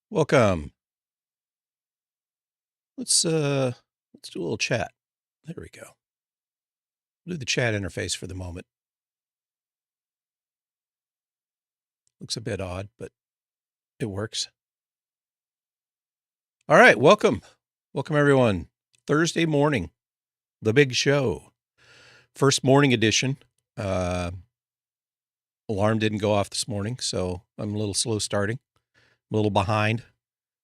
Welcome. Let's do a little chat. There we go. We'll do the chat interface for the moment. Looks a bit odd, but it works. All right, welcome. Welcome everyone. Thursday morning, the big show. First morning edition. Alarm didn't go off this morning, so I'm a little slow starting. I'm a little behind.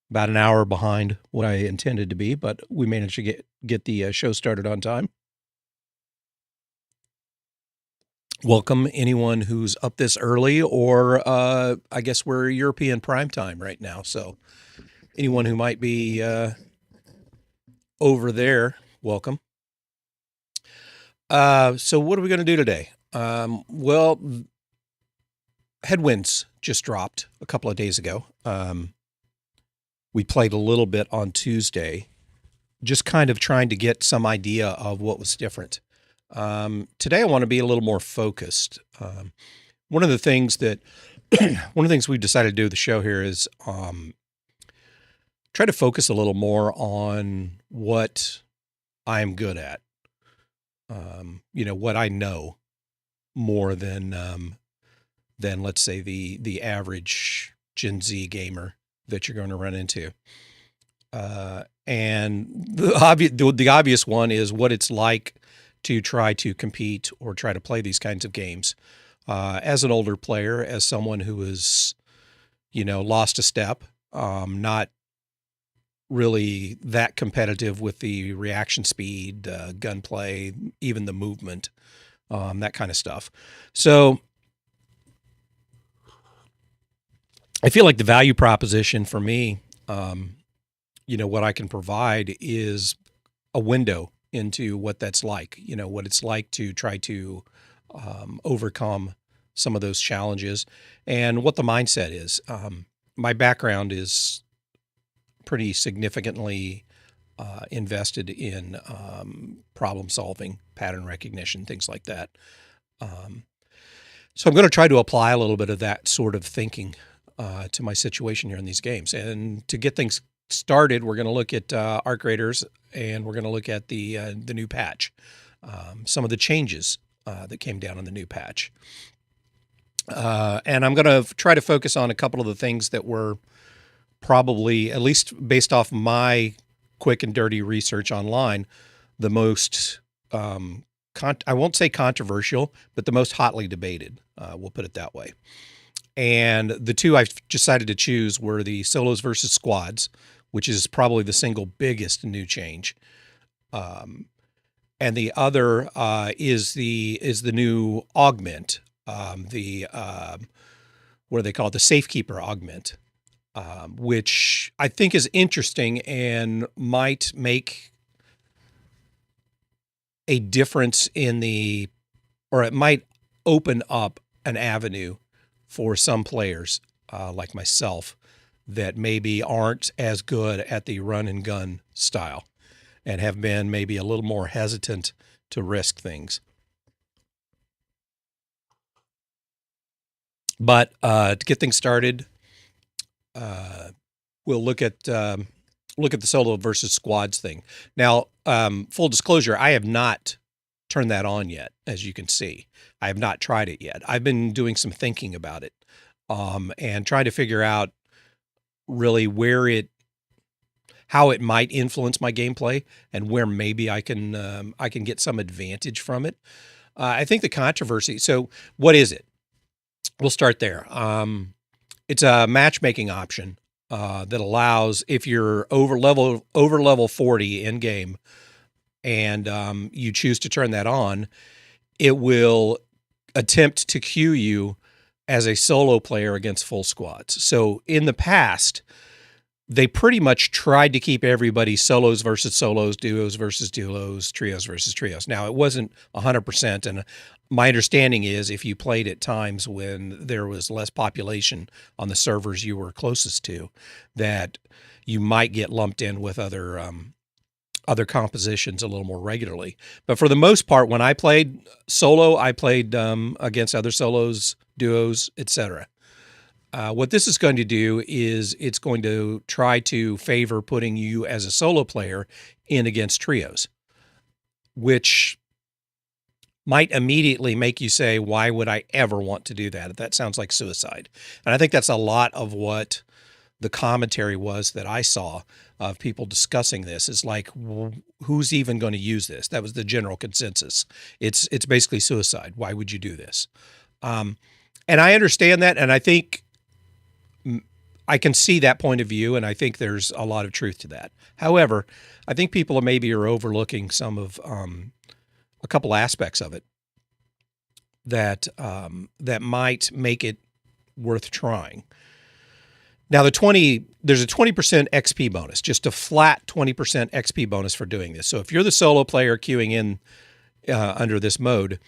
About an hour behind what I intended to be, but we managed to get the show started on time. Welcome anyone who's up this early, or I guess we're European prime time right now. So anyone who might be over there, welcome. So what are we going to do today? Well, Headwinds just dropped a couple of days ago. We played a little bit on Tuesday, just kind of trying to get some idea of what was different. Today I want to be a little more focused. One of the things we've decided to do with the show here is try to focus a little more on what I'm good at. What I know more than let's say the average Gen Z gamer that you're going to run into. And the obvious one is what it's like to try to compete or try to play these kinds of games. As an older player, as someone who has, lost a step, not really that competitive with the reaction speed, gunplay, even the movement, that kind of stuff. So I feel like the value proposition for me, what I can provide is a window into what that's like, what it's like to try to overcome some of those challenges and what the mindset is. My background is pretty significantly invested in problem solving, pattern recognition, things like that. So I'm going to try to apply a little bit of that sort of thinking to my situation here in these games. And to get things started, we're going to look at Arc Raiders, and we're going to look at the new patch, some of the changes that came down in the new patch. And I'm going to try to focus on a couple of the things that were probably, at least based off my quick and dirty research online, the most, I won't say controversial, but the most hotly debated. We'll put it that way. And the two I've decided to choose were the solos versus squads, which is probably the single biggest new change. And the other is the new augment, what do they call it? The Safekeeper augment, which I think is interesting and might make a difference or it might open up an avenue for some players like myself that maybe aren't as good at the run and gun style and have been maybe a little more hesitant to risk things. But to get things started, we'll look at the solo versus squads thing. Now, full disclosure, I have not turned that on yet, as you can see. I have not tried it yet. I've been doing some thinking about it and trying to figure out really how it might influence my gameplay and where maybe I can get some advantage from it. I think the controversy. So, what is it? We'll start there. It's a matchmaking option that allows, if you're over level 40 in game, and you choose to turn that on, it will attempt to queue you as a solo player against full squads. So in the past, they pretty much tried to keep everybody solos versus solos, duos versus duos, trios versus trios. Now, it wasn't 100%, and my understanding is if you played at times when there was less population on the servers you were closest to, that you might get lumped in with other compositions a little more regularly. But for the most part, when I played solo, I played against other solos, duos, etc. What this is going to do is it's going to try to favor putting you as a solo player in against trios, which might immediately make you say, why would I ever want to do that? That sounds like suicide. And I think that's a lot of what the commentary was that I saw of people discussing this, is like, who's even going to use this? That was the general consensus. It's basically suicide. Why would you do this? And I understand that. And I think I can see that point of view. And I think there's a lot of truth to that. However, I think people maybe are overlooking some of, a couple aspects of it that that might make it worth trying. Now, there's a 20% XP bonus, just a flat 20% XP bonus for doing this. So if you're the solo player queuing in under this mode,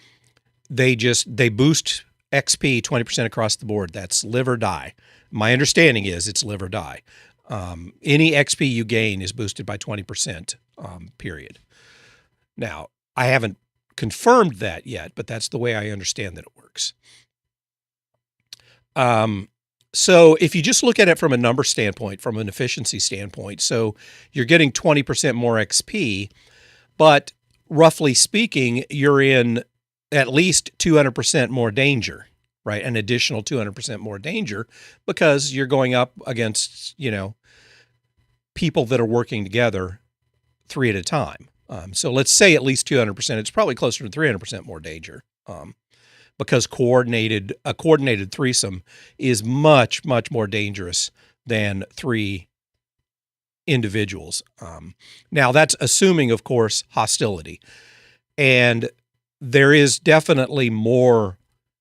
they boost XP 20% across the board. That's live or die. My understanding is it's live or die. Any XP you gain is boosted by 20%, period. Now, I haven't confirmed that yet, but that's the way I understand that it works. So if you just look at it from a number standpoint, from an efficiency standpoint, so you're getting 20% more XP, but roughly speaking, you're in at least 200% more danger, right? An additional 200% more danger, because you're going up against, people that are working together 3 at a time. So let's say at least 200%. It's probably closer to 300% more danger, because a coordinated threesome is much, much more dangerous than 3 individuals. Now, that's assuming, of course, hostility. And there is definitely more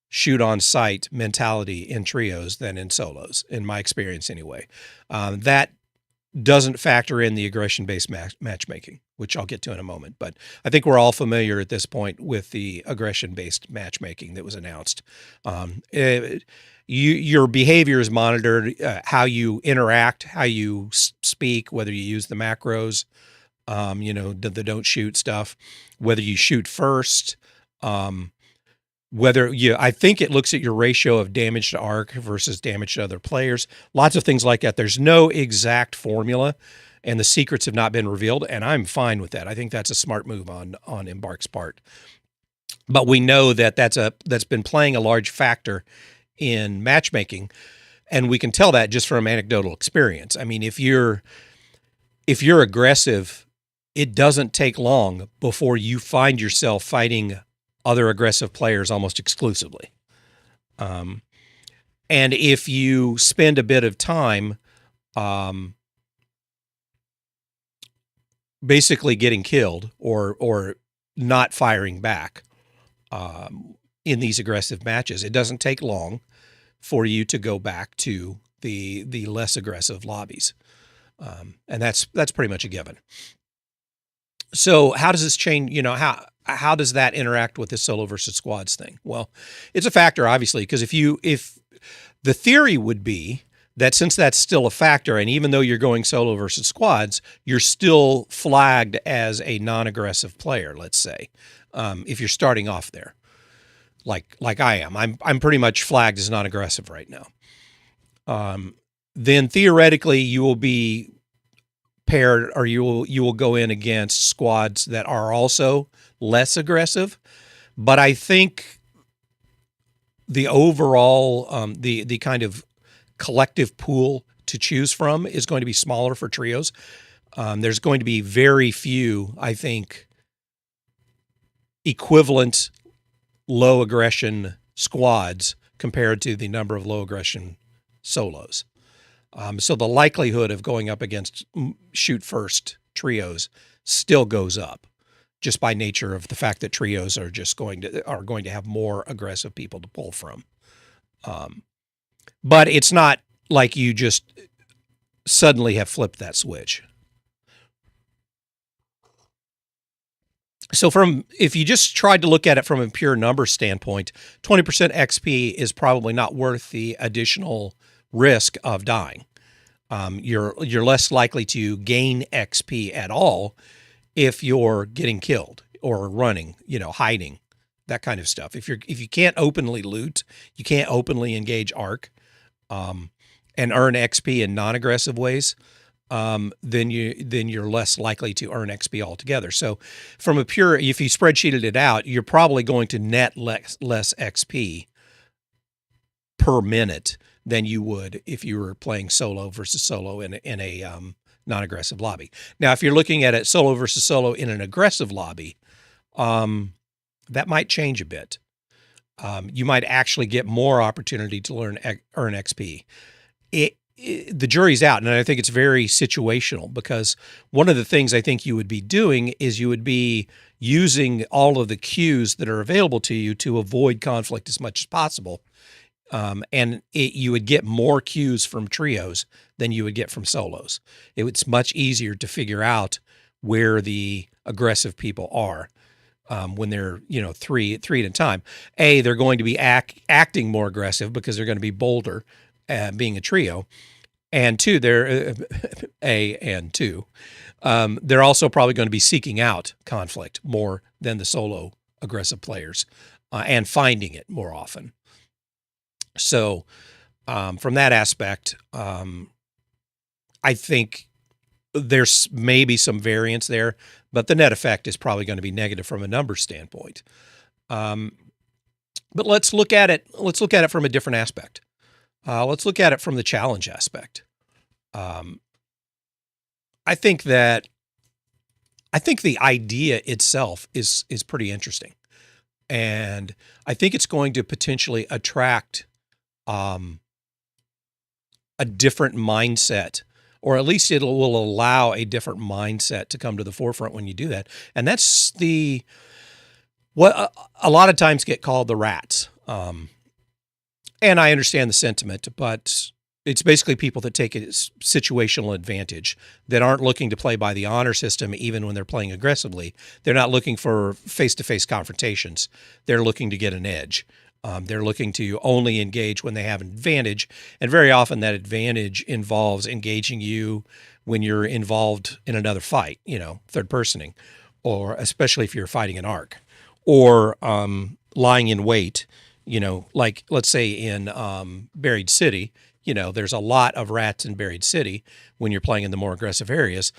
shoot on sight mentality in trios than in solos, in my experience anyway. That doesn't factor in the aggression-based matchmaking, which I'll get to in a moment. But I think we're all familiar at this point with the aggression-based matchmaking that was announced. Your behavior is monitored, how you interact, how you speak, whether you use the macros, the don't shoot stuff, whether you shoot first, I think it looks at your ratio of damage to arc versus damage to other players. Lots of things like that. There's no exact formula, and the secrets have not been revealed, and I'm fine with that. I think that's a smart move on Embark's part. But we know that that's been playing a large factor in matchmaking, and we can tell that just from anecdotal experience. I mean, if you're aggressive, it doesn't take long before you find yourself fighting other aggressive players almost exclusively. And if you spend a bit of time basically getting killed or not firing back in these aggressive matches, it doesn't take long for you to go back to the less aggressive lobbies. And that's pretty much a given. So how does this change, how does that interact with the solo versus squads thing? Well, it's a factor, obviously, because if the theory would be that since that's still a factor, and even though you're going solo versus squads, you're still flagged as a non-aggressive player, let's say, if you're starting off there, like I am. I'm pretty much flagged as non-aggressive right now. Then theoretically you will be paired, or you will go in against squads that are also less aggressive. But I think the overall, the kind of collective pool to choose from is going to be smaller for trios. There's going to be very few, I think, equivalent low aggression squads compared to the number of low aggression solos. So the likelihood of going up against shoot first trios still goes up, just by nature of the fact that trios are going to have more aggressive people to pull from. But it's not like you just suddenly have flipped that switch. So if you just tried to look at it from a pure number standpoint, 20% XP is probably not worth the additional risk of dying. You're less likely to gain XP at all if you're getting killed or running, hiding, that kind of stuff. If you can't openly loot, you can't openly engage arc, and earn XP in non-aggressive ways, then you're less likely to earn XP altogether. So from if you spreadsheeted it out, you're probably going to net less XP per minute than you would if you were playing solo versus solo in a non-aggressive lobby. Now, if you're looking at it solo versus solo in an aggressive lobby, that might change a bit. You might actually get more opportunity to earn XP. The jury's out, and I think it's very situational, because one of the things I think you would be doing is you would be using all of the cues that are available to you to avoid conflict as much as possible. And you would get more cues from trios than you would get from solos. It's much easier to figure out where the aggressive people are when they're, three at a time. They're going to be acting more aggressive because they're going to be bolder, being a trio. And two, they're they're also probably going to be seeking out conflict more than the solo aggressive players, and finding it more often. So from that aspect, I think there's maybe some variance there, but the net effect is probably going to be negative from a numbers standpoint. But let's look at it. Let's look at it from a different aspect. Let's look at it from the challenge aspect. I think the idea itself is pretty interesting, and I think it's going to potentially attract a different mindset, or at least it will allow a different mindset to come to the forefront when you do that. And that's what a lot of times get called the rats. And I understand the sentiment, but it's basically people that take a situational advantage, that aren't looking to play by the honor system even when they're playing aggressively. They're not looking for face-to-face confrontations. They're looking to get an edge. They're looking to only engage when they have an advantage, and very often that advantage involves engaging you when you're involved in another fight, third personing, or especially if you're fighting an arc, or lying in wait, like let's say in Buried City, there's a lot of rats in Buried City when you're playing in the more aggressive areas,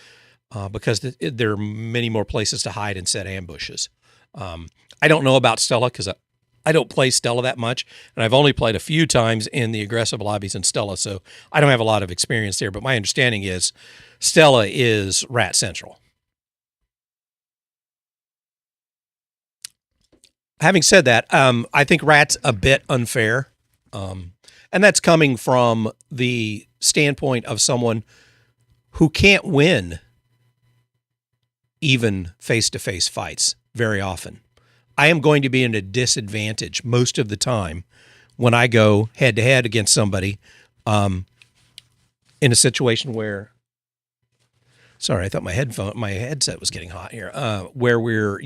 because there are many more places to hide and set ambushes. I don't know about Stella because I don't play Stella that much, and I've only played a few times in the aggressive lobbies in Stella, so I don't have a lot of experience there, but my understanding is Stella is rat central. Having said that, I think rat's a bit unfair, and that's coming from the standpoint of someone who can't win even face-to-face fights very often. I am going to be in a disadvantage most of the time when I go head-to-head against somebody in a situation where, sorry, I thought my headset was getting hot here, where we're,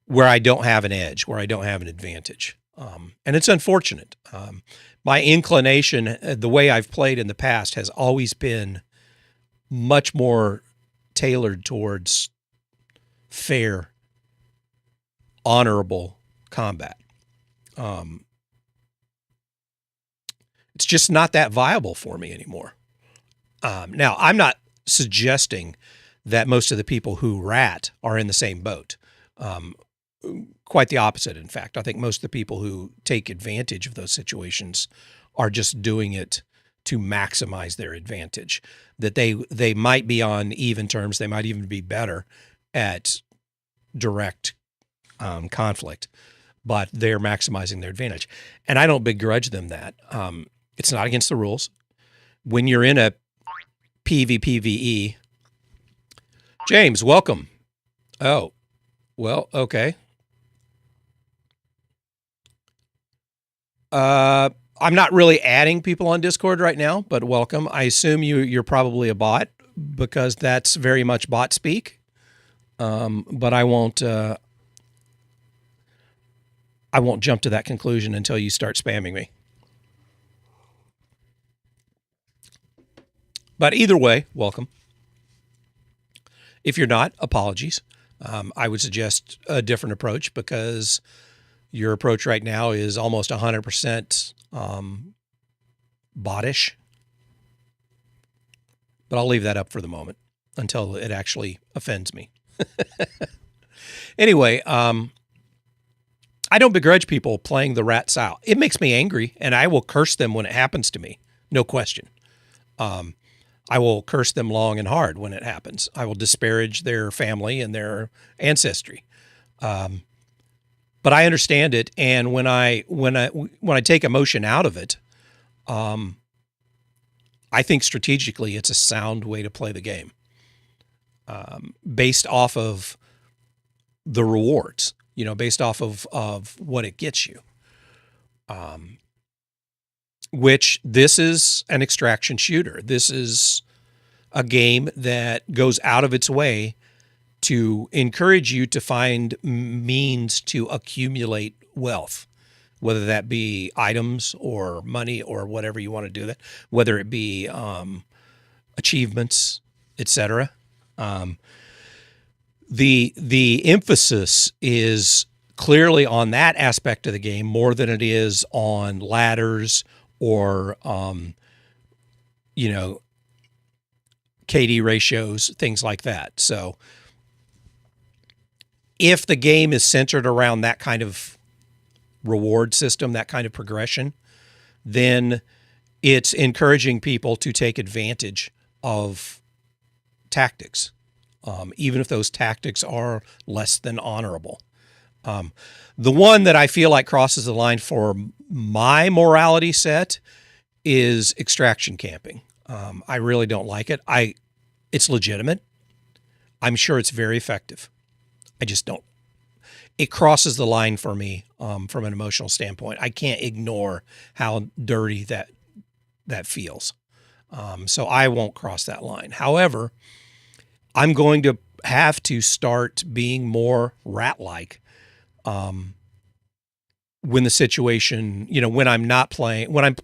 where I don't have an edge, where I don't have an advantage. And it's unfortunate. My inclination, the way I've played in the past, has always been much more tailored towards fair, honorable combat. It's just not that viable for me anymore. Now, I'm not suggesting that most of the people who rat are in the same boat. Quite the opposite, in fact. I think most of the people who take advantage of those situations are just doing it to maximize their advantage. That they might be on even terms, they might even be better at direct conflict, but they're maximizing their advantage. And I don't begrudge them that. It's not against the rules. When you're in a PvPvE, James, welcome. Oh, well, okay. I'm not really adding people on Discord right now, but welcome. I assume you're probably a bot, because that's very much bot speak. But I won't jump to that conclusion until you start spamming me. But either way, welcome. If you're not, apologies. I would suggest a different approach, because your approach right now is almost 100% bottish. But I'll leave that up for the moment until it actually offends me. Anyway, I don't begrudge people playing the rat style. It makes me angry, and I will curse them when it happens to me. No question. I will curse them long and hard when it happens. I will disparage their family and their ancestry. But I understand it, and when I take emotion out of it, I think strategically it's a sound way to play the game, based off of the rewards, based off of what it gets you. Which this is an extraction shooter. This is a game that goes out of its way to encourage you to find means to accumulate wealth, whether that be items or money or whatever you want to do that, whether it be achievements, etc. The emphasis is clearly on that aspect of the game more than it is on ladders or KD ratios, things like that. So if the game is centered around that kind of reward system, that kind of progression, then it's encouraging people to take advantage of tactics, even if those tactics are less than honorable. The one that I feel like crosses the line for my morality set is extraction camping. I really don't like it. It's legitimate. I'm sure it's very effective. I just don't. It crosses the line for me from an emotional standpoint. I can't ignore how dirty that feels. So I won't cross that line. However, I'm going to have to start being more rat-like when the situation, when I'm not playing, when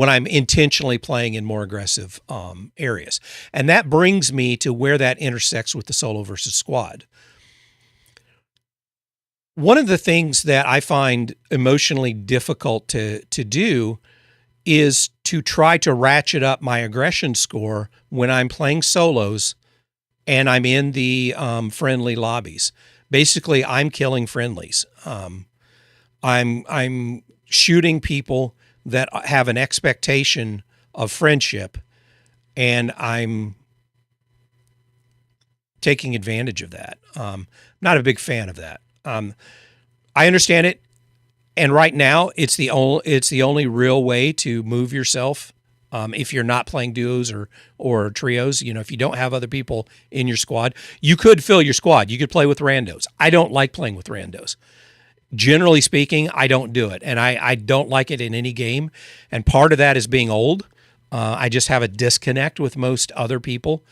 I'm intentionally playing in more aggressive areas. And that brings me to where that intersects with the solo versus squad. One of the things that I find emotionally difficult to do is to try to ratchet up my aggression score when I'm playing solos and I'm in the friendly lobbies. Basically, I'm killing friendlies. I'm shooting people that have an expectation of friendship, and I'm taking advantage of that. Not a big fan of that. I understand it, and right now it's the only real way to move yourself. If you're not playing duos or trios, if you don't have other people in your squad, you could fill your squad. You could play with randos. I don't like playing with randos. Generally speaking, I don't do it, and I don't like it in any game. And part of that is being old. I just have a disconnect with most other people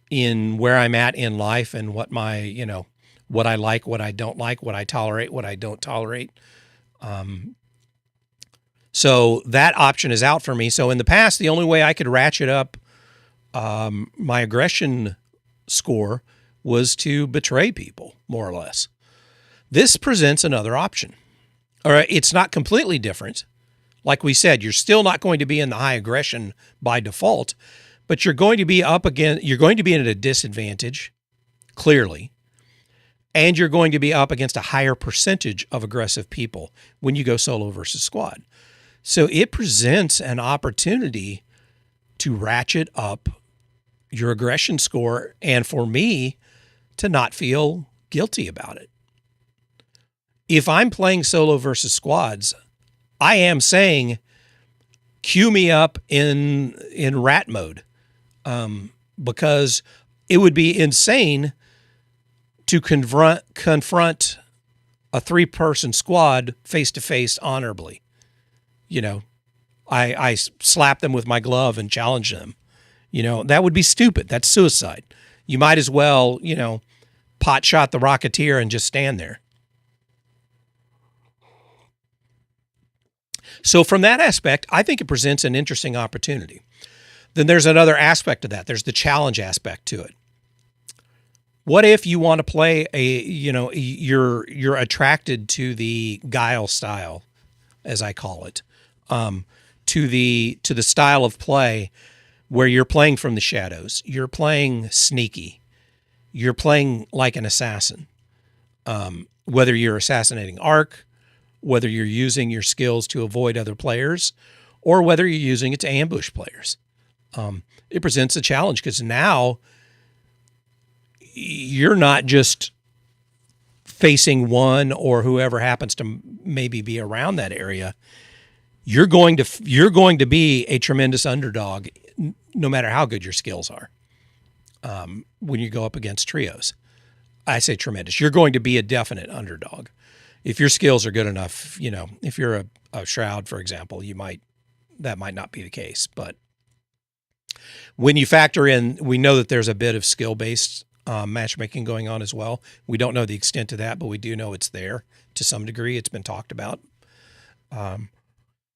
in where I'm at in life and what what I like, what I don't like, what I tolerate, what I don't tolerate. So that option is out for me. So in the past, the only way I could ratchet up my aggression score was to betray people, more or less. This presents another option. All right, it's not completely different. Like we said, you're still not going to be in the high aggression by default, but you're going to be you're going to be at a disadvantage, clearly, and you're going to be up against a higher percentage of aggressive people when you go solo versus squad. So it presents an opportunity to ratchet up your aggression score, and for me to not feel guilty about it. If I'm playing solo versus squads, I am saying, cue me up in rat mode, because it would be insane to confront a 3-person squad face to face honorably. I slap them with my glove and challenge them. That would be stupid. That's suicide. You might as well, pot shot the Rocketeer and just stand there. So from that aspect, I think it presents an interesting opportunity. Then there's another aspect of that. There's the challenge aspect to it. What if you want to play you're attracted to the guile style, as I call it. to the style of play where you're playing from the shadows, you're playing sneaky, you're playing like an assassin. Whether you're assassinating arc, whether you're using your skills to avoid other players, or whether you're using it to ambush players. It presents a challenge because now you're not just facing one or whoever happens to maybe be around that area. You're going to be a tremendous underdog, no matter how good your skills are. When you go up against trios, I say tremendous. You're going to be a definite underdog. If your skills are good enough, if you're a shroud, for example, that might not be the case. But when you factor in, we know that there's a bit of skill-based matchmaking going on as well. We don't know the extent of that, but we do know it's there to some degree. It's been talked about.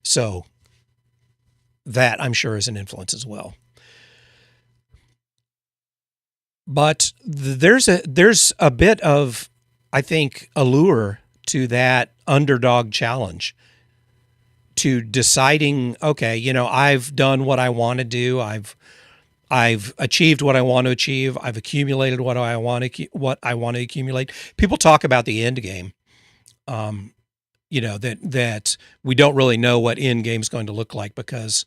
So that, I'm sure, is an influence as well. But there's a bit of, I think, allure to that underdog challenge, to deciding, okay, I've done what I want to do. I've achieved what I want to achieve. I've accumulated what I want to accumulate. People talk about the end game. That we don't really know what end game is going to look like because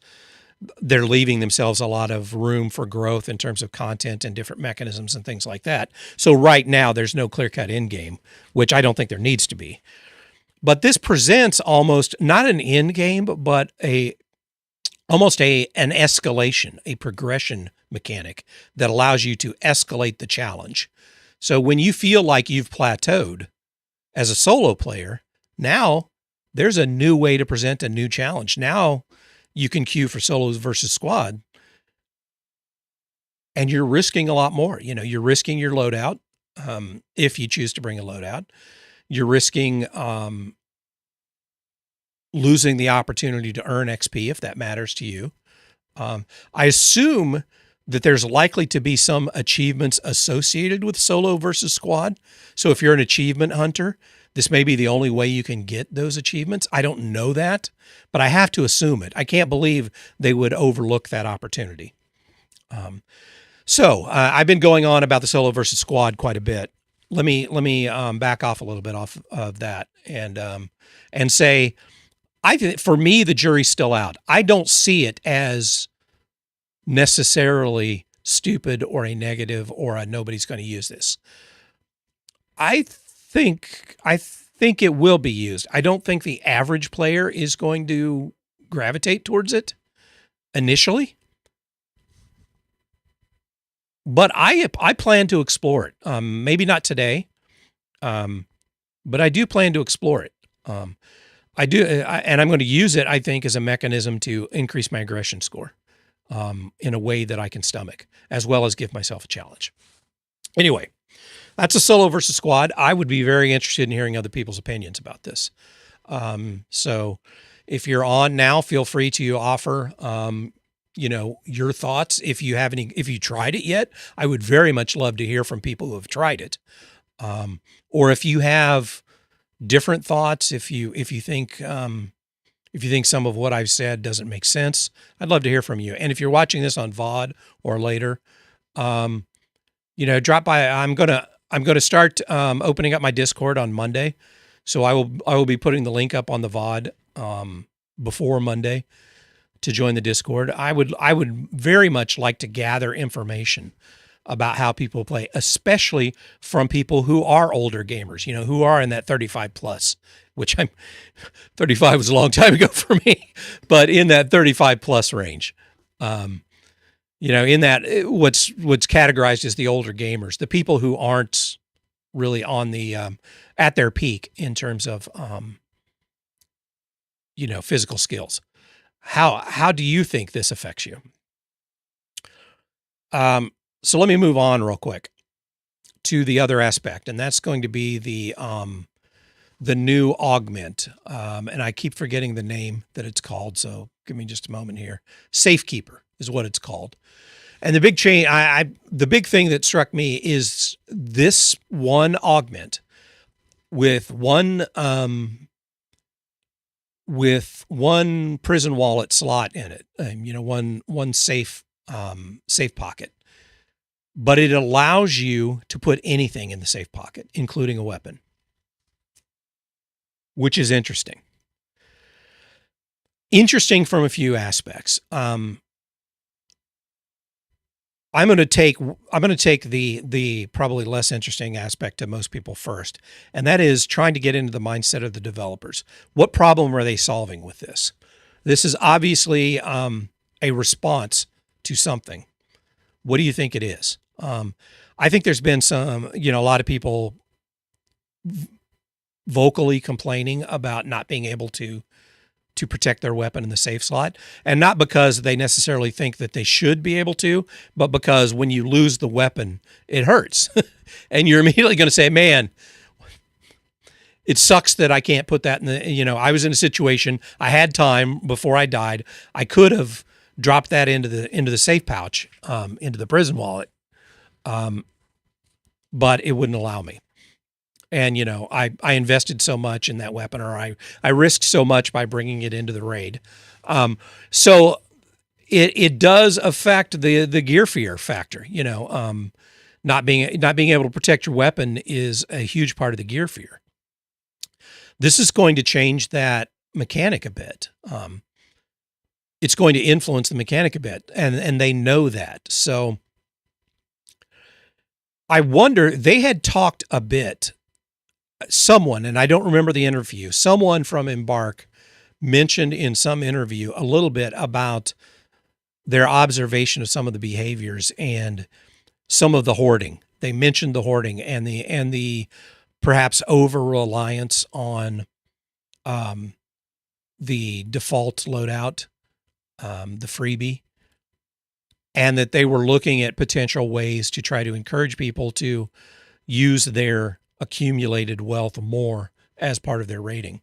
they're leaving themselves a lot of room for growth in terms of content and different mechanisms and things like that. So right now there's no clear-cut end game, which I don't think there needs to be. But this presents almost not an end game, but almost an escalation, a progression mechanic that allows you to escalate the challenge. So when you feel like you've plateaued as a solo player, now there's a new way to present a new challenge. Now you can queue for solos versus squad, and you're risking a lot more. You're risking your loadout. If you choose to bring a loadout, you're risking losing the opportunity to earn XP if that matters to you. I assume that there's likely to be some achievements associated with solo versus squad. So if you're an achievement hunter, this may be the only way you can get those achievements. I don't know that, but I have to assume it. I can't believe they would overlook that opportunity. So I've been going on about the solo versus squad quite a bit. Let me back off a little bit off of that and say, for me, the jury's still out. I don't see it as necessarily stupid or a negative or a nobody's going to use this. I think it will be used. I don't think the average player is going to gravitate towards it initially, but I plan to explore it. Maybe not today, but I do plan to explore it. I do, and I'm going to use it, I think, as a mechanism to increase my aggression score in a way that I can stomach, as well as give myself a challenge. Anyway, that's a solo versus squad. I would be very interested in hearing other people's opinions about this. So if you're on now, feel free to offer, your thoughts. If you tried it yet, I would very much love to hear from people who have tried it. Or if you have different thoughts, if you think some of what I've said doesn't make sense, I'd love to hear from you. And if you're watching this on VOD or later, drop by. I'm going to start opening up my Discord on Monday. So I will be putting the link up on the VOD before Monday to join the Discord. I would very much like to gather information about how people play, especially from people who are older gamers, who are in that 35 plus, which 35 was a long time ago for me, but in that 35 plus range. In that what's categorized as the older gamers, the people who aren't really on the at their peak in terms of physical skills. How do you think this affects you? So let me move on real quick to the other aspect, and that's going to be the new augment. And I keep forgetting the name that it's called, so give me just a moment here. Safekeeper is what it's called. And the big change, the big thing that struck me is this one augment with one with one prison wallet slot in it, one safe safe pocket. But it allows you to put anything in the safe pocket, including a weapon, which is interesting. Interesting from a few aspects. I'm going to take the probably less interesting aspect to most people first, and that is trying to get into the mindset of the developers. What problem are they solving with this? This is obviously a response to something. What do you think it is? I think there's been a lot of people vocally complaining about not being able to protect their weapon in the safe slot, and not because they necessarily think that they should be able to, but because when you lose the weapon, it hurts. And you're immediately going to say, man, it sucks that I can't put that in the, I was in a situation, I had time before I died. I could have dropped that into the safe pouch, into the prison wallet. But it wouldn't allow me. And, I invested so much in that weapon, or I risked so much by bringing it into the raid. So it does affect the gear fear factor, not being able to protect your weapon is a huge part of the gear fear. This is going to change that mechanic a bit. It's going to influence the mechanic a bit, and they know that. So I wonder, they had talked a bit, someone, and I don't remember the interview, someone from Embark mentioned in some interview a little bit about their observation of some of the behaviors and some of the hoarding. They mentioned the hoarding and the perhaps over-reliance on the default loadout, the freebie, and that they were looking at potential ways to try to encourage people to use their accumulated wealth more as part of their rating.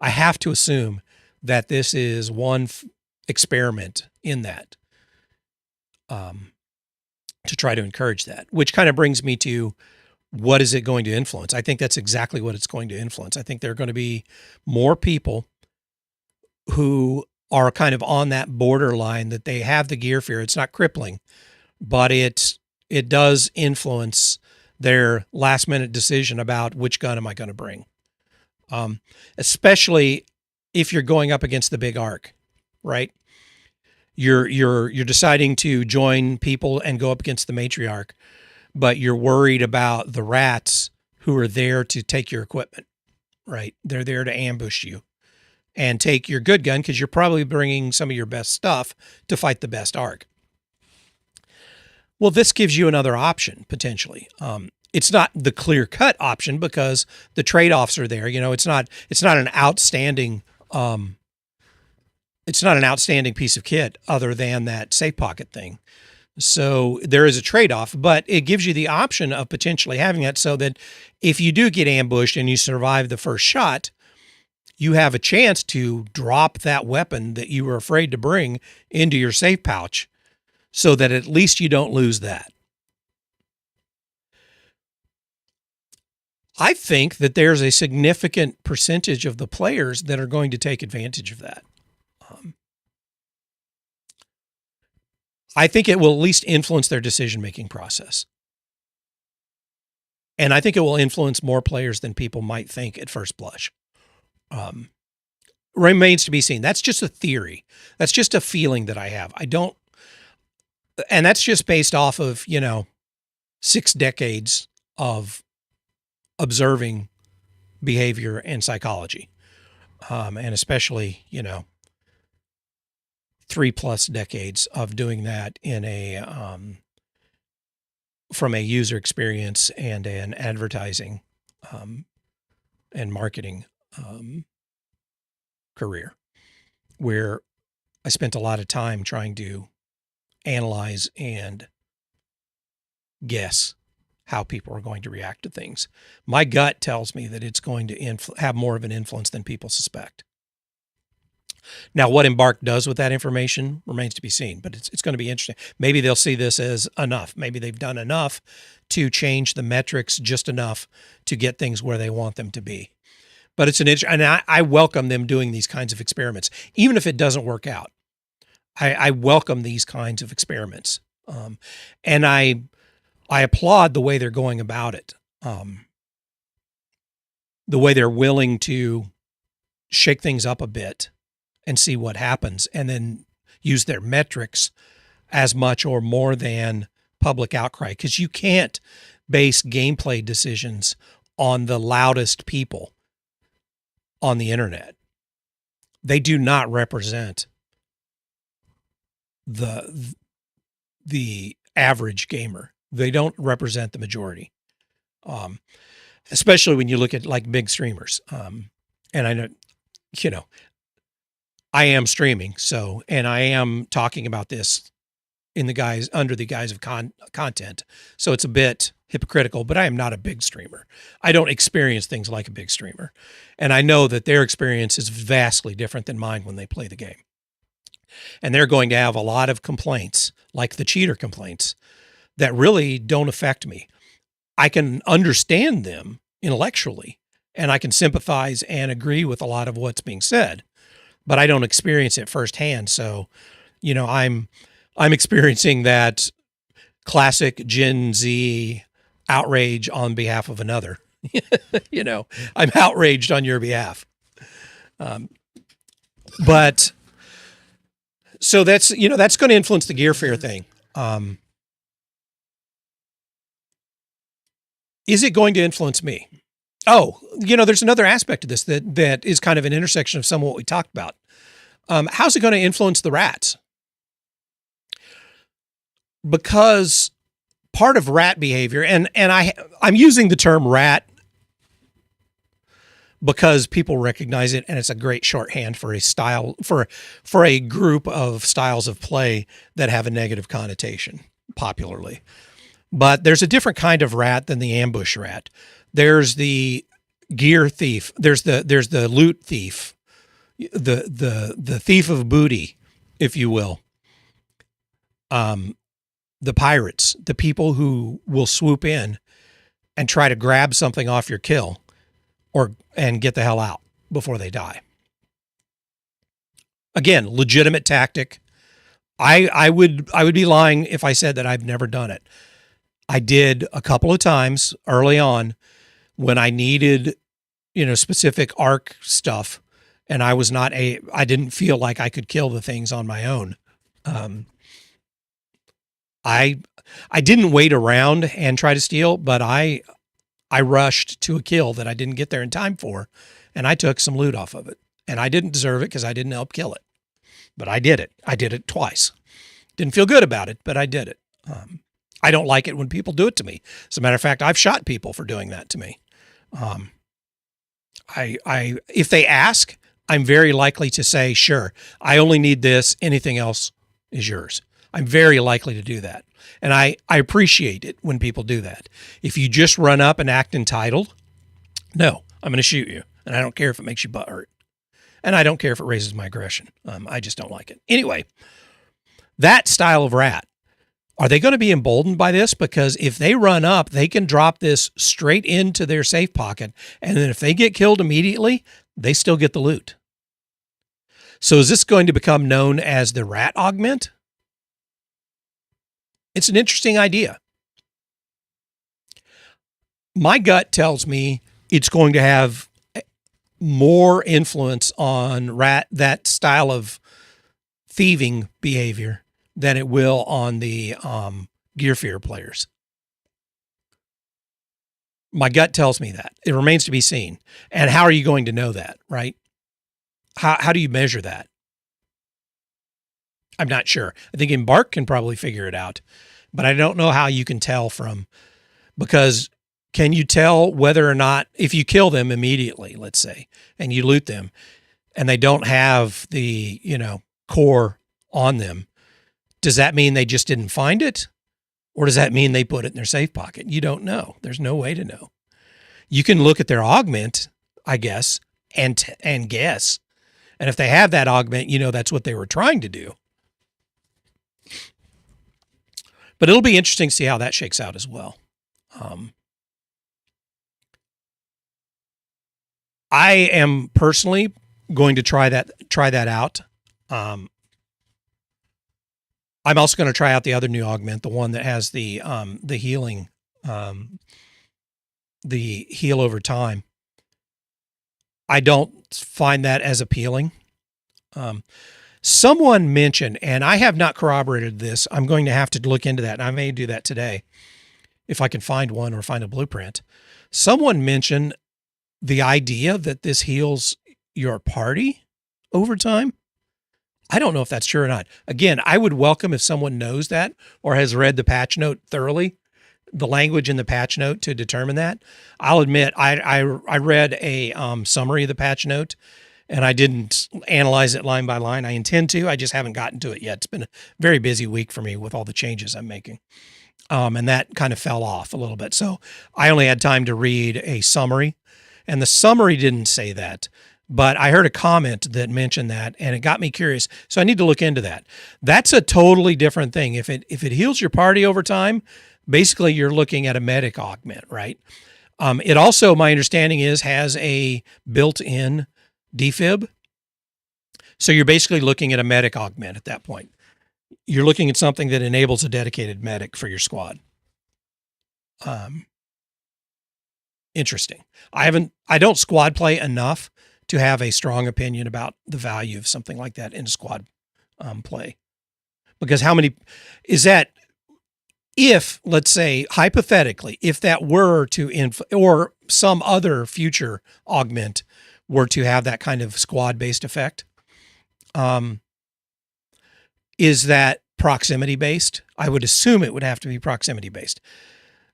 I have to assume that this is one experiment in that, to try to encourage that, which kind of brings me to, what is it going to influence? I think that's exactly what it's going to influence. I think there are going to be more people who are kind of on that borderline, that they have the gear fear. It's not crippling, but it does influence their last minute decision about which gun am I going to bring. Especially if you're going up against the big arc, right? You're deciding to join people and go up against the matriarch, but you're worried about the rats who are there to take your equipment, right? They're there to ambush you and take your good gun, because you're probably bringing some of your best stuff to fight the best arc. Well, this gives you another option, potentially. It's not the clear-cut option, because the trade-offs are there. It's not an outstanding piece of kit other than that safe pocket thing. So there is a trade-off, but it gives you the option of potentially having that, so that if you do get ambushed and you survive the first shot, you have a chance to drop that weapon that you were afraid to bring into your safe pouch, so that at least you don't lose that. I think that there's a significant percentage of the players that are going to take advantage of that. I think it will at least influence their decision-making process. And I think it will influence more players than people might think at first blush. Remains to be seen. That's just a theory. That's just a feeling that I have. And that's just based off of, 6 decades of observing behavior and psychology. And especially, 3+ decades of doing that in from a user experience and an advertising, and marketing, career, where I spent a lot of time trying to analyze and guess how people are going to react to things. My gut tells me that it's going to have more of an influence than people suspect. Now, what Embark does with that information remains to be seen, but it's going to be interesting. Maybe they'll see this as enough. Maybe they've done enough to change the metrics just enough to get things where they want them to be. But it's and I welcome them doing these kinds of experiments, even if it doesn't work out. I welcome these kinds of experiments, and I applaud the way they're going about it, the way they're willing to shake things up a bit and see what happens, and then use their metrics as much or more than public outcry, because you can't base gameplay decisions on the loudest people on the internet. They do not represent the average gamer. They don't represent the majority, especially when you look at like big streamers. And I know, I am streaming, and I am talking about this under the guise of content. So it's a bit hypocritical, but I am not a big streamer. I don't experience things like a big streamer. And I know that their experience is vastly different than mine when they play the game. And they're going to have a lot of complaints, like the cheater complaints, that really don't affect me. I can understand them intellectually, and I can sympathize and agree with a lot of what's being said, but I don't experience it firsthand. So, I'm experiencing that classic Gen Z outrage on behalf of another. I'm outraged on your behalf. But so that's going to influence the gear fear thing. Is it going to influence me? Oh, there's another aspect of this that is kind of an intersection of some of what we talked about. How's it going to influence the rats? Because part of rat behavior, and I'm using the term rat because people recognize it, and it's a great shorthand for a style, for a group of styles of play that have a negative connotation popularly. But there's a different kind of rat than the ambush rat. There's the gear thief. There's the loot thief, the thief of booty, if you will. The pirates, the people who will swoop in and try to grab something off your kill and get the hell out before they die. Again, legitimate tactic. I would be lying if I said that I've never done it. I did a couple of times early on when I needed, specific arc stuff, and I didn't feel like I could kill the things on my own. I didn't wait around and try to steal, but I rushed to a kill that I didn't get there in time for, and I took some loot off of it. And I didn't deserve it because I didn't help kill it, but I did it. I did it twice. Didn't feel good about it, but I did it. I don't like it when people do it to me. As a matter of fact, I've shot people for doing that to me. If they ask, I'm very likely to say, sure, I only need this. Anything else is yours. I'm very likely to do that. And I appreciate it when people do that. If you just run up and act entitled, no, I'm going to shoot you. And I don't care if it makes you butt hurt. And I don't care if it raises my aggression. I just don't like it. Anyway, that style of rat, are they going to be emboldened by this? Because if they run up, they can drop this straight into their safe pocket. And then if they get killed immediately, they still get the loot. So is this going to become known as the rat augment? It's an interesting idea. My gut tells me it's going to have more influence on that style of thieving behavior than it will on the gear fear players. My gut tells me that. It remains to be seen. And how are you going to know that, right? How do you measure that? I'm not sure. I think Embark can probably figure it out, but I don't know how you can tell because can you tell whether or not, if you kill them immediately, let's say, and you loot them and they don't have the, core on them, does that mean they just didn't find it? Or does that mean they put it in their safe pocket? You don't know. There's no way to know. You can look at their augment, I guess, and guess. And if they have that augment, that's what they were trying to do. But it'll be interesting to see how that shakes out as well. I am personally going to try that out. I'm also going to try out the other new augment, the one that has the healing, the heal over time. I don't find that as appealing. Someone mentioned, and I have not corroborated this, I'm going to have to look into that, and I may do that today if I can find one or find a blueprint. Someone mentioned the idea that this heals your party over time. I don't know if that's true or not. Again, I would welcome if someone knows that or has read the patch note thoroughly, the language in the patch note to determine that. I'll admit, I read a summary of the patch note, and I didn't analyze it line by line. I intend to. I just haven't gotten to it yet. It's been a very busy week for me with all the changes I'm making. And that kind of fell off a little bit. So I only had time to read a summary, and the summary didn't say that, but I heard a comment that mentioned that, and it got me curious. So I need to look into that. That's a totally different thing. If it heals your party over time, basically you're looking at a medic augment, right? It also, my understanding is, has a built-in defib. So you're basically looking at a medic augment at that point. You're looking at something that enables a dedicated medic for your squad. Interesting. I don't squad play enough to have a strong opinion about the value of something like that in squad play. Because how many is that? If, let's say, hypothetically, if that were to or some other future augment were to have that kind of squad-based effect, is that proximity-based? I would assume it would have to be proximity-based,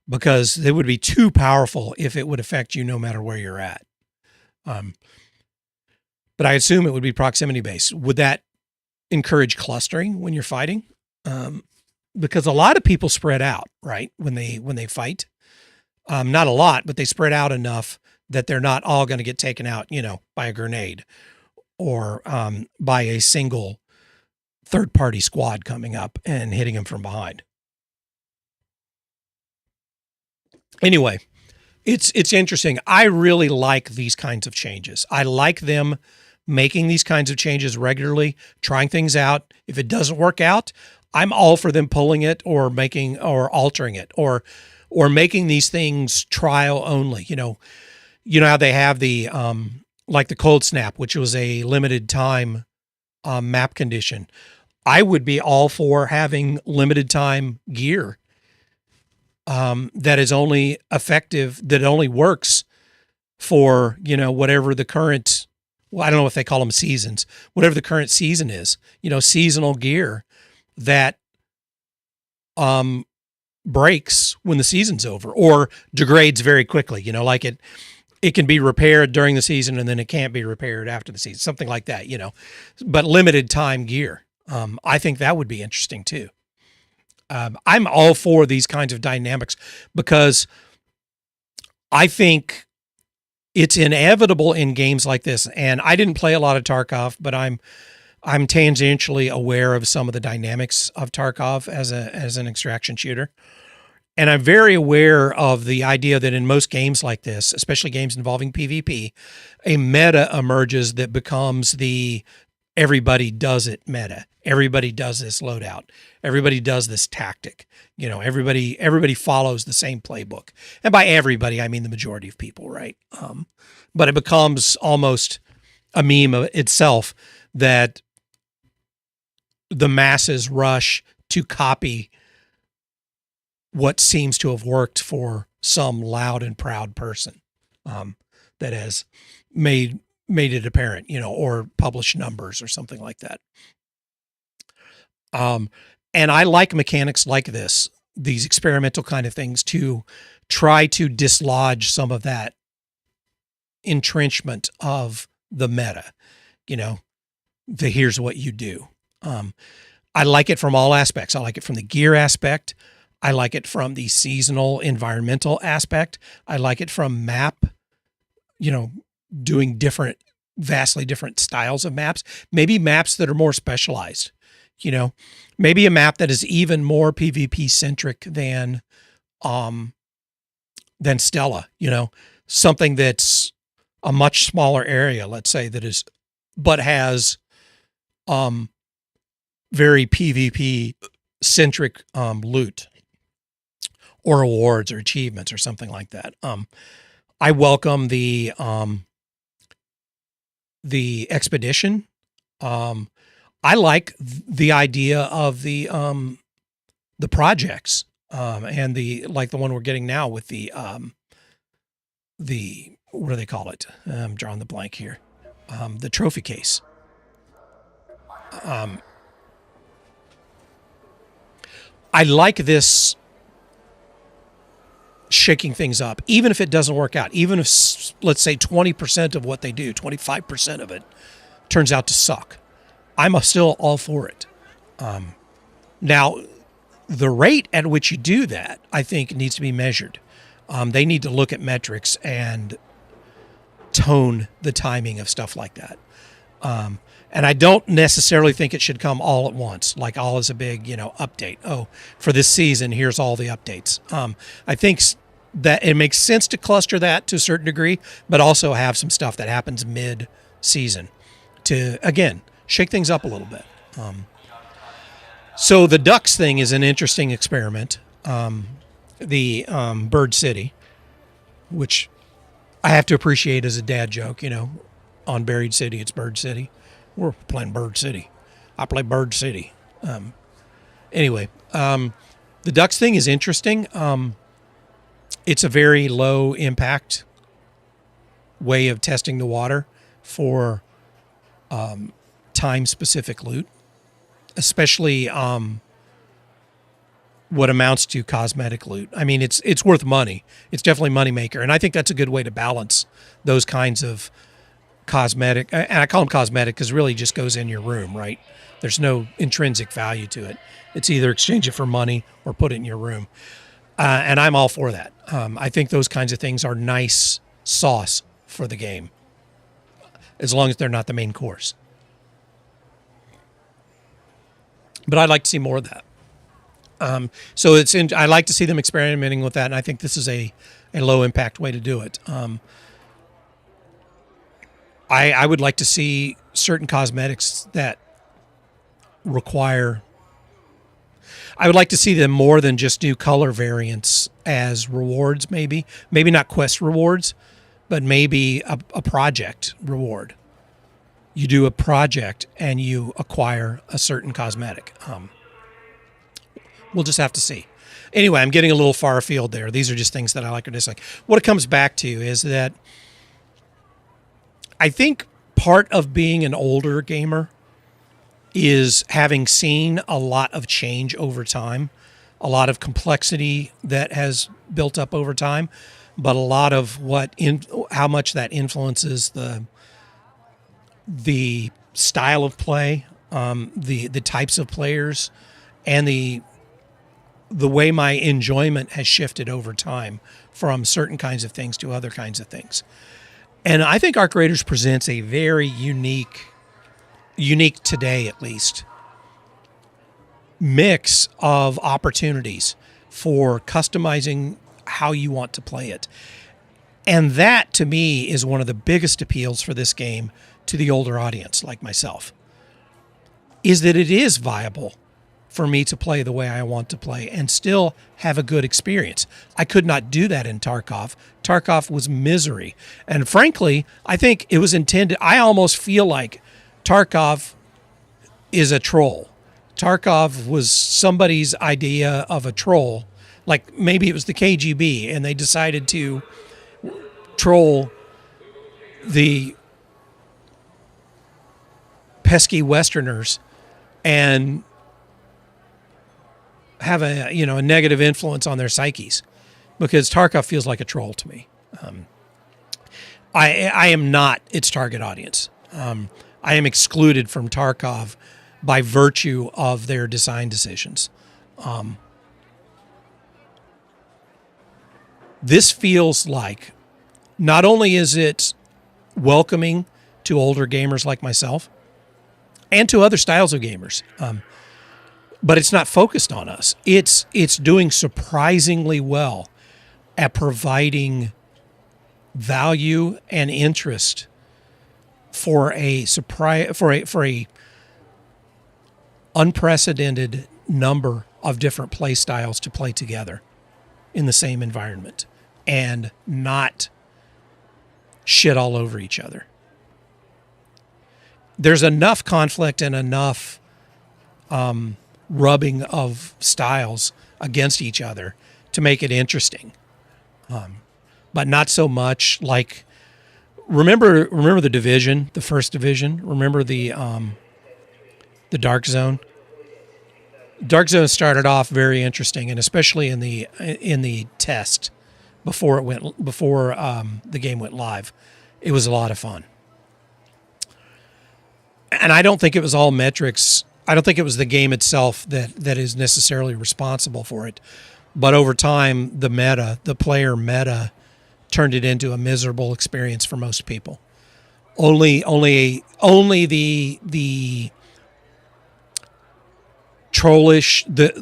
because it would be too powerful if it would affect you no matter where you're at. But I assume it would be proximity-based. Would that encourage clustering when you're fighting? Because a lot of people spread out, right, when they fight. Not a lot, but they spread out enough that they're not all going to get taken out, by a grenade or by a single third-party squad coming up and hitting them from behind. Anyway, it's interesting. I really like these kinds of changes. I like them making these kinds of changes regularly, trying things out. If it doesn't work out, I'm all for them pulling it or altering it or making these things trial only. You know how they have the like the cold snap, which was a limited time map condition. I would be all for having limited time gear that is only effective, that only works for, whatever the current, well, I don't know if they call them seasons, whatever the current season is, seasonal gear that breaks when the season's over or degrades very quickly, like it can be repaired during the season and then it can't be repaired after the season, something like that, but limited time gear. I think that would be interesting too. I'm all for these kinds of dynamics because I think it's inevitable in games like this. And I didn't play a lot of Tarkov, but I'm tangentially aware of some of the dynamics of Tarkov as an extraction shooter. And I'm very aware of the idea that in most games like this, especially games involving PvP, a meta emerges that becomes the everybody does it meta. Everybody does this loadout. Everybody does this tactic. Everybody follows the same playbook. And by everybody, I mean the majority of people, right? But it becomes almost a meme of itself that the masses rush to copy what seems to have worked for some loud and proud person that has made it apparent, or published numbers or something like that. And I like mechanics like this, these experimental kind of things, to try to dislodge some of that entrenchment of the meta, here's what you do. I like it from all aspects. I like it from the gear aspect. I like it from the seasonal environmental aspect. I like it from map, doing vastly different styles of maps, maybe maps that are more specialized, maybe a map that is even more PvP centric than Stella, something that's a much smaller area, let's say, but has very PvP centric loot or awards or achievements or something like that. I welcome the expedition. I like the idea of the projects and the one we're getting now with the what do they call it? I'm drawing the blank here. The trophy case. I like this shaking things up, even if it doesn't work out, even if, let's say, 20% of what they do, 25% of it turns out to suck. I'm still all for it. Now, the rate at which you do that, I think, needs to be measured. They need to look at metrics and tone the timing of stuff like that. And I don't necessarily think it should come all at once, like all as a big, update. Oh, for this season, here's all the updates. I think that it makes sense to cluster that to a certain degree, but also have some stuff that happens mid-season to, again, shake things up a little bit. So the ducks thing is an interesting experiment. The Bird City, which I have to appreciate as a dad joke, on Buried City, it's Bird City. We're playing Bird City. I play Bird City. Anyway, the ducks thing is interesting. It's a very low impact way of testing the water for time specific loot, especially what amounts to cosmetic loot. I mean, it's worth money. It's definitely money maker, and I think that's a good way to balance those kinds of cosmetic, and I call them cosmetic because it really just goes in your room, right? There's no intrinsic value to it. It's either exchange it for money or put it in your room. And I'm all for that. I think those kinds of things are nice sauce for the game, as long as they're not the main course. But I'd like to see more of that. So I like to see them experimenting with that, and I think this is a low impact way to do it. I would like to see certain cosmetics that require. I would like to see them more than just do color variants as rewards, maybe not quest rewards, but maybe a project reward. You do a project and you acquire a certain cosmetic. We'll just have to see. Anyway, I'm getting a little far afield there. These are just things that I like or dislike. What it comes back to is that I think part of being an older gamer is having seen a lot of change over time, a lot of complexity that has built up over time, but a lot of how much that influences the style of play, the types of players, and the way my enjoyment has shifted over time from certain kinds of things to other kinds of things. And I think Arc Raiders presents a very unique today at least, mix of opportunities for customizing how you want to play it. And that, to me, is one of the biggest appeals for this game to the older audience like myself, is that it is viable for me to play the way I want to play and still have a good experience. I could not do that in Tarkov. Tarkov was misery. And frankly, I think it was intended. I almost feel like Tarkov is a troll. Tarkov was somebody's idea of a troll. Like maybe it was the KGB and they decided to troll the pesky Westerners and have a negative influence on their psyches, because Tarkov feels like a troll to me. I am not its target audience. I am excluded from Tarkov by virtue of their design decisions. This feels like not only is it welcoming to older gamers like myself and to other styles of gamers, but it's not focused on us. It's doing surprisingly well at providing value and interest for a surprise for a unprecedented number of different play styles to play together in the same environment and not shit all over each other. There's enough conflict and enough rubbing of styles against each other to make it interesting, but not so much like remember the division, the first division. Remember the Dark Zone. Dark Zone started off very interesting, and especially in the test before the game went live, it was a lot of fun. And I don't think it was all metrics. I don't think it was the game itself that is necessarily responsible for it. But over time, the player meta, turned it into a miserable experience for most people. Only the trollish, the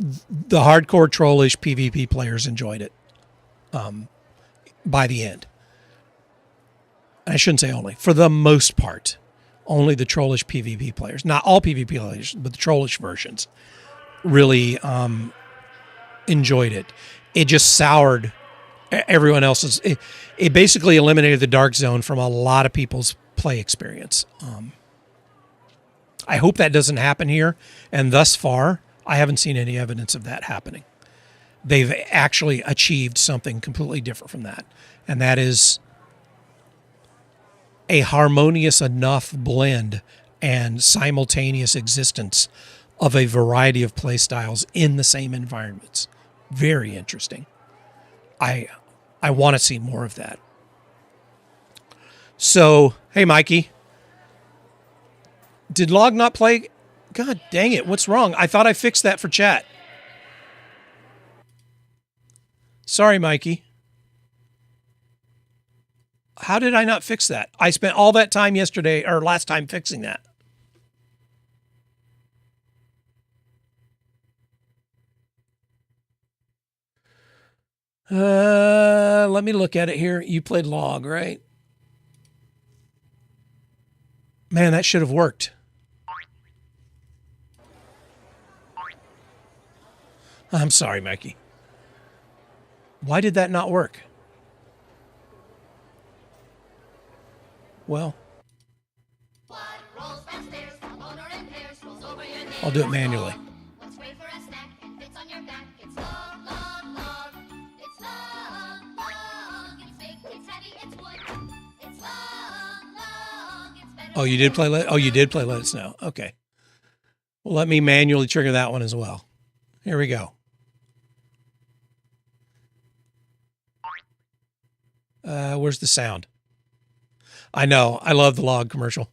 hardcore trollish PvP players enjoyed it by the end. I shouldn't say only. For the most part, only the trollish PvP players, not all PvP players, but the trollish versions, really enjoyed it. It just soured everyone else's. It basically eliminated the Dark Zone from a lot of people's play experience. I hope that doesn't happen here, and thus far, I haven't seen any evidence of that happening. They've actually achieved something completely different from that, and that is a harmonious enough blend and simultaneous existence of a variety of play styles in the same environments. Very interesting. I want to see more of that. So, hey, Mikey. Did log not play? God dang it. What's wrong? I thought I fixed that for chat. Sorry, Mikey. How did I not fix that? I spent all that time yesterday or last time fixing that. Let me look at it here. You played log, right? Man, that should have worked. I'm sorry, Mikey. Why did that not work? Well, I'll do it manually. Oh, you did play Let It Snow. Okay. Well, let me manually trigger that one as well. Here we go. Where's the sound? I know. I love the log commercial.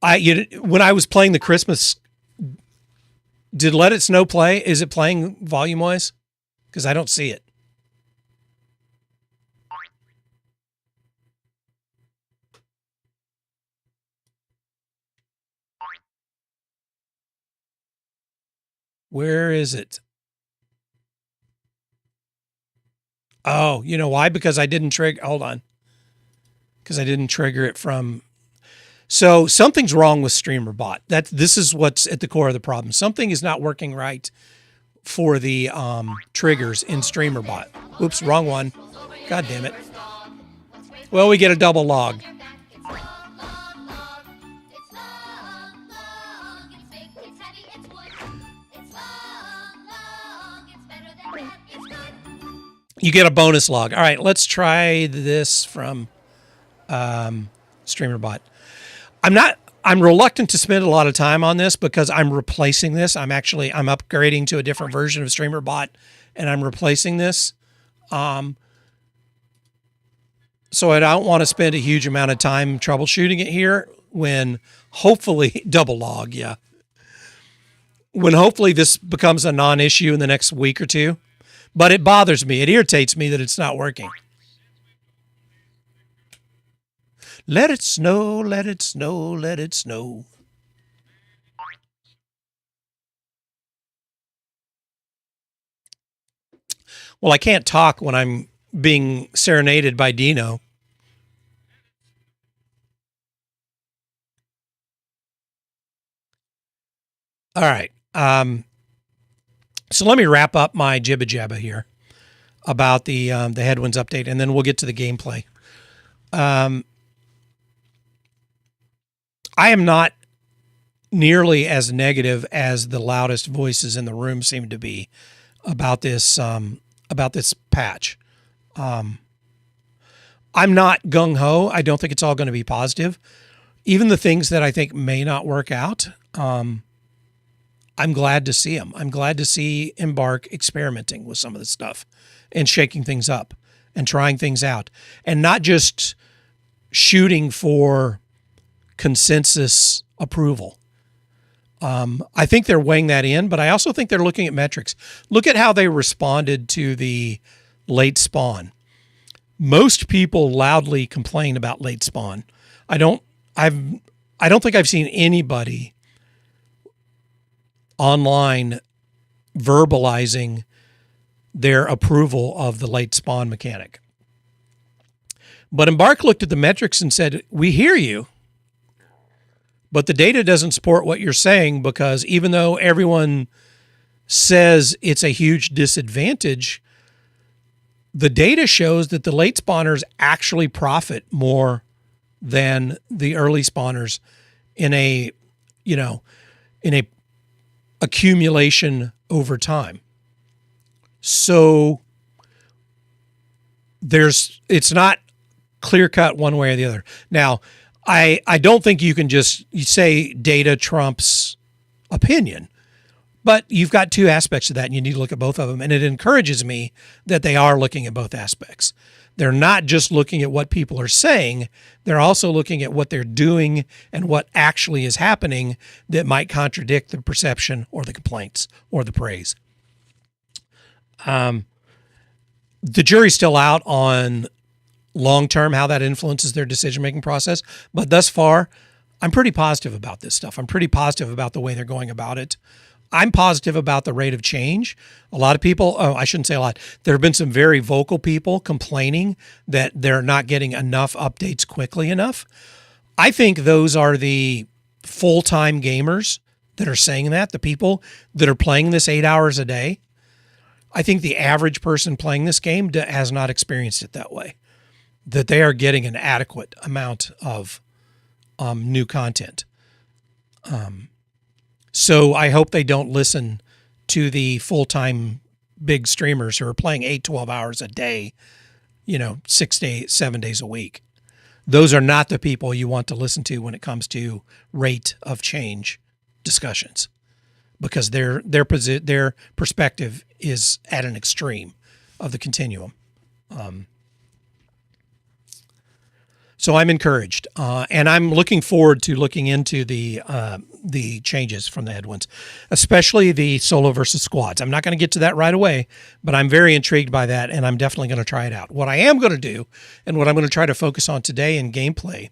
When I was playing the Christmas, did Let It Snow play? Is it playing volume-wise? Because I don't see it. Where is it? Oh, you know why? Because I didn't trigger. Hold on. Because I didn't trigger it from. So something's wrong with StreamerBot. This is what's at the core of the problem. Something is not working right for the triggers in StreamerBot. Oops, wrong one. God damn it. Well, we get a double log. You get a bonus log. All right, let's try this from StreamerBot. I'm reluctant to spend a lot of time on this because I'm replacing this. I'm upgrading to a different version of StreamerBot, and I'm replacing this. So I don't want to spend a huge amount of time troubleshooting it here when hopefully double log, yeah. When hopefully this becomes a non-issue in the next week or two. But it bothers me. It irritates me that it's not working. Let it snow, let it snow, let it snow. Well, I can't talk when I'm being serenaded by Dino. All right. So let me wrap up my jibba jabba here about the Headwinds update, and then we'll get to the gameplay. I am not nearly as negative as the loudest voices in the room seem to be about this patch. I'm not gung ho. I don't think it's all going to be positive. Even the things that I think may not work out, I'm glad to see them. I'm glad to see Embark experimenting with some of the stuff and shaking things up and trying things out, and not just shooting for consensus approval. I think they're weighing that in, but I also think they're looking at metrics. Look at how they responded to the late spawn. Most people loudly complain about late spawn. I don't think I've seen anybody online verbalizing their approval of the late spawn mechanic. But Embark looked at the metrics and said, we hear you, but the data doesn't support what you're saying, because even though everyone says it's a huge disadvantage, the data shows that the late spawners actually profit more than the early spawners in a accumulation over time. So it's not clear cut one way or the other. Now, I don't think you can just say data trumps opinion, but you've got two aspects of that, and you need to look at both of them. And it encourages me that they are looking at both aspects. They're not just looking at what people are saying. They're also looking at what they're doing and what actually is happening that might contradict the perception or the complaints or the praise. The jury's still out on long-term how that influences their decision-making process. But thus far, I'm pretty positive about this stuff. I'm pretty positive about the way they're going about it. I'm positive about the rate of change. A lot of people, I shouldn't say a lot, there have been some very vocal people complaining that they're not getting enough updates quickly enough. I think those are the full-time gamers that are saying that, the people that are playing this 8 hours a day. I think the average person playing this game has not experienced it that way, that they are getting an adequate amount of new content. So I hope they don't listen to the full-time big streamers who are playing 8-12 hours a day, 7 days a week. Those are not the people you want to listen to when it comes to rate of change discussions, because their perspective is at an extreme of the continuum. So I'm encouraged, and I'm looking forward to looking into the changes from the Headwinds, especially the solo versus squads. I'm not going to get to that right away, but I'm very intrigued by that, and I'm definitely going to try it out. What I am going to do, and what I'm going to try to focus on today in gameplay,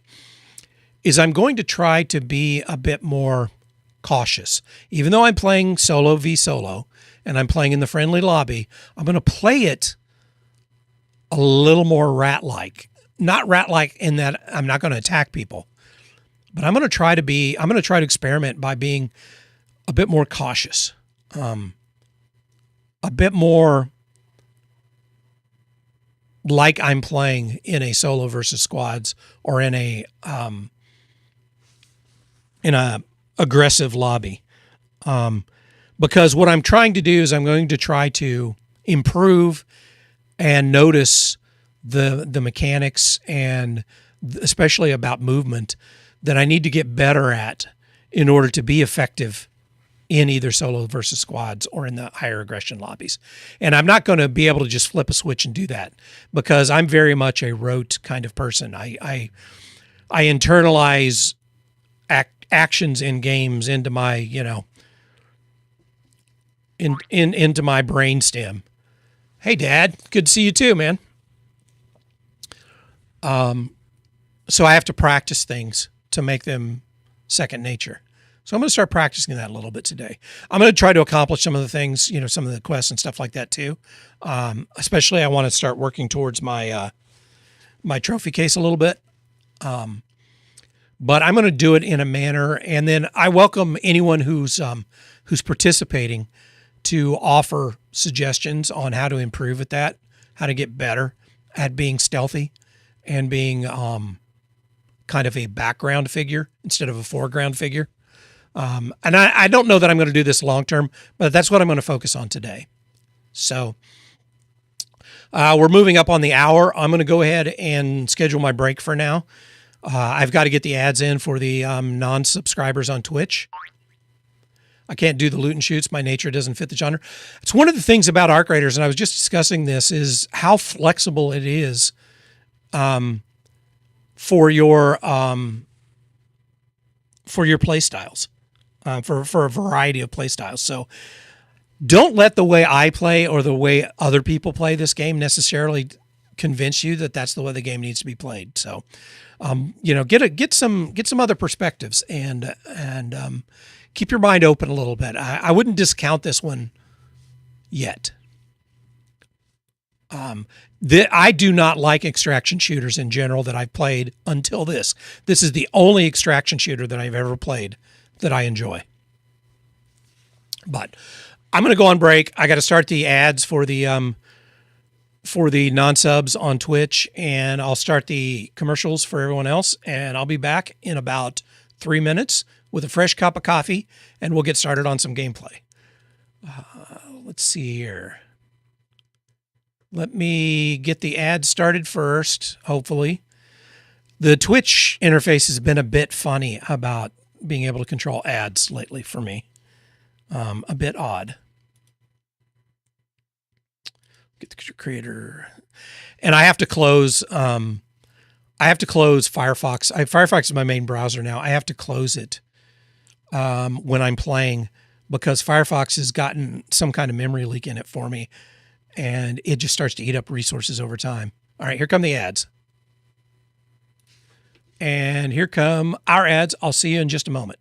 is I'm going to try to be a bit more cautious. Even though I'm playing solo v solo, and I'm playing in the friendly lobby, I'm going to play it a little more rat-like. Not rat-like in that I'm not going to attack people, but I'm going to try to experiment by being a bit more cautious, a bit more like I'm playing in a solo versus squads or in a aggressive lobby. Because what I'm trying to do is I'm going to try to improve and notice the mechanics, and especially about movement, that I need to get better at in order to be effective in either solo versus squads or in the higher aggression lobbies. And I'm not going to be able to just flip a switch and do that, because I'm very much a rote kind of person. I internalize actions in games into my, into my brainstem. Hey, Dad, good to see you too, man. So I have to practice things to make them second nature. So I'm going to start practicing that a little bit today. I'm going to try to accomplish some of the things, some of the quests and stuff like that too. Especially I want to start working towards my, my trophy case a little bit. but I'm going to do it in a manner, and then I welcome anyone who's participating to offer suggestions on how to improve at that, how to get better at being stealthy and being kind of a background figure instead of a foreground figure. And I don't know that I'm going to do this long term, but that's what I'm going to focus on today. So we're moving up on the hour. I'm going to go ahead and schedule my break for now. I've got to get the ads in for the non-subscribers on Twitch. I can't do the loot and shoots. My nature doesn't fit the genre. It's one of the things about Arc Raiders, and I was just discussing this, is how flexible it is for your play styles, for a variety of play styles. So don't let the way I play or the way other people play this game necessarily convince you that that's the way the game needs to be played. So, get some other perspectives and keep your mind open a little bit. I wouldn't discount this one yet. I do not like extraction shooters in general that I've played until this. This is the only extraction shooter that I've ever played that I enjoy. But I'm going to go on break. I got to start the ads for the non-subs on Twitch, and I'll start the commercials for everyone else, and I'll be back in about 3 minutes with a fresh cup of coffee, and we'll get started on some gameplay. Let's see here. Let me get the ads started first, hopefully. The Twitch interface has been a bit funny about being able to control ads lately for me. A bit odd. Get the creator. And I have to close Firefox. Firefox is my main browser now. I have to close it when I'm playing because Firefox has gotten some kind of memory leak in it for me, and it just starts to eat up resources over time. All right, here come the ads. And here come our ads. I'll see you in just a moment.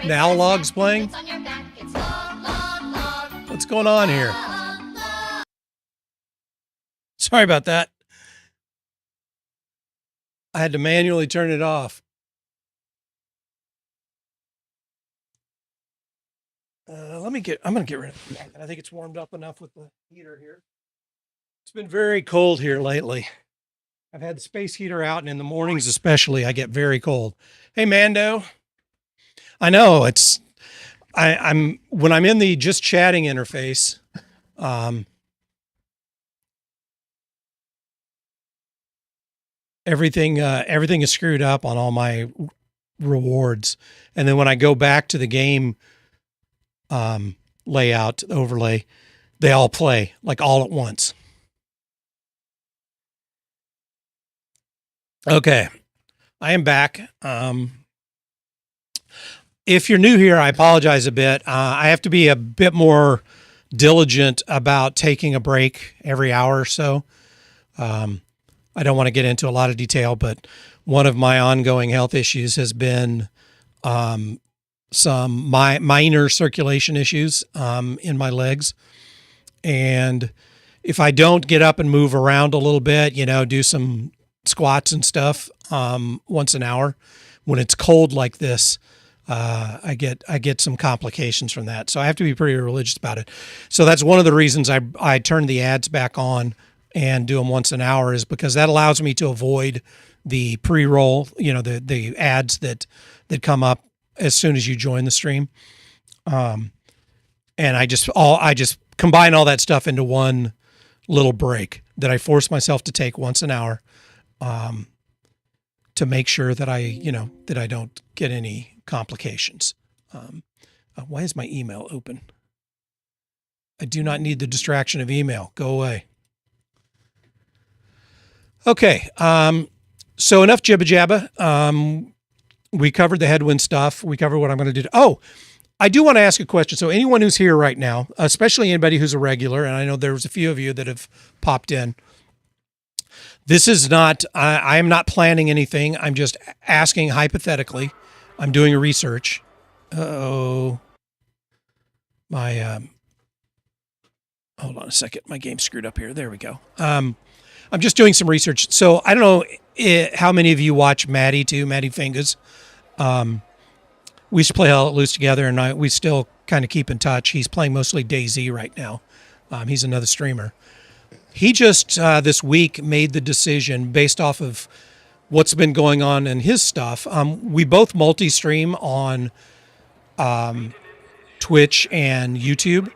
Now log's playing? What's going on here? Sorry about that. I had to manually turn it off. I'm going to get rid of it. I think it's warmed up enough with the heater here. It's been very cold here lately. I've had the space heater out, and in the mornings especially, I get very cold. Hey, Mando. I know I'm when I'm in the just chatting interface, everything is screwed up on all my rewards. And then when I go back to the game layout overlay, they all play like all at once. Okay, I am back. If you're new here, I apologize a bit. I have to be a bit more diligent about taking a break every hour or so. I don't want to get into a lot of detail, but one of my ongoing health issues has been some minor circulation issues in my legs. And if I don't get up and move around a little bit, do some squats and stuff once an hour, when it's cold like this, I get some complications from that. So I have to be pretty religious about it. So that's one of the reasons I turned the ads back on and do them once an hour, is because that allows me to avoid the pre-roll, the ads that come up as soon as you join the stream. And I just combine all that stuff into one little break that I force myself to take once an hour, to make sure that I don't get any complications. Why is my email open? I do not need the distraction of email. Go away. Okay. So enough jibba jabba. We covered the headwind stuff. We covered what I'm going to do. Oh, I do want to ask a question. So anyone who's here right now, especially anybody who's a regular, and I know there was a few of you that have popped in, this is not, I am not planning anything. I'm just asking hypothetically. I'm doing research. Hold on a second. My game's screwed up here. There we go. I'm just doing some research. So I don't know how many of you watch Maddie too, Maddie Fingers. We used to play Hell Let Loose together, and we still kind of keep in touch. He's playing mostly DayZ right now. He's another streamer. He just this week made the decision based off of what's been going on in his stuff. We both multi-stream on Twitch and YouTube.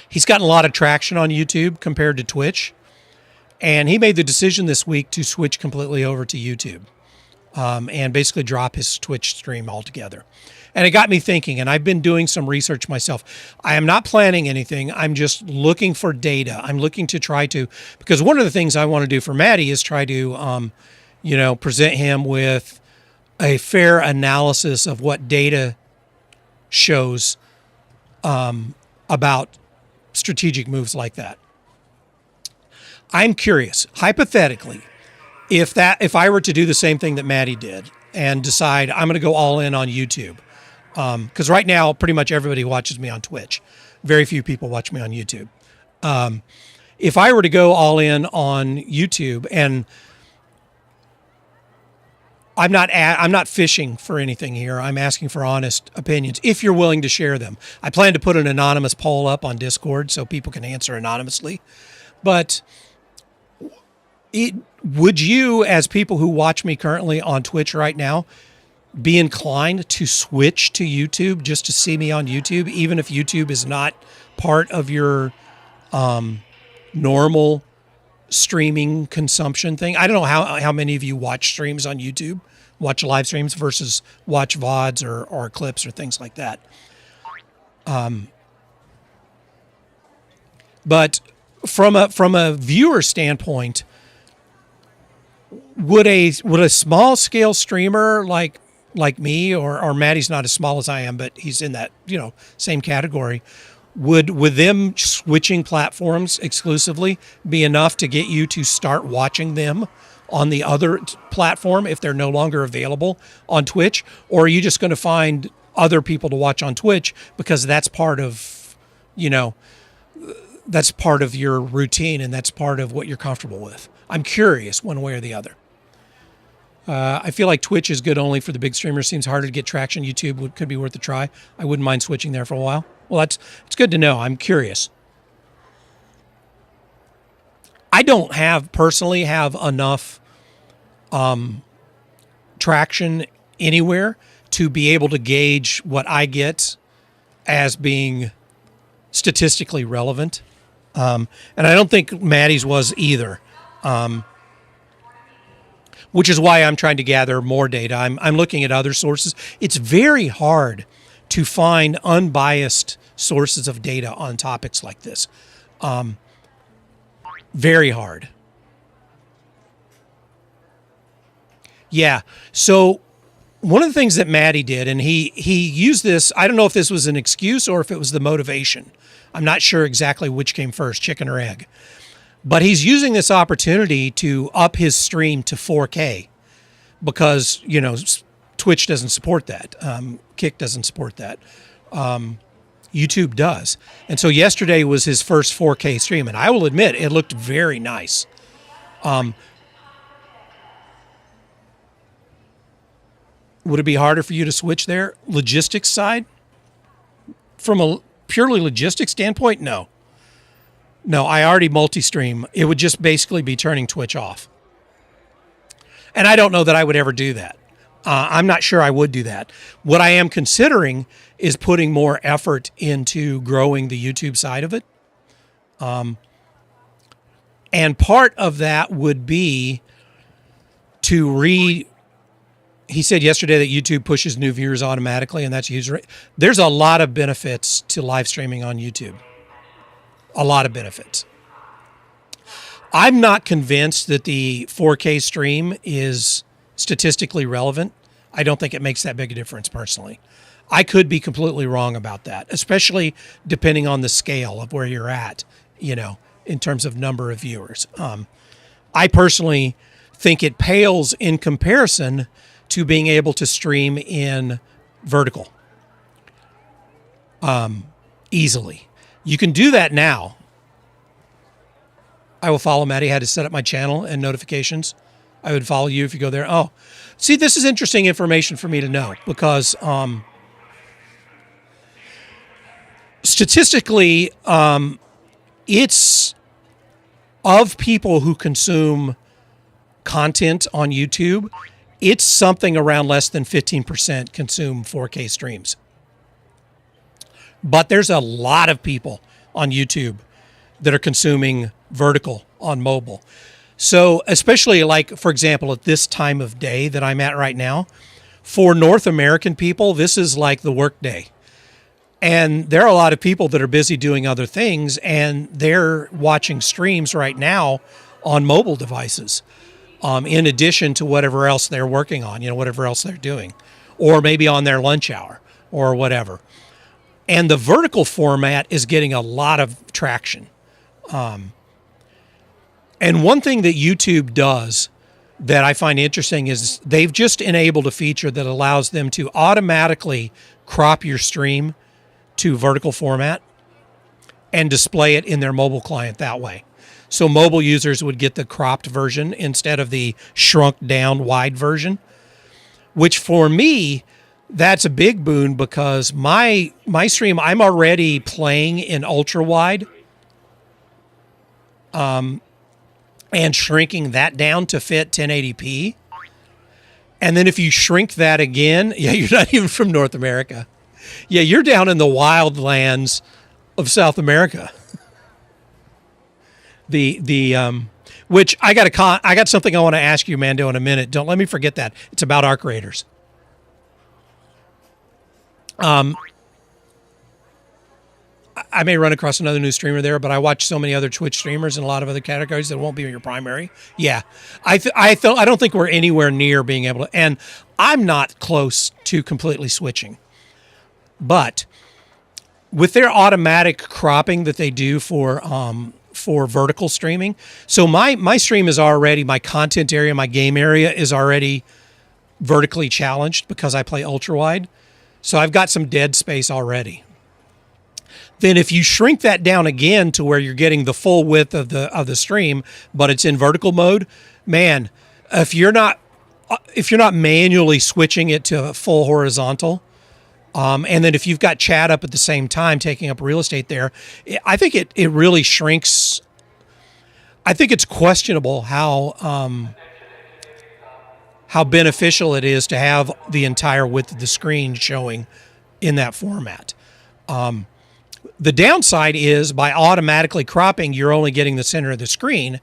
He's gotten a lot of traction on YouTube compared to Twitch. And he made the decision this week to switch completely over to YouTube, and basically drop his Twitch stream altogether. And it got me thinking, and I've been doing some research myself. I am not planning anything. I'm just looking for data. I'm looking to try to, because one of the things I want to do for Maddie is try to, present him with a fair analysis of what data shows about strategic moves like that. I'm curious, hypothetically, if I were to do the same thing that Maddie did and decide I'm going to go all in on YouTube, because right now pretty much everybody watches me on Twitch. Very few people watch me on YouTube. If I were to go all in on YouTube, and I'm not fishing for anything here. I'm asking for honest opinions, if you're willing to share them. I plan to put an anonymous poll up on Discord so people can answer anonymously. But would you, as people who watch me currently on Twitch right now, be inclined to switch to YouTube just to see me on YouTube, even if YouTube is not part of your normal streaming consumption thing? I don't know how many of you watch streams on YouTube, watch live streams versus watch VODs or clips or things like that. But from a viewer standpoint, would a small scale streamer like me, or Maddie's not as small as I am, but he's in that same category, would them switching platforms exclusively be enough to get you to start watching them on the other platform if they're no longer available on Twitch? Or are you just going to find other people to watch on Twitch because that's part of, that's part of your routine and that's part of what you're comfortable with? I'm curious one way or the other. I feel like Twitch is good only for the big streamers. Seems harder to get traction. YouTube could be worth a try. I wouldn't mind switching there for a while. Well, it's good to know. I'm curious. I don't personally have enough traction anywhere to be able to gauge what I get as being statistically relevant. And I don't think Maddie's was either. Which is why I'm trying to gather more data. I'm looking at other sources. It's very hard to find unbiased sources of data on topics like this. Very hard. Yeah. So one of the things that Maddie did, and he used this, I don't know if this was an excuse or if it was the motivation. I'm not sure exactly which came first, chicken or egg. But he's using this opportunity to up his stream to 4K because, Twitch doesn't support that. Kick doesn't support that. YouTube does. And so yesterday was his first 4K stream. And I will admit, it looked very nice. Would it be harder for you to switch there? Logistics side? From a purely logistics standpoint, no. No, I already multi-stream. It would just basically be turning Twitch off. And I don't know that I would ever do that. I'm not sure I would do that. What I am considering is putting more effort into growing the YouTube side of it. And part of that would be to he said yesterday that YouTube pushes new viewers automatically, and that's user. There's a lot of benefits to live streaming on YouTube. A lot of benefits. I'm not convinced that the 4K stream is statistically relevant. I don't think it makes that big a difference personally. I could be completely wrong about that, especially depending on the scale of where you're at, in terms of number of viewers. I personally think it pales in comparison to being able to stream in vertical easily. You can do that now. I will follow Maddie. I had to set up my channel and notifications. I would follow you if you go there. Oh, see, this is interesting information for me to know because statistically, it's of people who consume content on YouTube, it's something around less than 15% consume 4K streams. But there's a lot of people on YouTube that are consuming vertical on mobile. So especially for example, at this time of day that I'm at right now, for North American people, this is like the work day. And there are a lot of people that are busy doing other things and they're watching streams right now on mobile devices, in addition to whatever else they're working on, whatever else they're doing, or maybe on their lunch hour or whatever. And the vertical format is getting a lot of traction. And one thing that YouTube does that I find interesting is they've just enabled a feature that allows them to automatically crop your stream to vertical format and display it in their mobile client that way. So mobile users would get the cropped version instead of the shrunk down wide version, which for me, that's a big boon because my stream, I'm already playing in ultra wide, and shrinking that down to fit 1080p. And then if you shrink that again, you're not even from North America. Yeah, you're down in the wildlands of South America. Which I got something I want to ask you, Mando, in a minute. Don't let me forget that. It's about Arc Raiders. I may run across another new streamer there, but I watch so many other Twitch streamers in a lot of other categories that won't be your primary. Yeah, I don't think we're anywhere near being able to, and I'm not close to completely switching. But with their automatic cropping that they do for for vertical streaming. So my stream is already, my content area, my game area is already vertically challenged because I play ultra wide. So I've got some dead space already. Then if you shrink that down again to where you're getting the full width of the stream, but it's in vertical mode, man, if you're not manually switching it to full horizontal, and then if you've got chat up at the same time taking up real estate there, I think it really shrinks. I think it's questionable how beneficial it is to have the entire width of the screen showing in that format. The downside is by automatically cropping, you're only getting the center of the screen.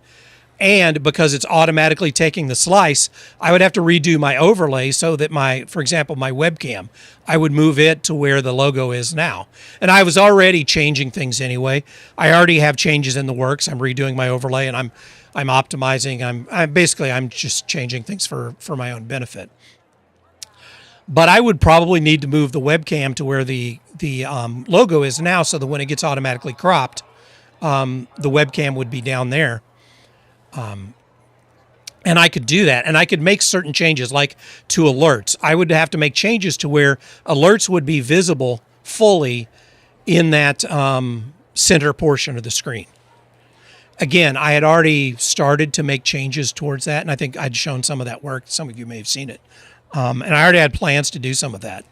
And because it's automatically taking the slice, I would have to redo my overlay so that for example, my webcam, I would move it to where the logo is now. And I was already changing things anyway. I already have changes in the works. I'm redoing my overlay and I'm optimizing. I'm just changing things for my own benefit. But I would probably need to move the webcam to where the logo is now, so that when it gets automatically cropped, the webcam would be down there. And I could do that, and I could make certain changes, like to alerts. I would have to make changes to where alerts would be visible fully in that center portion of the screen. Again, I had already started to make changes towards that, and I think I'd shown some of that work. Some of you may have seen it. And I already had plans to do some of that.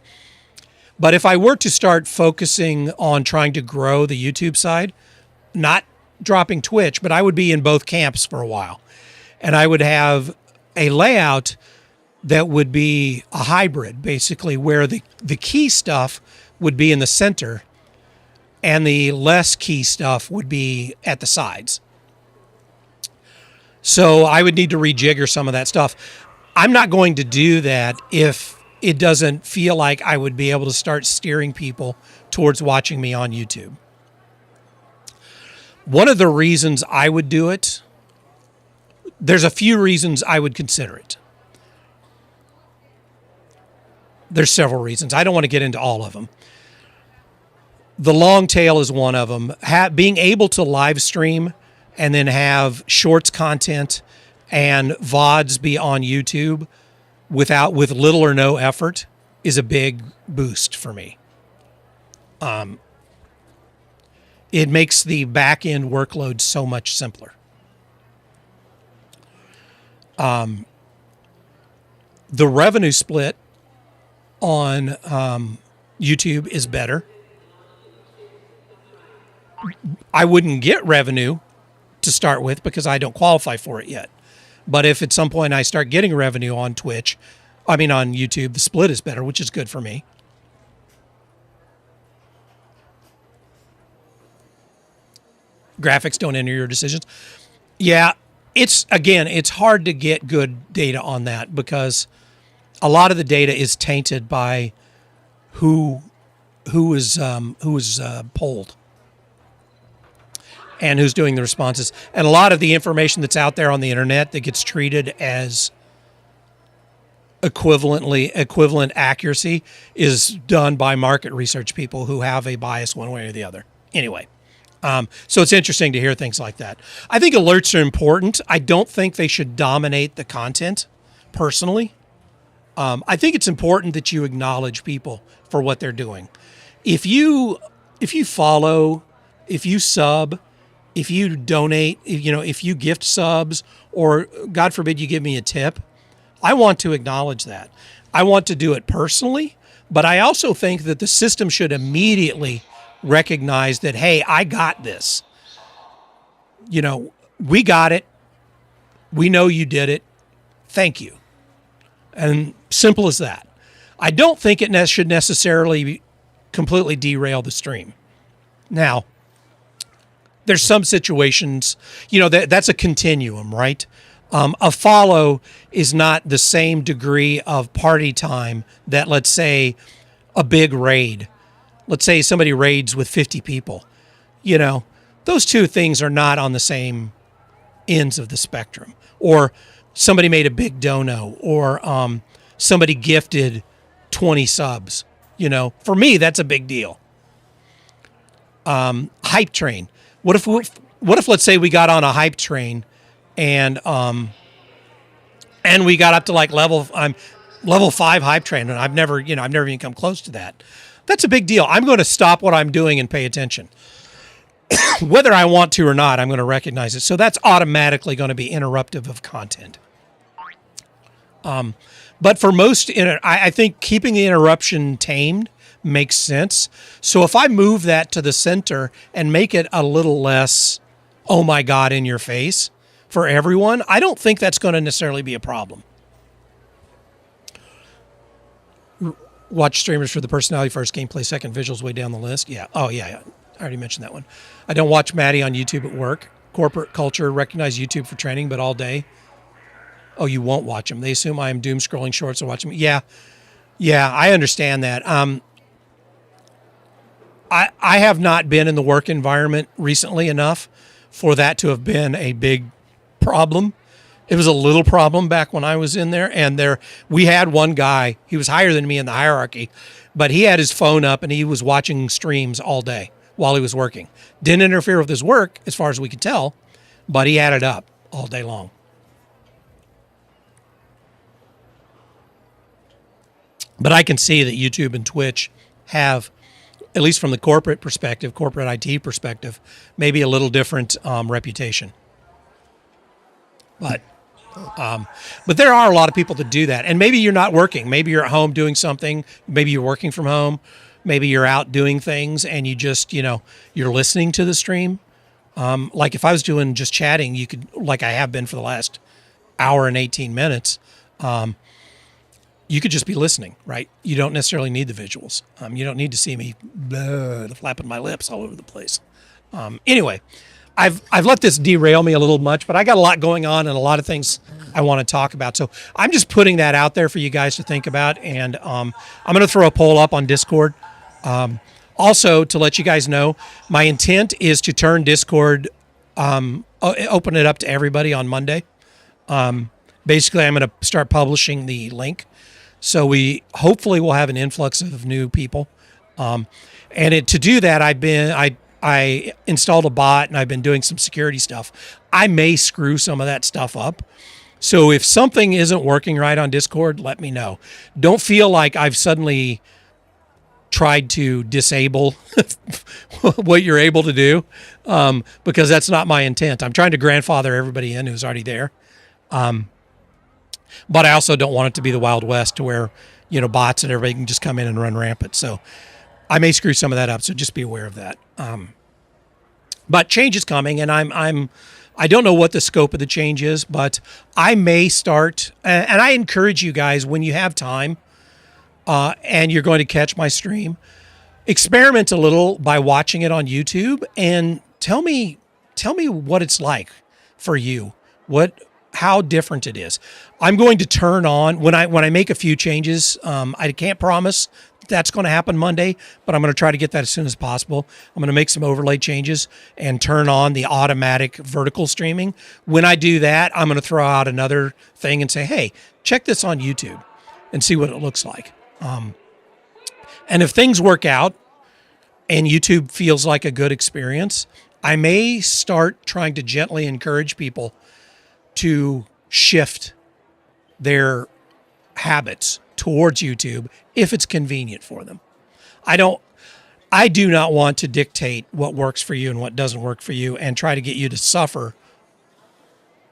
But if I were to start focusing on trying to grow the YouTube side, not dropping Twitch, but I would be in both camps for a while. And I would have a layout that would be a hybrid, basically, where the key stuff would be in the center and the less key stuff would be at the sides. So I would need to rejigger some of that stuff. I'm not going to do that if it doesn't feel like I would be able to start steering people towards watching me on YouTube. One of the reasons I would do it, there's a few reasons I would consider it. There's several reasons. I don't want to get into all of them. The long tail is one of them. Being able to live stream and then have shorts content and VODs be on YouTube with little or no effort is a big boost for me. It makes the back end workload so much simpler. The revenue split on YouTube is better. I wouldn't get revenue to start with because I don't qualify for it yet. But if at some point I start getting revenue on on YouTube, the split is better, which is good for me. Graphics don't enter your decisions. Yeah, it's hard to get good data on that because a lot of the data is tainted by who is polled and who's doing the responses. And a lot of the information that's out there on the internet that gets treated as equivalent accuracy is done by market research people who have a bias one way or the other. Anyway, so it's interesting to hear things like that. I think alerts are important. I don't think they should dominate the content, personally. I think it's important that you acknowledge people for what they're doing. If you follow, if you sub, if you donate, if you gift subs, or God forbid you give me a tip, I want to acknowledge that. I want to do it personally, but I also think that the system should immediately recognize that, hey, I got this. We got it. We know you did it. Thank you. And simple as that. I don't think it should necessarily completely derail the stream. Now, there's some situations, that's a continuum, right? A follow is not the same degree of party time that, let's say, a big raid. Let's say somebody raids with 50 people. Those two things are not on the same ends of the spectrum. Or somebody made a big dono, or somebody gifted 20 subs. For me, that's a big deal. Hype train. What what if, let's say, we got on a hype train, and we got up to like level 5 hype train, and I've never even come close to that. That's a big deal. I'm going to stop what I'm doing and pay attention. Whether I want to or not, I'm going to recognize it. So that's automatically going to be interruptive of content. But for most, I think keeping the interruption tamed makes sense. So if I move that to the center and make it a little less, oh my God, in your face for everyone, I don't think that's going to necessarily be a problem. Watch streamers for the personality first, gameplay second, visuals way down the list. Yeah. Oh, yeah. I already mentioned that one. I don't watch Maddie on YouTube at work. Corporate culture, recognize YouTube for training, but all day. Oh, you won't watch them. They assume I am doom scrolling shorts or watching. Yeah, I understand that. I have not been in the work environment recently enough for that to have been a big problem. It was a little problem back when I was in there, and we had one guy. He was higher than me in the hierarchy, but he had his phone up and he was watching streams all day while he was working. Didn't interfere with his work as far as we could tell, but he had it up all day long. But I can see that YouTube and Twitch have, at least from the corporate perspective, corporate IT perspective, maybe a little different reputation. But there are a lot of people that do that. And maybe you're not working. Maybe you're at home doing something. Maybe you're working from home. Maybe you're out doing things and you just, you're listening to the stream. Like if I was doing just chatting, you could, like I have been for the last hour and 18 minutes, you could just be listening, right? You don't necessarily need the visuals. You don't need to see me flapping my lips all over the place. Anyway, I've let this derail me a little much, but I got a lot going on and a lot of things I want to talk about. So I'm just putting that out there for you guys to think about. And I'm going to throw a poll up on Discord. Also, to let you guys know, my intent is to turn Discord, open it up to everybody on Monday. Basically, I'm going to start publishing the link. So we hopefully will have an influx of new people. To do that, I installed a bot and I've been doing some security stuff. I may screw some of that stuff up. So if something isn't working right on Discord, let me know. Don't feel like I've suddenly tried to disable what you're able to do, because that's not my intent. I'm trying to grandfather everybody in who's already there. But I also don't want it to be the Wild West to where, bots and everybody can just come in and run rampant. So I may screw some of that up. So just be aware of that. But change is coming, and I don't know what the scope of the change is, but I may start, and I encourage you guys, when you have time, and you're going to catch my stream, experiment a little by watching it on YouTube and tell me what it's like for you, how different it is. I'm going to turn on when I make a few changes. I can't promise that's going to happen Monday, but I'm going to try to get that as soon as possible. I'm going to make some overlay changes and turn on the automatic vertical streaming. When I do that, I'm going to throw out another thing and say, hey, check this on YouTube and see what it looks like. And if things work out and YouTube feels like a good experience, I may start trying to gently encourage people to shift their habits towards YouTube if it's convenient for them. I do not want to dictate what works for you and what doesn't work for you and try to get you to suffer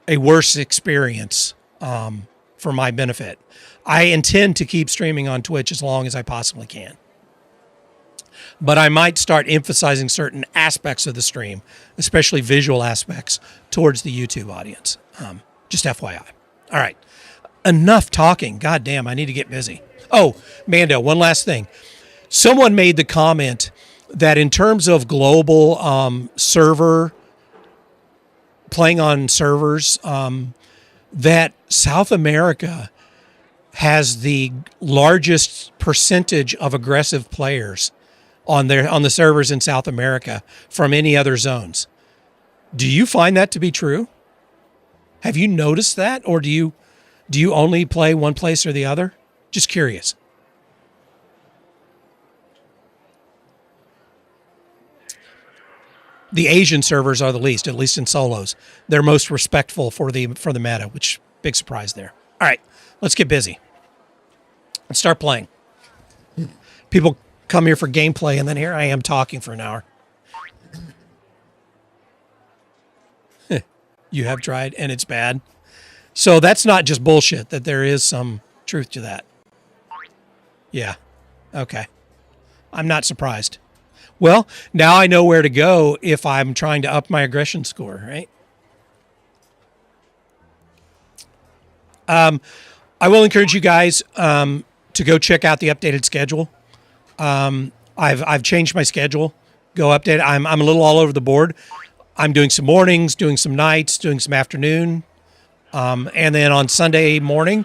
a worse experience for my benefit. I intend to keep streaming on Twitch as long as I possibly can. But I might start emphasizing certain aspects of the stream, especially visual aspects, towards the YouTube audience. Just FYI. All right. Enough talking. God damn, I need to get busy. Oh, Mando, one last thing. Someone made the comment that in terms of global server, playing on servers, that South America has the largest percentage of aggressive players on the servers in South America from any other zones. Do you find that to be true? Have you noticed that, or do you only play one place or the other? Just curious. The Asian servers are the least, at least in solos. They're most respectful for the meta, which big surprise there. All right, let's get busy. Let's start playing. People come here for gameplay, and then here I am talking for an hour. You have tried, and it's bad. So that's not just bullshit, that there is some truth to that. Yeah. Okay. I'm not surprised. Well, now I know where to go if I'm trying to up my aggression score, right? I will encourage you guys to go check out the updated schedule. I've changed my schedule. Go update. I'm a little all over the board. I'm doing some mornings, doing some nights, doing some afternoon. And then on Sunday morning,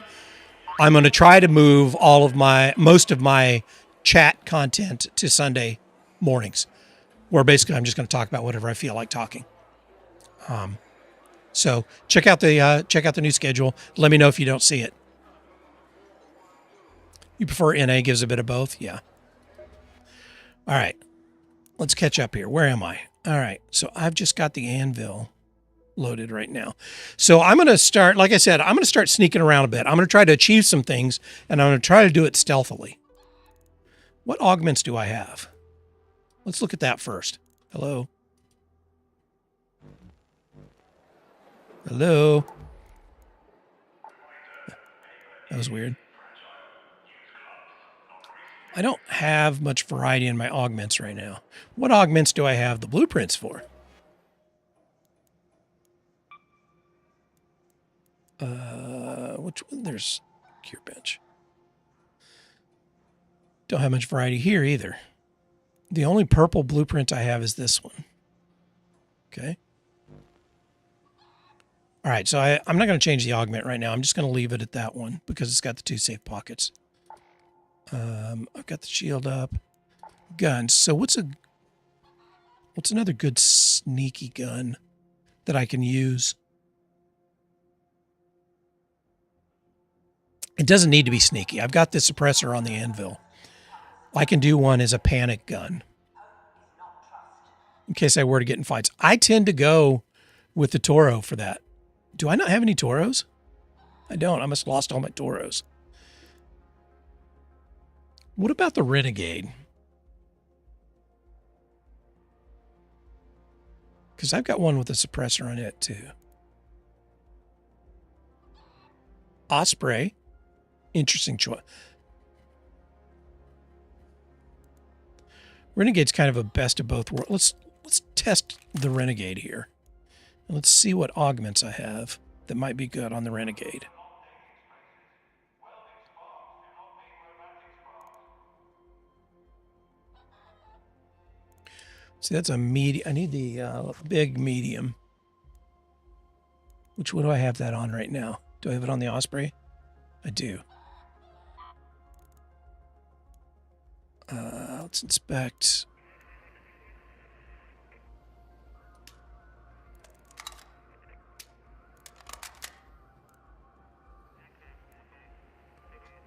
I'm going to try to move most of my chat content to Sunday mornings, where basically I'm just going to talk about whatever I feel like talking. So check out the new schedule. Let me know if you don't see it. You prefer NA gives a bit of both? Yeah. All right. Let's catch up here. Where am I? All right. So I've just got the anvil loaded right now. So I'm going to start, like I said, I'm going to start sneaking around a bit. I'm going to try to achieve some things, and I'm going to try to do it stealthily. What augments do I have? Let's look at that first. Hello. Hello. That was weird. I don't have much variety in my augments right now. What augments do I have the blueprints for? Which one? There's Cure Bench. Don't have much variety here either. The only purple blueprint I have is this one. Okay. All right, so I'm not going to change the augment right now. I'm just going to leave it at that one because it's got the 2 safe pockets. I've got the shield up. Guns. So what's another good sneaky gun that I can use? It doesn't need to be sneaky. I've got the suppressor on the anvil. I can do one as a panic gun in case I were to get in fights. I tend to go with the Toro for that. Do I not have any Toros? I don't. I must have lost all my Toros. What about the Renegade? Because I've got one with a suppressor on it too. Osprey. Interesting choice. Renegade's kind of a best of both worlds. Let's test the Renegade here. And let's see what augments I have that might be good on the Renegade. See, that's a medium. I need the big medium. Which one do I have that on right now? Do I have it on the Osprey? I do. Let's inspect.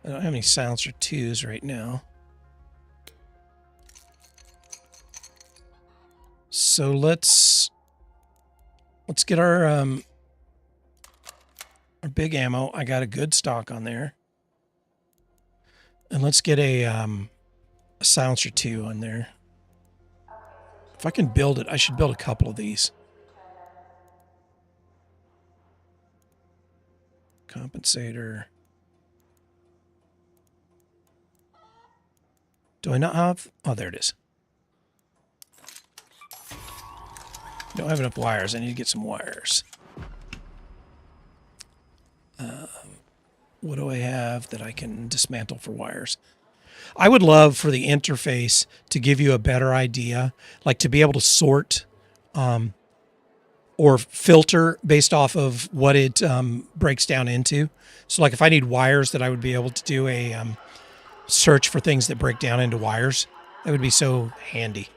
I don't have any silencer 2s right now. So let's get our big ammo. I got a good stock on there. And let's get a silencer 2 on there. If I can build it, I should build a couple of these. Compensator. Do I not have? Oh, there it is. Don't have enough wires. I need to get some wires. What do I have that I can dismantle for wires? I would love for the interface to give you a better idea, like to be able to sort or filter based off of what it breaks down into. So like if I need wires, that I would be able to do a search for things that break down into wires. That would be so handy.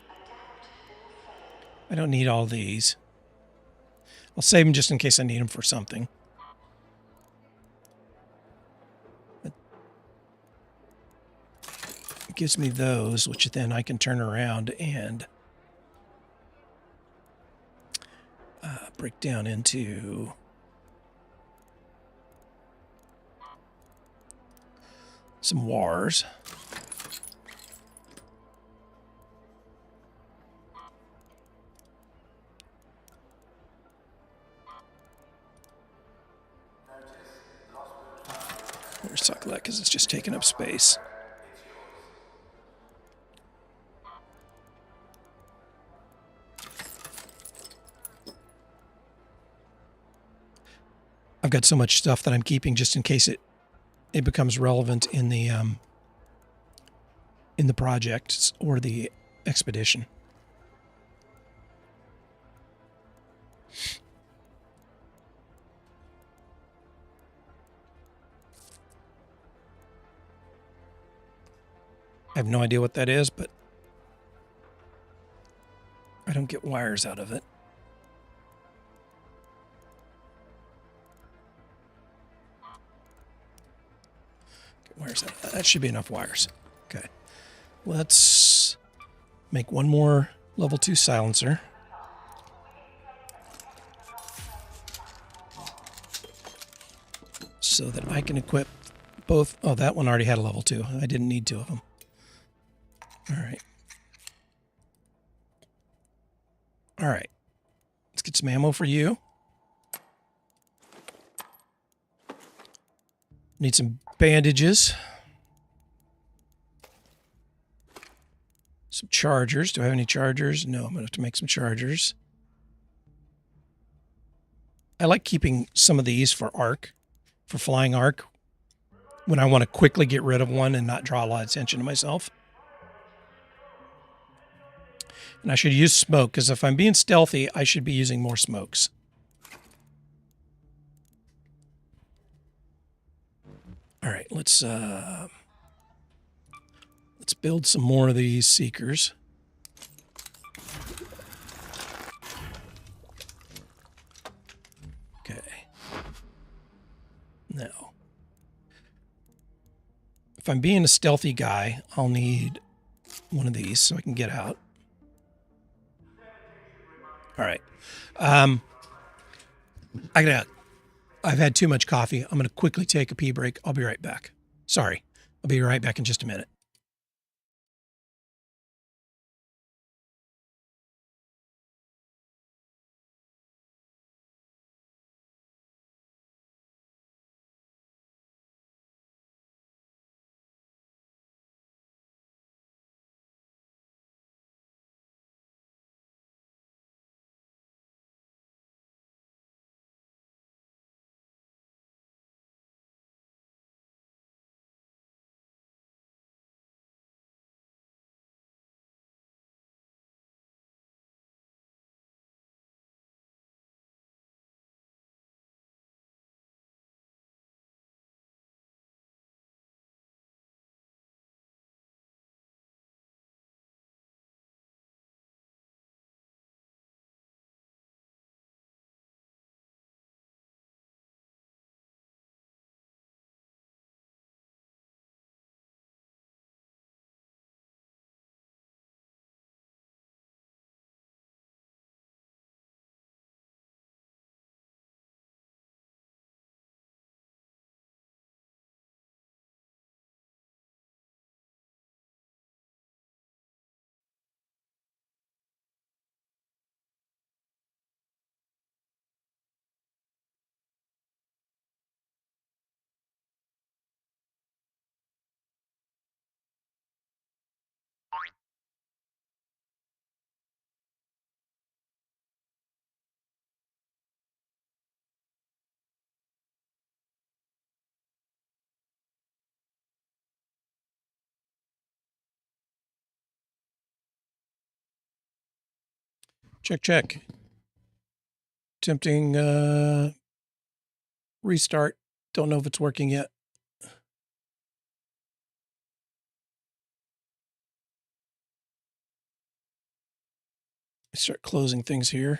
I don't need all these. I'll save them just in case I need them for something. It gives me those, which then I can turn around and break down into some wires. Recycle that because it's just taking up space. I've got so much stuff that I'm keeping just in case it becomes relevant in the project or the expedition. I have no idea what that is, but I don't get wires out of it. Get wires out of that. That should be enough wires. Okay. Let's make one more level 2 silencer. So that I can equip both. Oh, that one already had a level 2. I didn't need 2 of them. All right. All right. Let's get some ammo for you. Need some bandages. Some chargers. Do I have any chargers? No, I'm going to have to make some chargers. I like keeping some of these for arc, for flying arc, when I want to quickly get rid of one and not draw a lot of attention to myself. And I should use smoke, because if I'm being stealthy, I should be using more smokes. All right, let's build some more of these seekers. Okay. Now, if I'm being a stealthy guy, I'll need one of these so I can get out. All right. I've had too much coffee. I'm going to quickly take a pee break. I'll be right back. Sorry. I'll be right back in just a minute. Check, check. Attempting restart. Don't know if it's working yet. Start closing things here.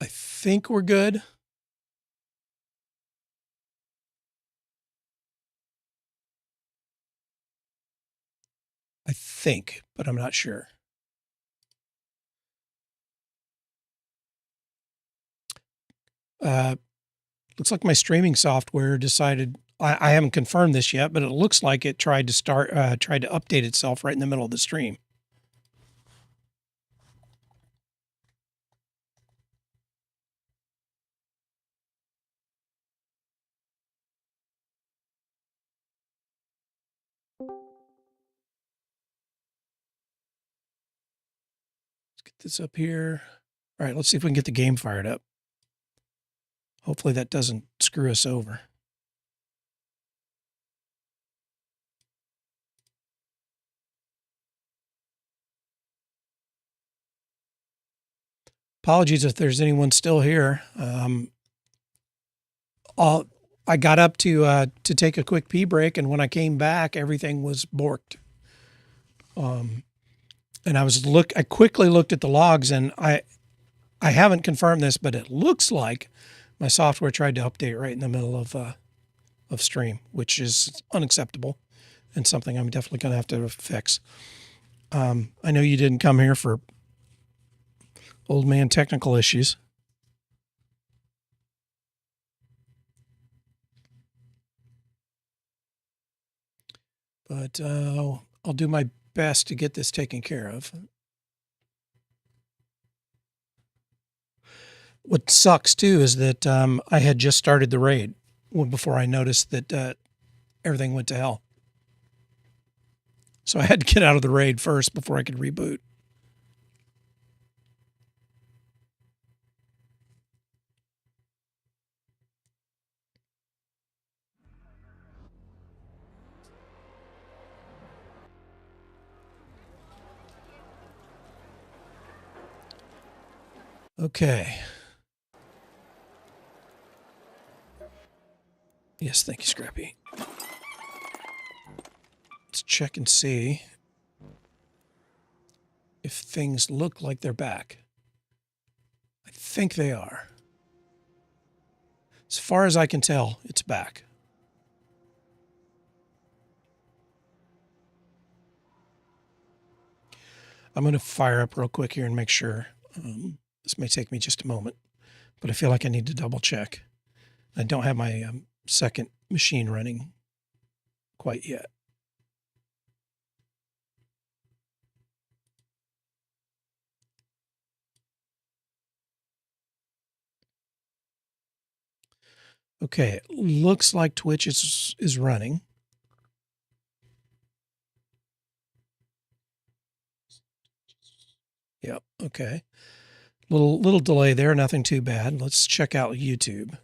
I think we're good. I think, but I'm not sure. Looks like my streaming software decided, I haven't confirmed this yet, but it looks like it tried to update itself right in the middle of the stream. Let's get this up here. All right, let's see if we can get the game fired up. Hopefully that doesn't screw us over. Apologies if there's anyone still here. I got up to take a quick pee break, and when I came back, everything was borked. And I quickly looked at the logs, and I haven't confirmed this, but it looks like my software tried to update right in the middle of stream, which is unacceptable and something I'm definitely going to have to fix. I know you didn't come here for old man technical issues. But I'll do my best to get this taken care of. What sucks too is that I had just started the raid before I noticed that everything went to hell. So I had to get out of the raid first before I could reboot. Okay. Yes, thank you, Scrappy. Let's check and see if things look like they're back. I think they are. As far as I can tell, it's back. I'm going to fire up real quick here and make sure. This may take me just a moment, but I feel like I need to double check. I don't have my second machine running quite yet. Okay, it looks like Twitch is running. Yep, okay. Little delay there, nothing too bad. Let's check out YouTube.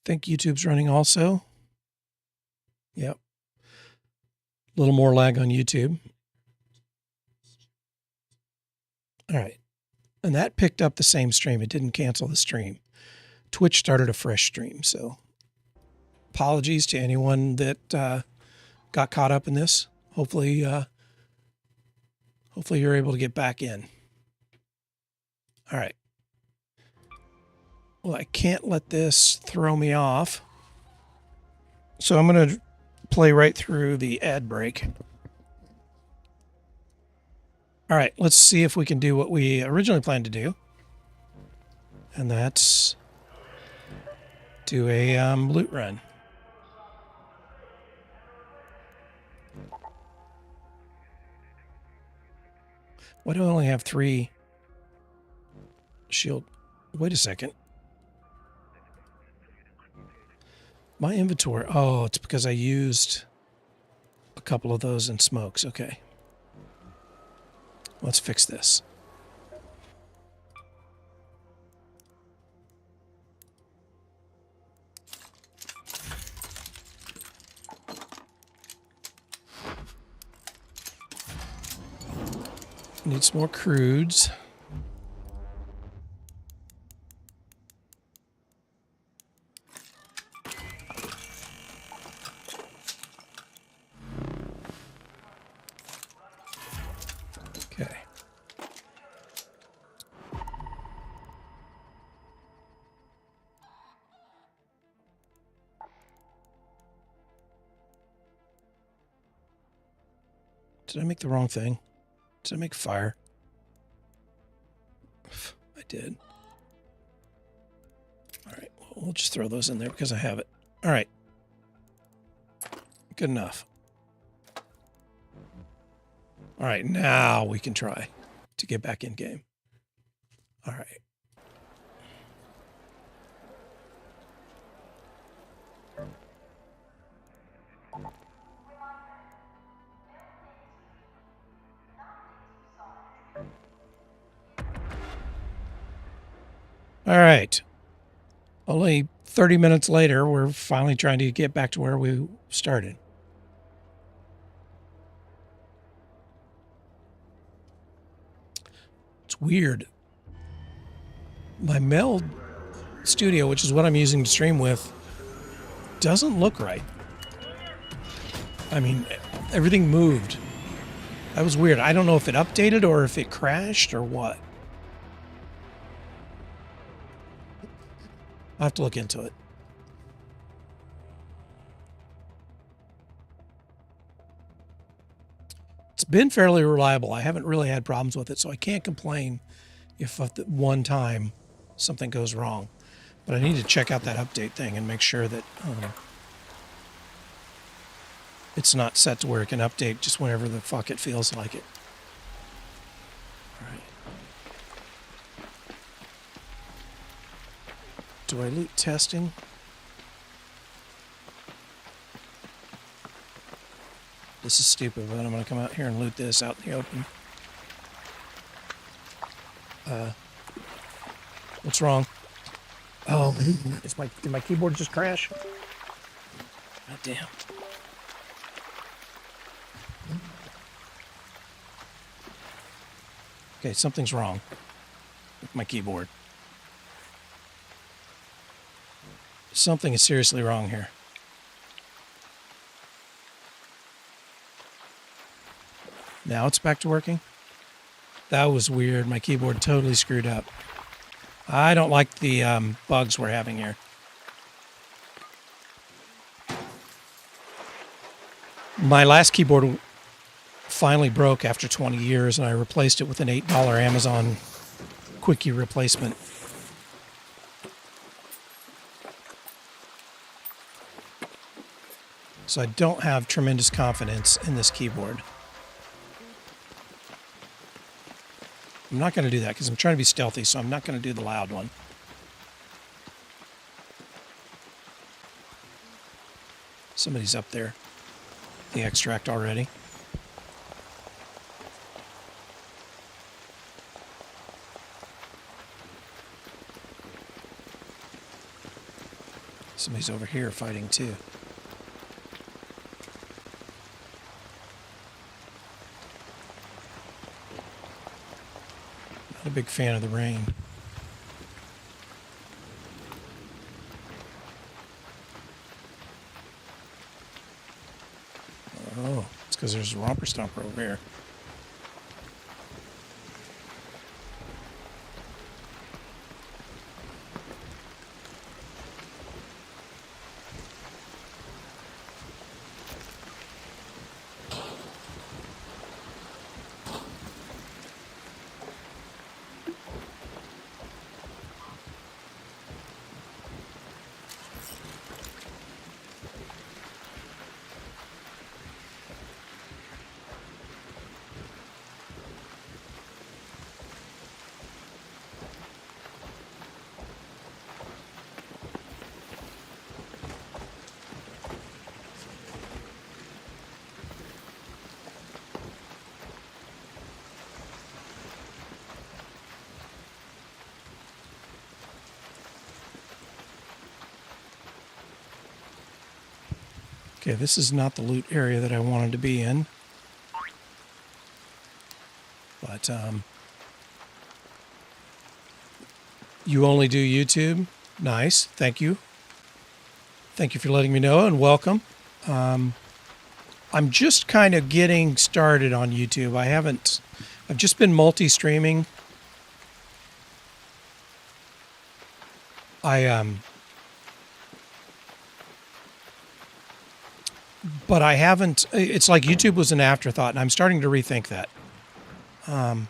Think YouTube's running also. Yep. A little more lag on YouTube. All right. And that picked up the same stream. It didn't cancel the stream. Twitch started a fresh stream, so apologies to anyone that got caught up in this. Hopefully you're able to get back in. All right. Well, I can't let this throw me off. So I'm going to play right through the ad break. All right, let's see if we can do what we originally planned to do. And that's do a loot run. Why do I only have 3 shield? Wait a second. My inventory. Oh, it's because I used a couple of those in smokes. Okay. Let's fix this. Need some more crudes. Okay. Did I make the wrong thing? Did I make fire? I did. All right, well, we'll just throw those in there because I have it. All right. Good enough. All right, now we can try to get back in game. All right. All right. Only 30 minutes later, we're finally trying to get back to where we started. It's weird. My Meld Studio, which is what I'm using to stream with, doesn't look right. I mean, everything moved. That was weird. I don't know if it updated or if it crashed or what. I'll have to look into it. It's been fairly reliable. I haven't really had problems with it, so I can't complain if at the one time something goes wrong. But I need to check out that update thing and make sure that it's not set to where it can update just whenever the fuck it feels like it. All right. Do I loot testing? This is stupid, but I'm going to come out here and loot this out in the open. What's wrong? Oh, did my keyboard just crash? God damn. Okay, something's wrong with my keyboard. Something is seriously wrong here. Now it's back to working. That was weird. My keyboard totally screwed up. I don't like the bugs we're having here. My last keyboard finally broke after 20 years, and I replaced it with an $8 Amazon quickie replacement. So I don't have tremendous confidence in this keyboard. I'm not going to do that because I'm trying to be stealthy, so I'm not going to do the loud one. Somebody's up there. The extract already. Somebody's over here fighting too. Not a big fan of the rain. Oh, it's because there's a romper stomper over here. Okay, this is not the loot area that I wanted to be in. But, you only do YouTube? Nice. Thank you. Thank you for letting me know, and welcome. I'm just kind of getting started on YouTube. I've just been multi-streaming. but I haven't. It's like YouTube was an afterthought, and I'm starting to rethink that. And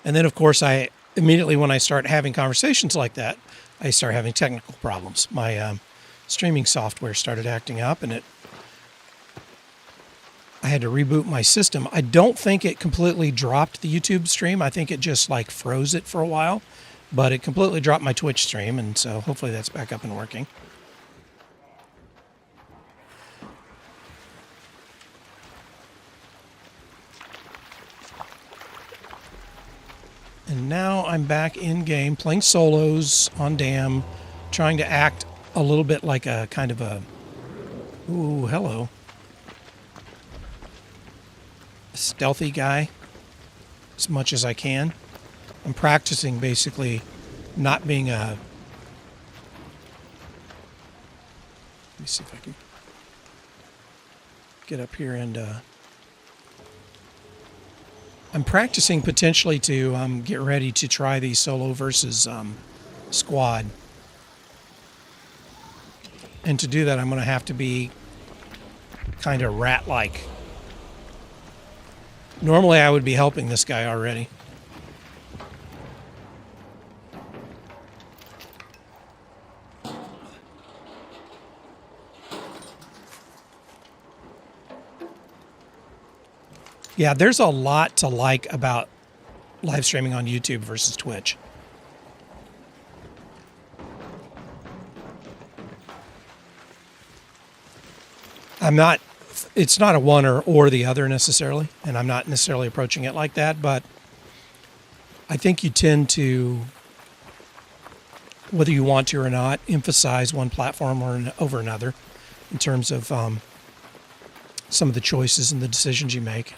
then, of course, I immediately, when I start having conversations like that, I start having technical problems. My streaming software started acting up, and I had to reboot my system. I don't think it completely dropped the YouTube stream. I think it just like froze it for a while, but it completely dropped my Twitch stream, and so hopefully that's back up and working. And now I'm back in game playing solos on Dam, trying to act a little bit like a kind of a, ooh, hello, a stealthy guy as much as I can. I'm practicing basically not being a, let me see if I can get up here and I'm practicing potentially to get ready to try the solo versus squad. And to do that, I'm going to have to be kind of rat-like. Normally, I would be helping this guy already. Yeah, there's a lot to like about live streaming on YouTube versus Twitch. It's not a one or the other necessarily, and I'm not necessarily approaching it like that, but I think you tend to, whether you want to or not, emphasize one platform over another in terms of some of the choices and the decisions you make.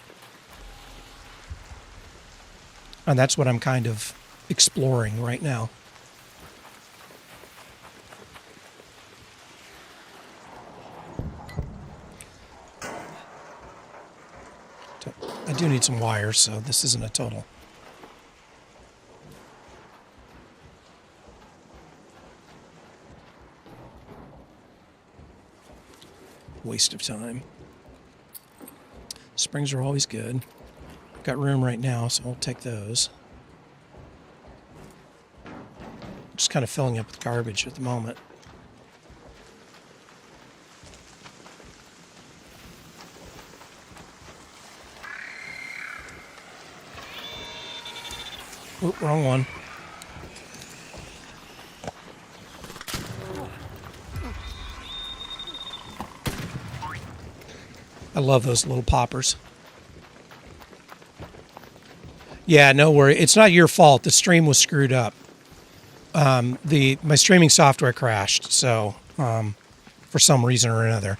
And that's what I'm kind of exploring right now. I do need some wires, so this isn't a total waste of time. Springs are always good. Got room right now, so I'll take those. Just kind of filling up with garbage at the moment. Oop, wrong one. I love those little poppers. Yeah, no worry. It's not your fault. The stream was screwed up. My streaming software crashed, so for some reason or another.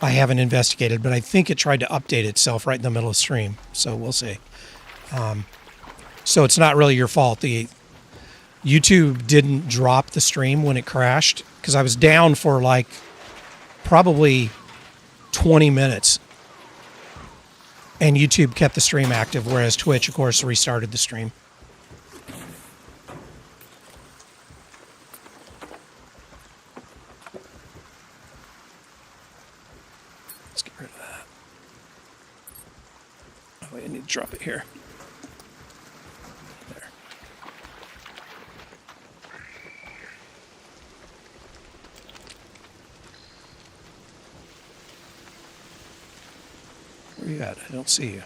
I haven't investigated, but I think it tried to update itself right in the middle of stream, so we'll see. So it's not really your fault. The YouTube didn't drop the stream when it crashed, because I was down for like probably 20 minutes. And YouTube kept the stream active, whereas Twitch, of course, restarted the stream. Let's get rid of that. Oh, wait, I need to drop it here. There. Where you at? I don't see you.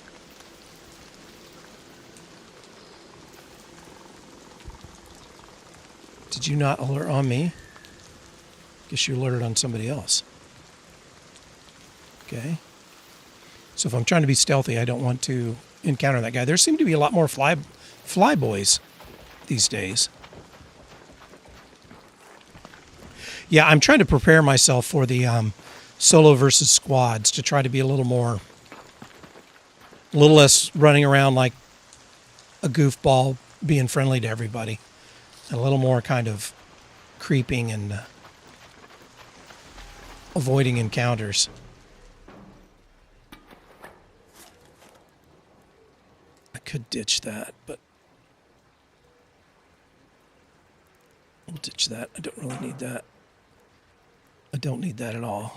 Did you not alert on me? Guess you alerted on somebody else. Okay. So if I'm trying to be stealthy, I don't want to encounter that guy. There seem to be a lot more fly boys these days. Yeah, I'm trying to prepare myself for the solo versus squads to try to be a little less running around like a goofball, being friendly to everybody, and a little more kind of creeping and avoiding encounters. I could ditch that, but I'll ditch that. I don't really need that. don't need that at all.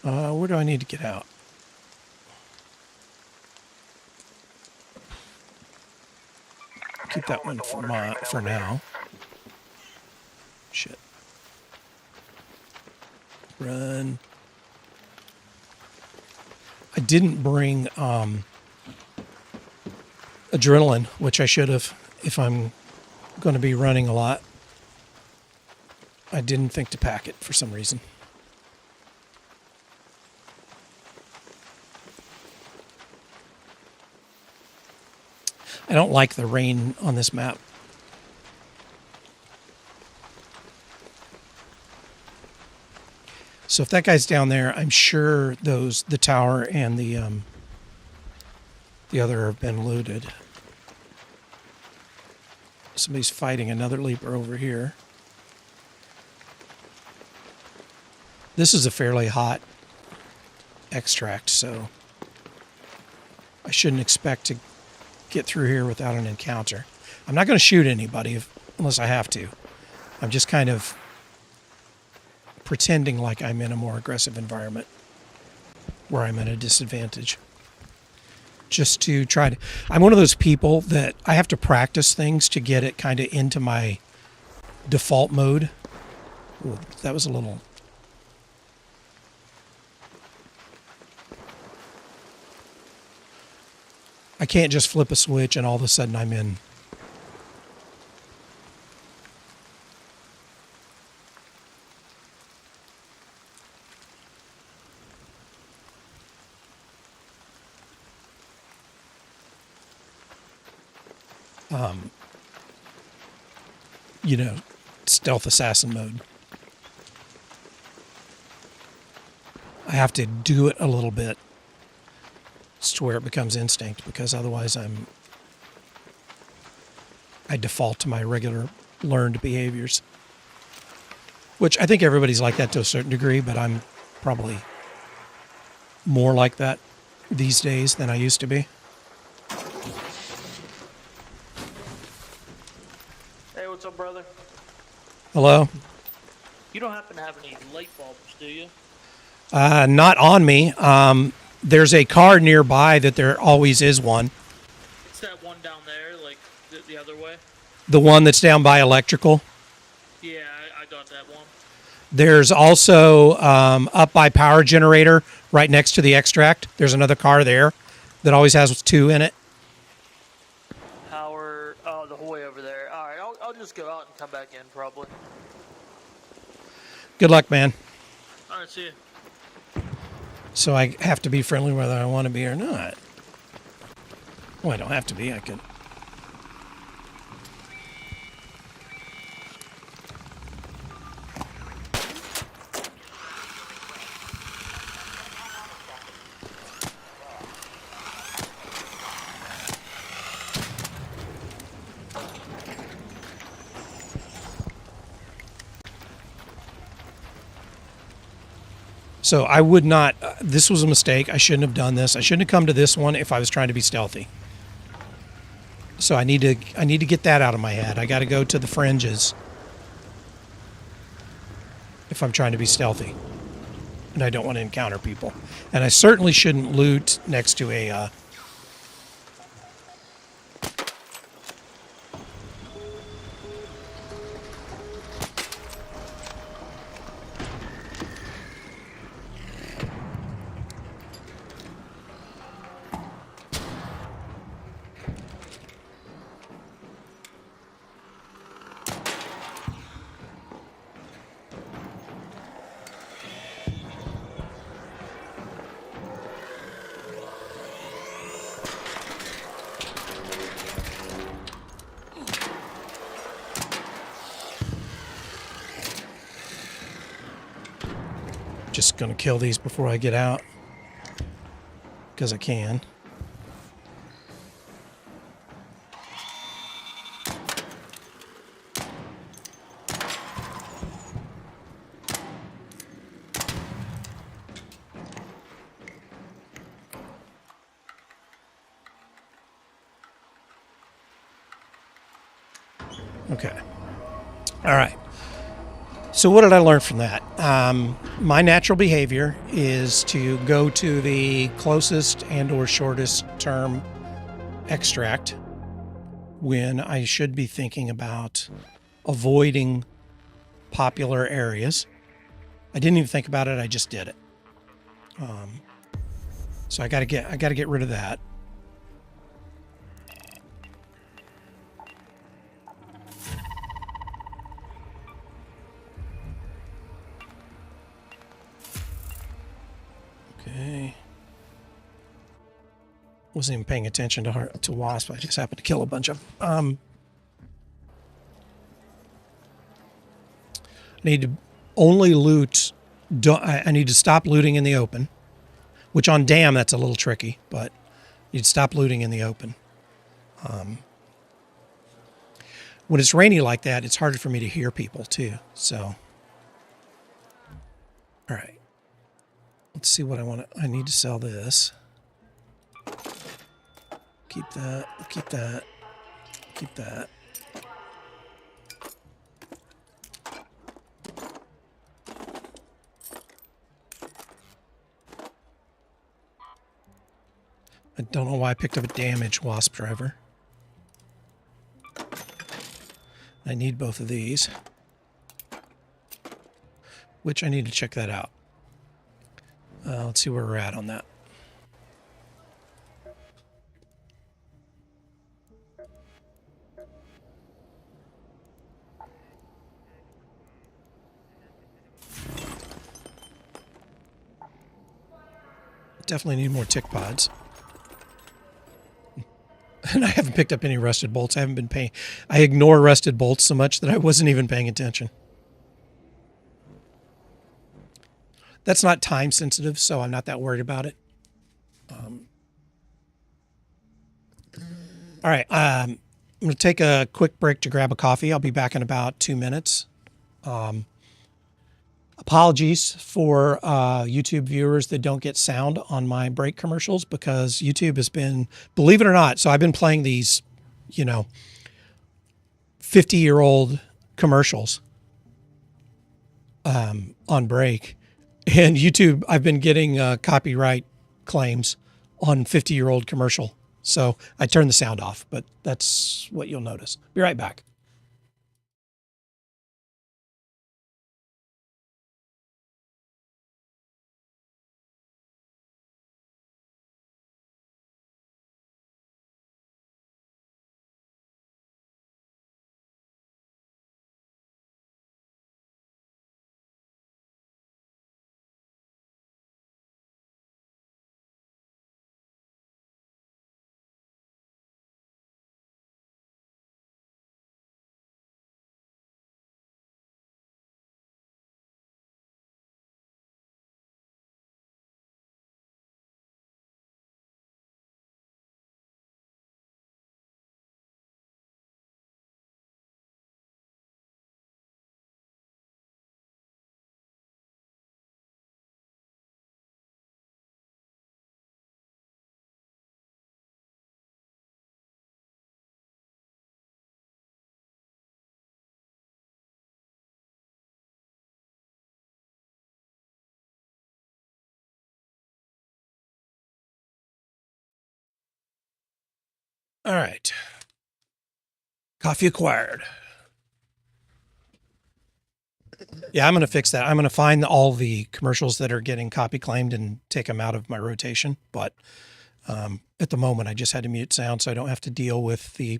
Where do I need to get out? Keep that one for now. Shit. Run. I didn't bring adrenaline, which I should have if I'm going to be running a lot. I didn't think to pack it for some reason. I don't like the rain on this map. So if that guy's down there, I'm sure the tower and the other have been looted. Somebody's fighting another leaper over here. This is a fairly hot extract, so I shouldn't expect to get through here without an encounter. I'm not going to shoot anybody unless I have to. I'm just kind of pretending like I'm in a more aggressive environment where I'm at a disadvantage. Just to try to... I'm one of those people that I have to practice things to get it kind of into my default mode. Ooh, that was a little... I can't just flip a switch and all of a sudden I'm in. Stealth assassin mode. I have to do it a little bit. It's to where it becomes instinct, because otherwise I default to my regular learned behaviors. Which I think everybody's like that to a certain degree, but I'm probably more like that these days than I used to be. Hey, what's up, brother? Hello? You don't happen to have any light bulbs, do you? Not on me. There's a car nearby that there always is one. It's that one down there, like the other way? The one that's down by electrical. Yeah, I got that one. There's also up by power generator right next to the extract. There's another car there that always has 2 in it. Power, the whole way over there. All right, I'll just go out and come back in, probably. Good luck, man. All right, see you. So I have to be friendly whether I want to be or not. Well, I don't have to be. I could. So I would not, this was a mistake. I shouldn't have done this. I shouldn't have come to this one if I was trying to be stealthy. So I need to get that out of my head. I got to go to the fringes if I'm trying to be stealthy. And I don't want to encounter people. And I certainly shouldn't loot next to a just going to kill these before I get out, because I can. Okay. All right. So what did I learn from that? My natural behavior is to go to the closest and or shortest term extract when I should be thinking about avoiding popular areas. I didn't even think about it. I just did it. So I got to get rid of that. Okay. Wasn't even paying attention to wasp. I just happened to kill a bunch of them. I need to only loot. I need to stop looting in the open, which on dam that's a little tricky, but you'd stop looting in the open. When it's rainy like that, it's harder for me to hear people too. So, all right, let's see what I want. I need to sell this. Keep that. Keep that. Keep that. I don't know why I picked up a damaged wasp driver. I need both of these, which I need to check that out. Let's see where we're at on that. Definitely need more tick pods. And I haven't picked up any rusted bolts. I haven't been paying. I ignore rusted bolts so much that I wasn't even paying attention. That's not time sensitive, so I'm not that worried about it. All right. I'm going to take a quick break to grab a coffee. I'll be back in about 2 minutes. Apologies for YouTube viewers that don't get sound on my break commercials because YouTube has been, believe it or not, so I've been playing these, 50-year-old commercials on break. And YouTube, I've been getting copyright claims on 50-year-old commercial. So I turned the sound off, but that's what you'll notice. Be right back. All right. Coffee acquired. Yeah, I'm going to fix that. I'm going to find all the commercials that are getting copy claimed and take them out of my rotation. But at the moment, I just had to mute sound so I don't have to deal with the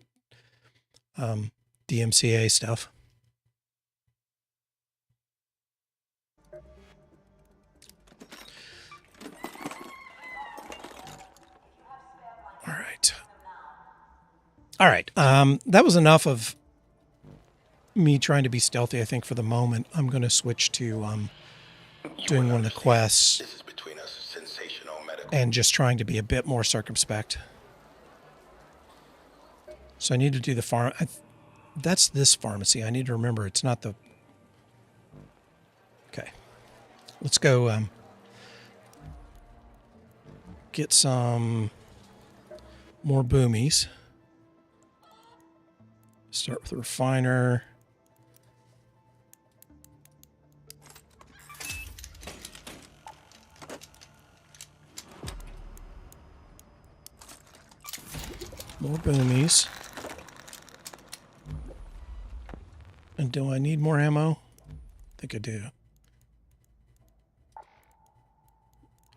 DMCA stuff. All right. All right. That was enough of me trying to be stealthy, I think, for the moment. I'm going to switch to doing one of the quests and just trying to be a bit more circumspect. So I need to do the farm. That's this pharmacy. I need to remember it's not the... Okay. Let's go get some more boomies. Start with a refiner. More boomies. And do I need more ammo? I think I do.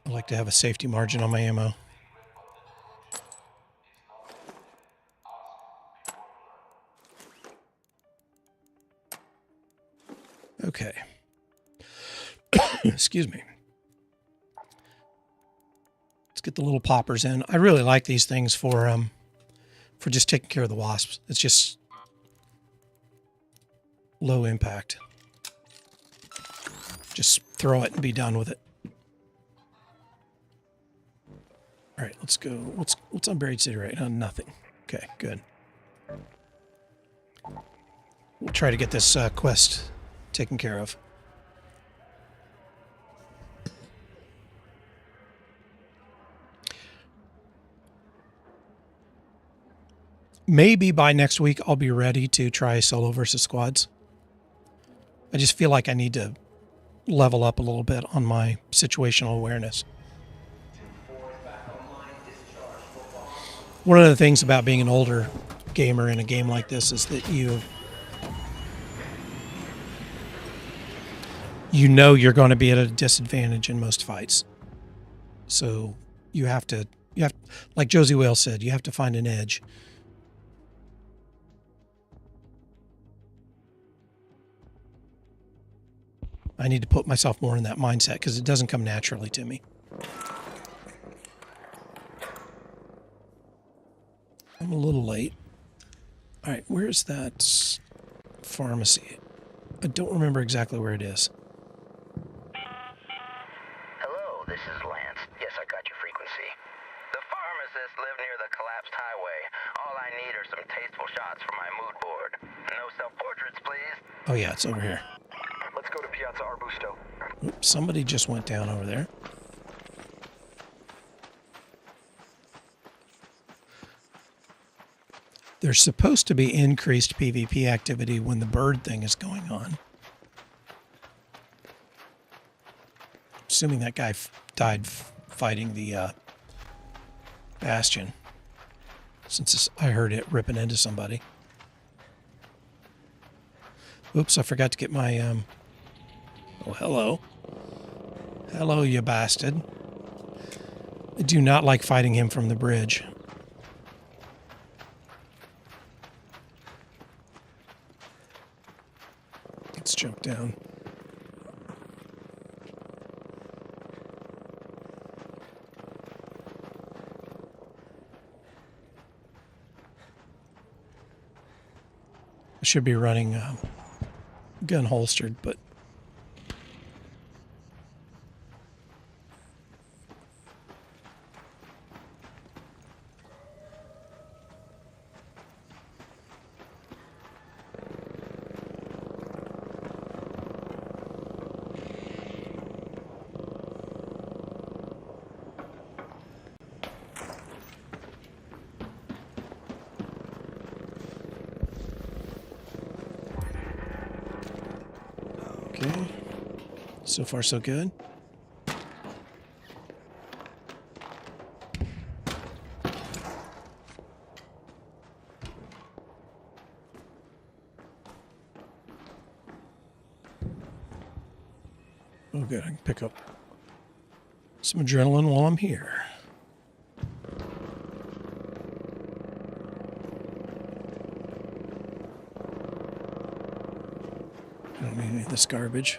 I like to have a safety margin on my ammo. Okay. Excuse me. Let's get the little poppers in. I really like these things for just taking care of the wasps. It's just low impact. Just throw it and be done with it. All right, let's go. What's on Buried City right now? Nothing. Okay, good. We'll try to get this quest taken care of. Maybe by next week I'll be ready to try solo versus squads. I just feel like I need to level up a little bit on my situational awareness. One of the things about being an older gamer in a game like this is that you know you're going to be at a disadvantage in most fights. So you have to, like Josie Whale said, you have to find an edge. I need to put myself more in that mindset because it doesn't come naturally to me. I'm a little late. All right, where's that pharmacy? I don't remember exactly where it is. Hello, this is Lance. Yes, I got your frequency. The pharmacists live near the collapsed highway. All I need are some tasteful shots for my mood board. No self-portraits, please. Oh yeah, it's over here. Let's go to Piazza Arbusto. Oops, somebody just went down over there. There's supposed to be increased PvP activity when the bird thing is going on. Assuming that guy died fighting the Bastion. Since I heard it ripping into somebody. Oops, I forgot to get my... Oh, hello. Hello, you bastard. I do not like fighting him from the bridge. Let's jump down. I should be running gun holstered, but okay. So far, so good. Oh, good. I can pick up some adrenaline while I'm here. I don't need any of this garbage.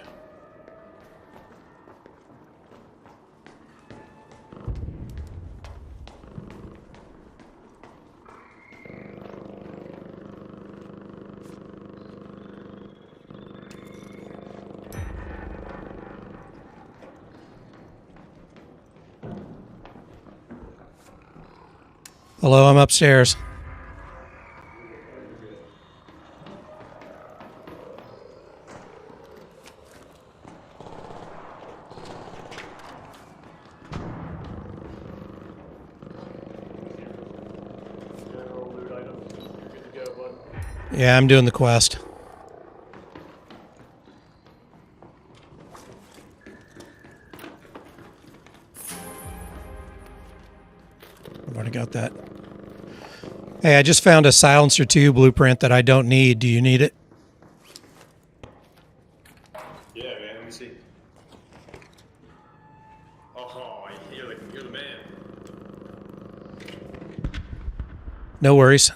Hello, I'm upstairs. General loot items. You're good to go, bud. Yeah, I'm doing the quest. I've already got that. Hey, I just found a silencer 2 blueprint that I don't need. Do you need it? Yeah, man. Let me see. Oh, you're the man. No worries.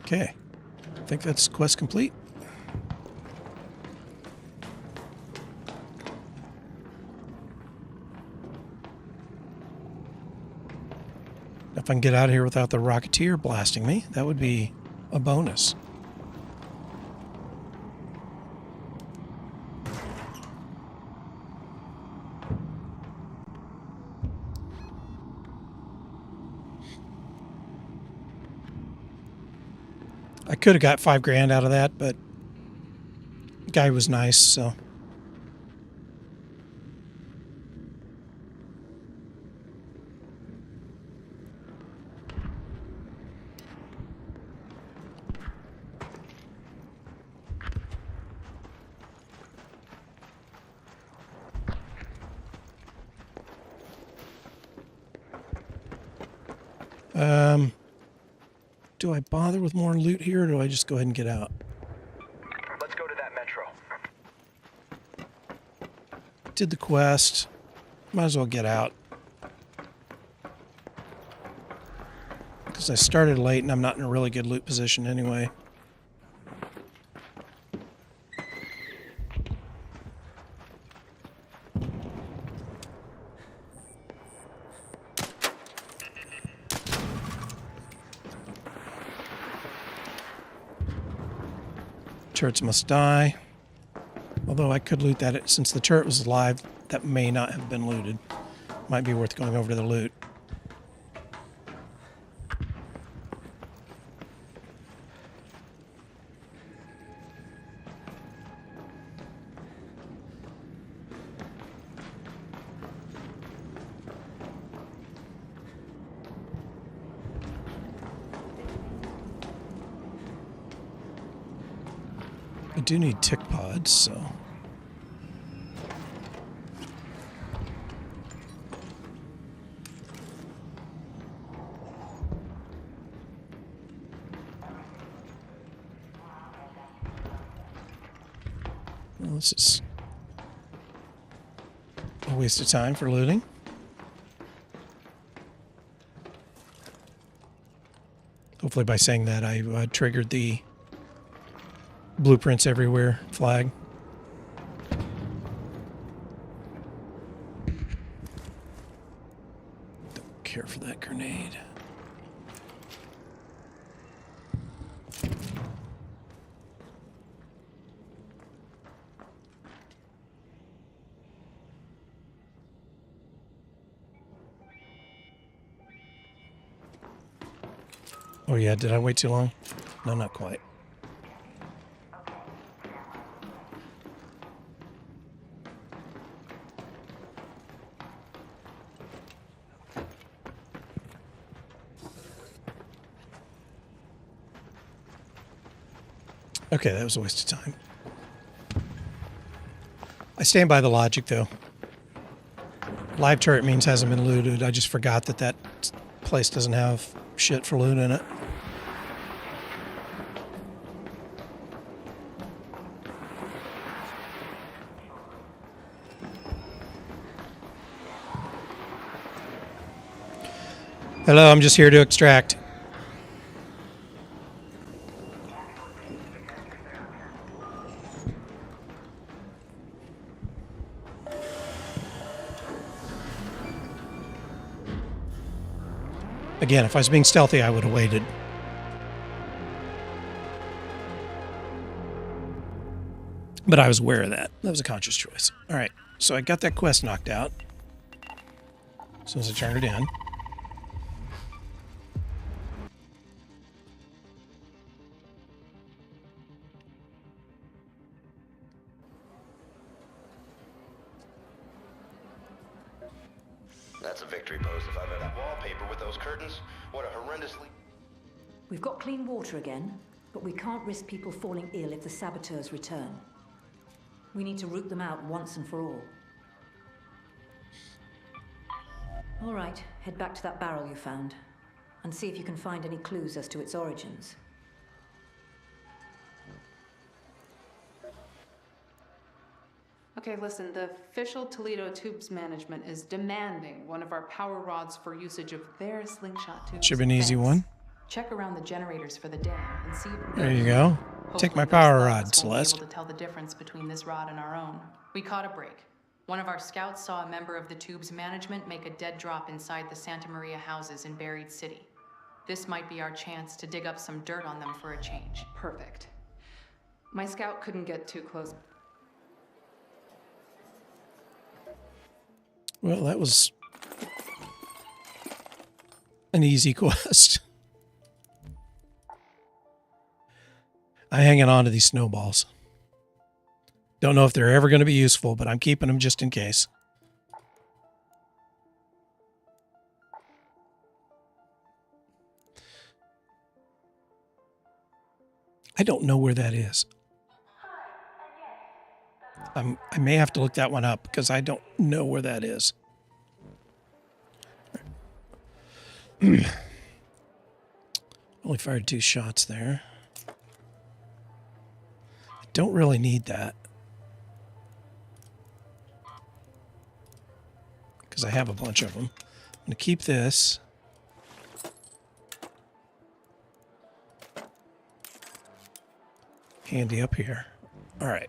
Okay. I think that's quest complete. If I can get out of here without the Rocketeer blasting me, that would be a bonus. I could have got $5,000 out of that, but the guy was nice, so. Do I bother with more loot here, or do I just go ahead and get out? Let's go to that metro. Did the quest. Might as well get out. Because I started late and I'm not in a really good loot position anyway. Turrets must die. Although I could loot that since the turret was alive, that may not have been looted. Might be worth going over to the loot. I do need tick pods, so. Well, this is a waste of time for looting. Hopefully by saying that I triggered the blueprints everywhere flag. Don't care for that grenade. Oh yeah, did I wait too long? No, not quite. Okay, that was a waste of time. I stand by the logic, though. Live turret means hasn't been looted. I just forgot that that place doesn't have shit for loot in it. Hello, I'm just here to extract. Again, if I was being stealthy, I would have waited. But I was aware of that. That was a conscious choice. All right, so I got that quest knocked out as soon as I turned it in. That's a victory pose if I've ever. Wallpaper with those curtains. What a horrendously. We've got clean water again, but we can't risk people falling ill if the saboteurs return. We need to root them out once and for all. All right, head back to that barrel you found, and see if you can find any clues as to its origins. Okay, listen, the official Toledo Tubes management is demanding one of our power rods for usage of their slingshot tubes. Should be an easy one. Check around the generators for the dam and see if There you go. Take my power rod, Celeste. Able to tell the difference between this rod and our own. We caught a break. One of our scouts saw a member of the Tubes management make a dead drop inside the Santa Maria houses in Buried City. This might be our chance to dig up some dirt on them for a change. Perfect. My scout couldn't get too close. Well, that was an easy quest. I'm hanging on to these snowballs. Don't know if they're ever going to be useful, but I'm keeping them just in case. I don't know where that is. I may have to look that one up because I don't know where that is. Only fired 2 shots there. I don't really need that, because I have a bunch of them. I'm going to keep this. Handy up here. All right.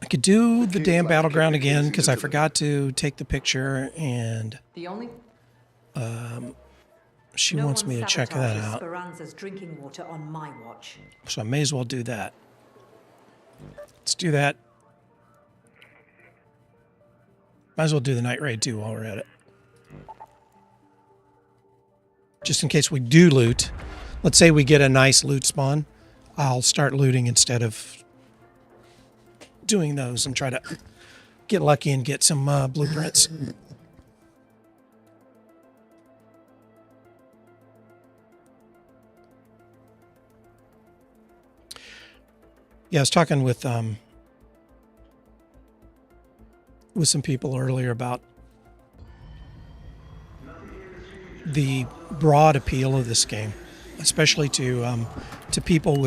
I could do the damn battleground again because I forgot to take the picture, and The only she wants me to check that out. Speranza's drinking water on my watch. So I may as well do that. Let's do that. Might as well do the night raid too while we're at it. Just in case we do loot. Let's say we get a nice loot spawn. I'll start looting instead of doing those and try to get lucky and get some blueprints. Yeah, I was talking with some people earlier about the broad appeal of this game, especially to people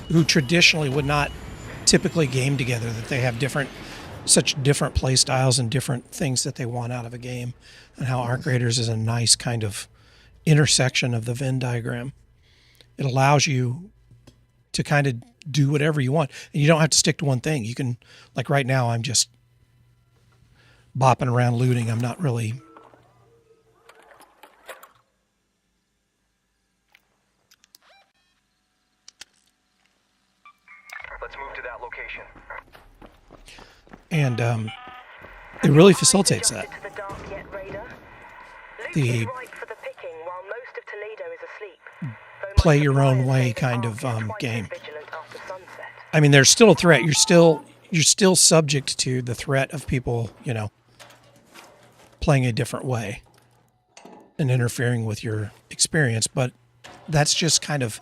who traditionally would not typically game together, that they have such different play styles and different things that they want out of a game, and how Arc Raiders is a nice kind of intersection of the Venn diagram. It allows you to kind of do whatever you want, and you don't have to stick to one thing. You can, like right now, I'm just bopping around looting. I'm not really Let's move to that location. and it really facilitates that. To the dark yet, Raider? Loot The is ripe for the picking while most of Toledo is asleep. Though play my your own suppliers way say the kind Ark of is twice as game. vigilant after sunset. I mean, there's still a threat. You're still subject to the threat of people, playing a different way and interfering with your experience. But that's just kind of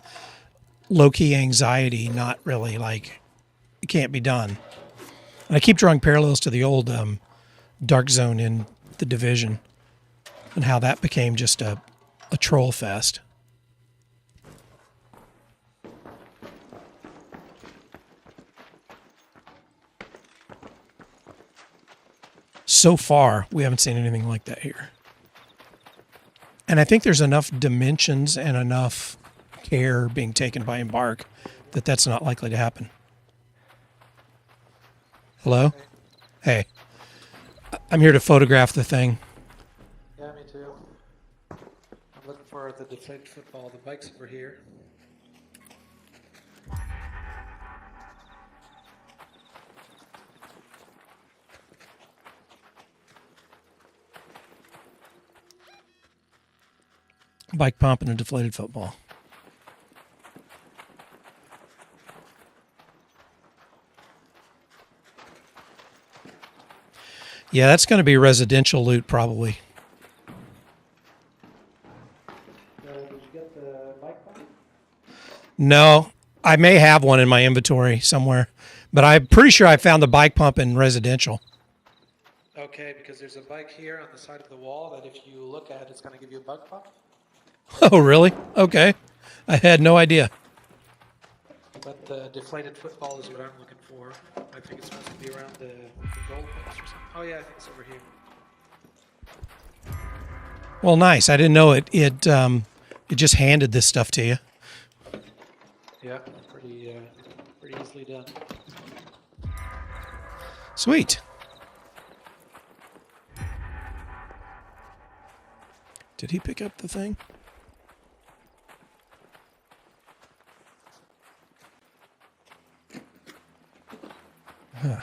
low-key anxiety, not really like it can't be done. And I keep drawing parallels to the old Dark Zone in The Division and how that became just a troll fest. So far, we haven't seen anything like that here. And I think there's enough dimensions and enough care being taken by Embark that that's not likely to happen. Hello? Hey. I'm here to photograph the thing. Yeah, me too. I'm looking for the deflated football. The bike's over here. Bike pump and a deflated football. Yeah, that's going to be residential loot probably. Did you get the bike pump? No, I may have one in my inventory somewhere, but I'm pretty sure I found the bike pump in residential. Okay, because there's a bike here on the side of the wall that if you look at, it's going to give you a bug pump. Oh, really? Okay. I had no idea. But the deflated football is what I'm looking for. I think it's supposed to be around the goal post or something. Oh yeah, I think it's over here. Well, nice. I didn't know it. It just handed this stuff to you. Yeah, pretty easily done. Sweet. Did he pick up the thing? Huh.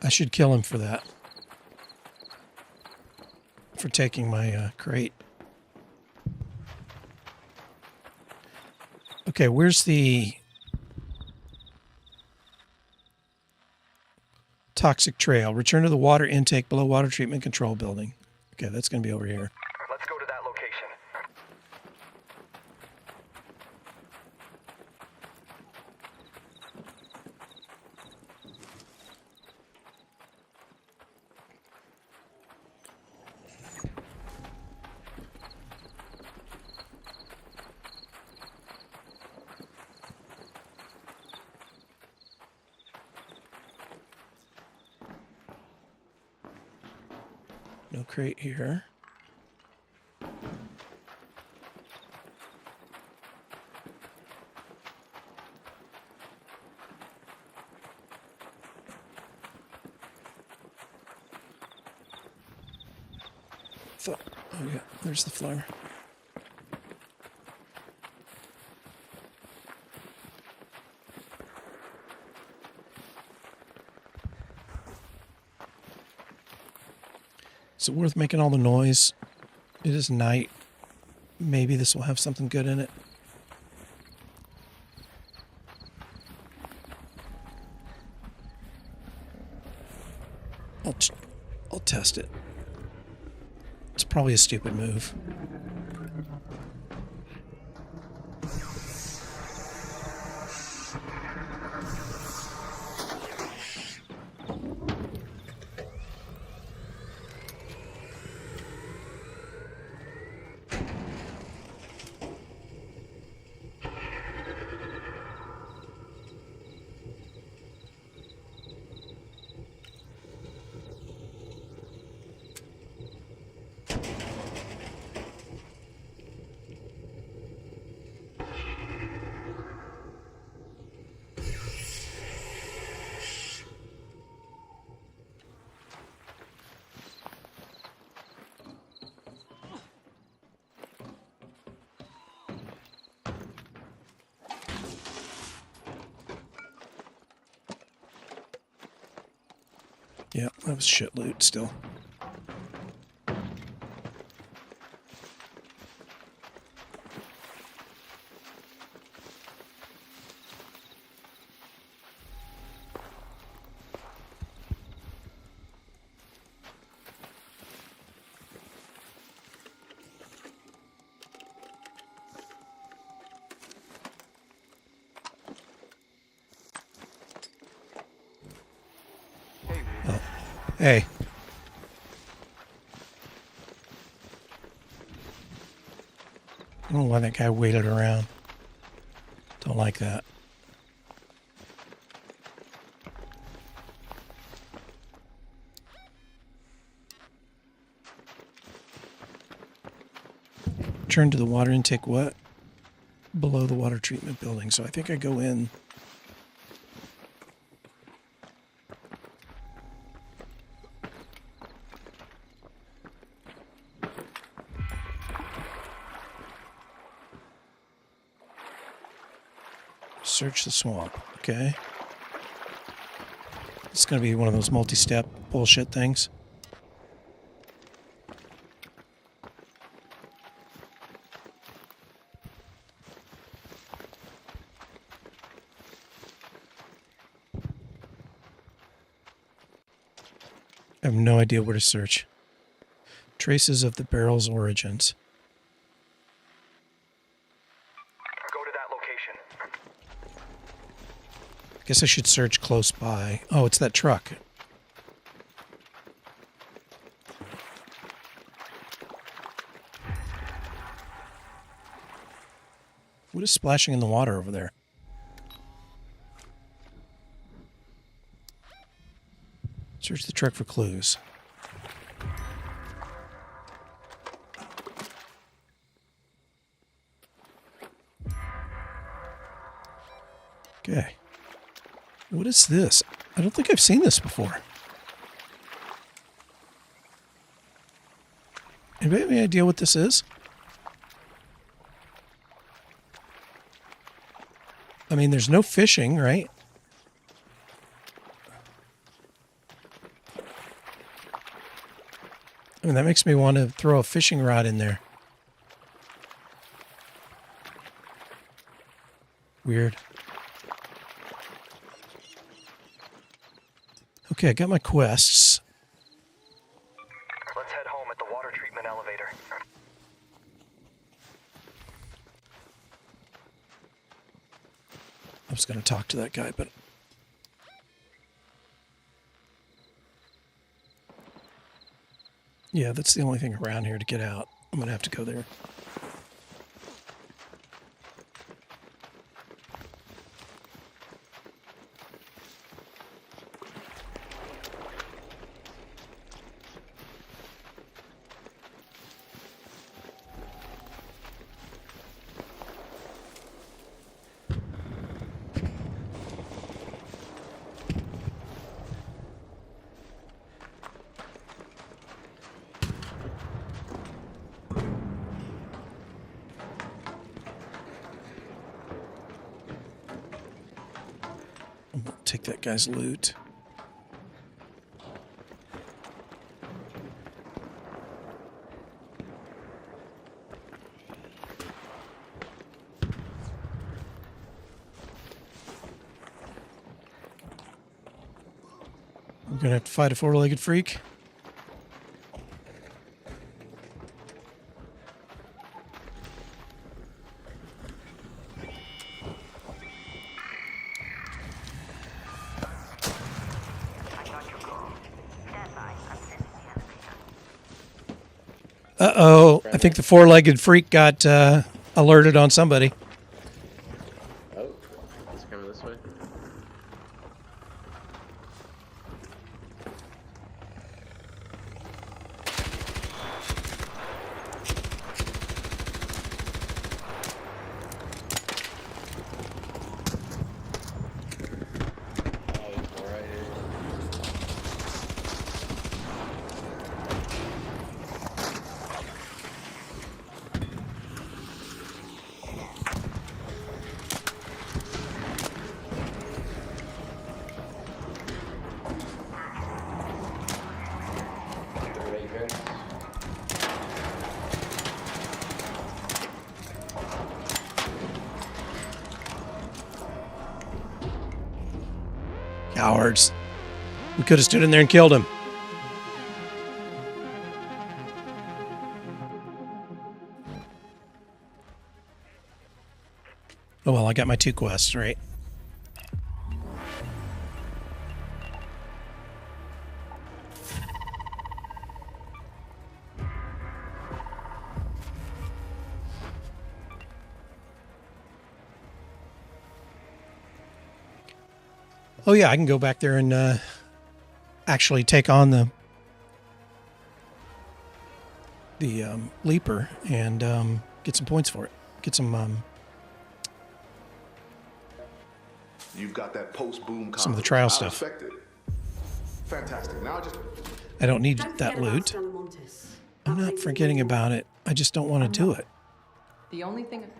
I should kill him for that. For taking my crate. Okay, where's the toxic trail? Return to the water intake below water treatment control building. Okay, that's going to be over here. Let's go to that location. No crate here. Oh yeah, there's the flower. Is it worth making all the noise? It is night. Maybe this will have something good in it. I'll test it. It's probably a stupid move. Yeah, that was shit loot still. Hey. I don't know why that guy waited around. Don't like that. Turn to the water intake what? Below the water treatment building. So I think I go in. Search the swamp. Okay. It's going to be one of those multi-step bullshit things. have no idea where to search. Traces of the barrel's origins. Go to that location. I guess I should search close by. Oh, it's that truck. What is splashing in the water over there? Search the truck for clues. Okay. What is this? I don't think I've seen this before. Anybody have any idea what this is? I mean, there's no fishing, right? I mean, that makes me want to throw a fishing rod in there. Weird. Okay, I got my quests. Let's head home at the water treatment elevator. I was going to talk to that guy, but... Yeah, that's the only thing around here to get out. I'm going to have to go there. Take that guy's loot. We're gonna have to fight a four-legged freak. Uh-oh, I think the four-legged freak got alerted on somebody. Oh, it's coming this way. Oh, he's right here. Cowards. We could have stood in there and killed him. Oh well, I got my 2 quests, right? Oh yeah, I can go back there and actually take on the leaper and get some points for it. Get some You've got that post-boom some of the trial stuff. respect it. Fantastic. Now I don't need that loot. I'm not forgetting about it. I just don't want to do it. The only thing...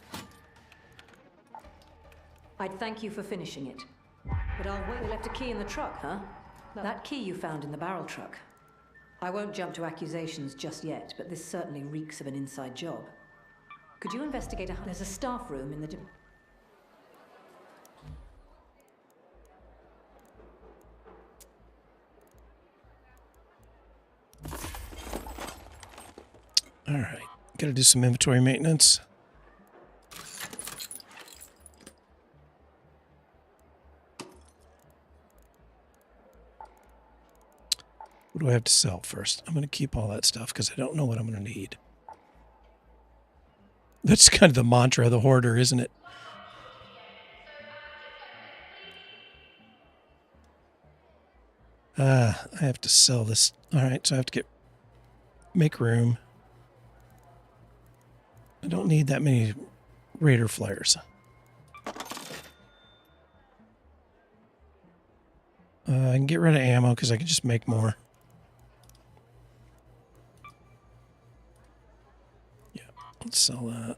I'd thank you for finishing it. But I'll wait. We left a key in the truck, huh? That key you found in the barrel truck. I won't jump to accusations just yet, but this certainly reeks of an inside job. Could you investigate There's a staff room in the... All right. Got to do some inventory maintenance. What do I have to sell first? I'm going to keep all that stuff because I don't know what I'm going to need. That's kind of the mantra of the hoarder, isn't it? I have to sell this. All right, so I have to make room. I don't need that many Raider flares. I can get rid of ammo because I can just make more. Yeah, let's sell that.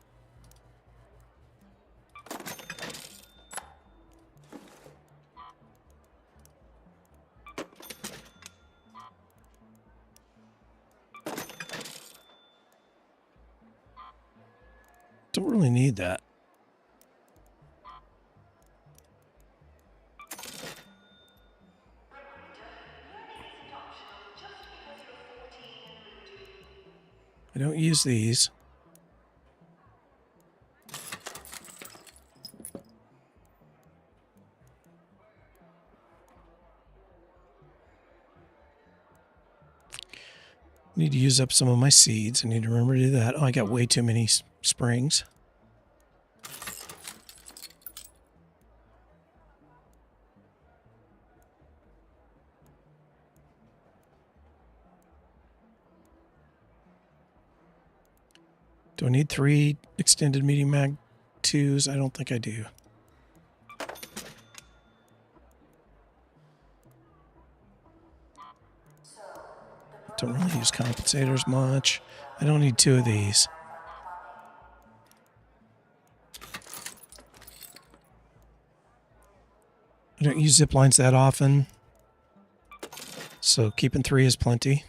Don't really need that. I don't use these. Need to use up some of my seeds. I need to remember to do that. Oh, I got way too many springs. Do I need 3 extended medium mag 2s? I don't think I do. Don't really use compensators much. I don't need 2 of these. I don't use zip lines that often, so keeping 3 is plenty.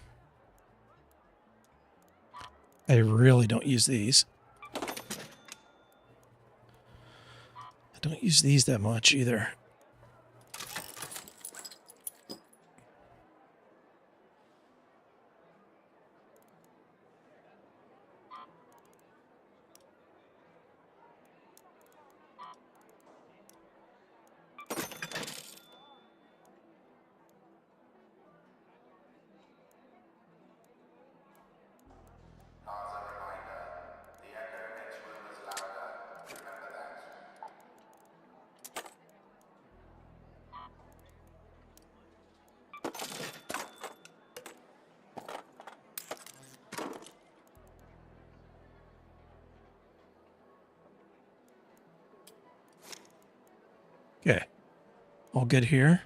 I really don't use these. I don't use these that much either. Okay, all good here.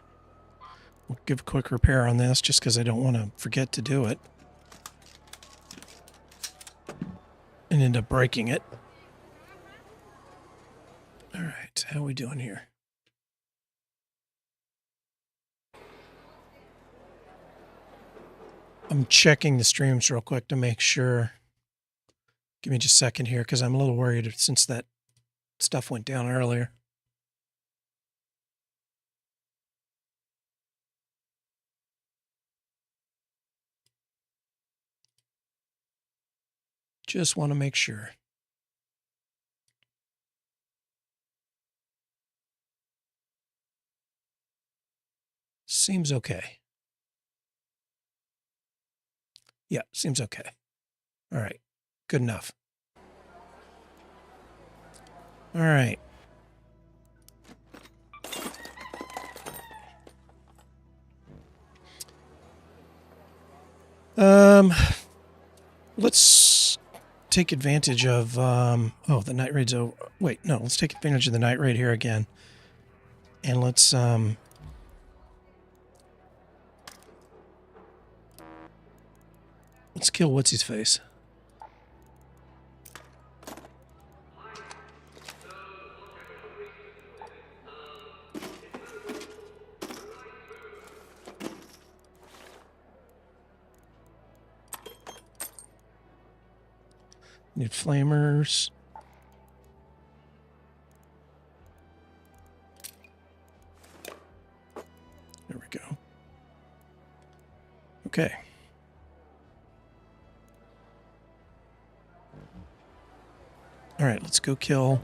We'll give a quick repair on this just because I don't want to forget to do it and end up breaking it. All right, how are we doing here? I'm checking the streams real quick to make sure. Give me just a second here because I'm a little worried since that stuff went down earlier. Just want to make sure. Seems okay. Yeah, seems okay. All right, good enough. All right. Let's take advantage of, oh, the night raid's over. Wait, no, let's take advantage of the night raid here again. And let's kill what's-his-face. Need flamers. There we go. Okay. All right, let's go kill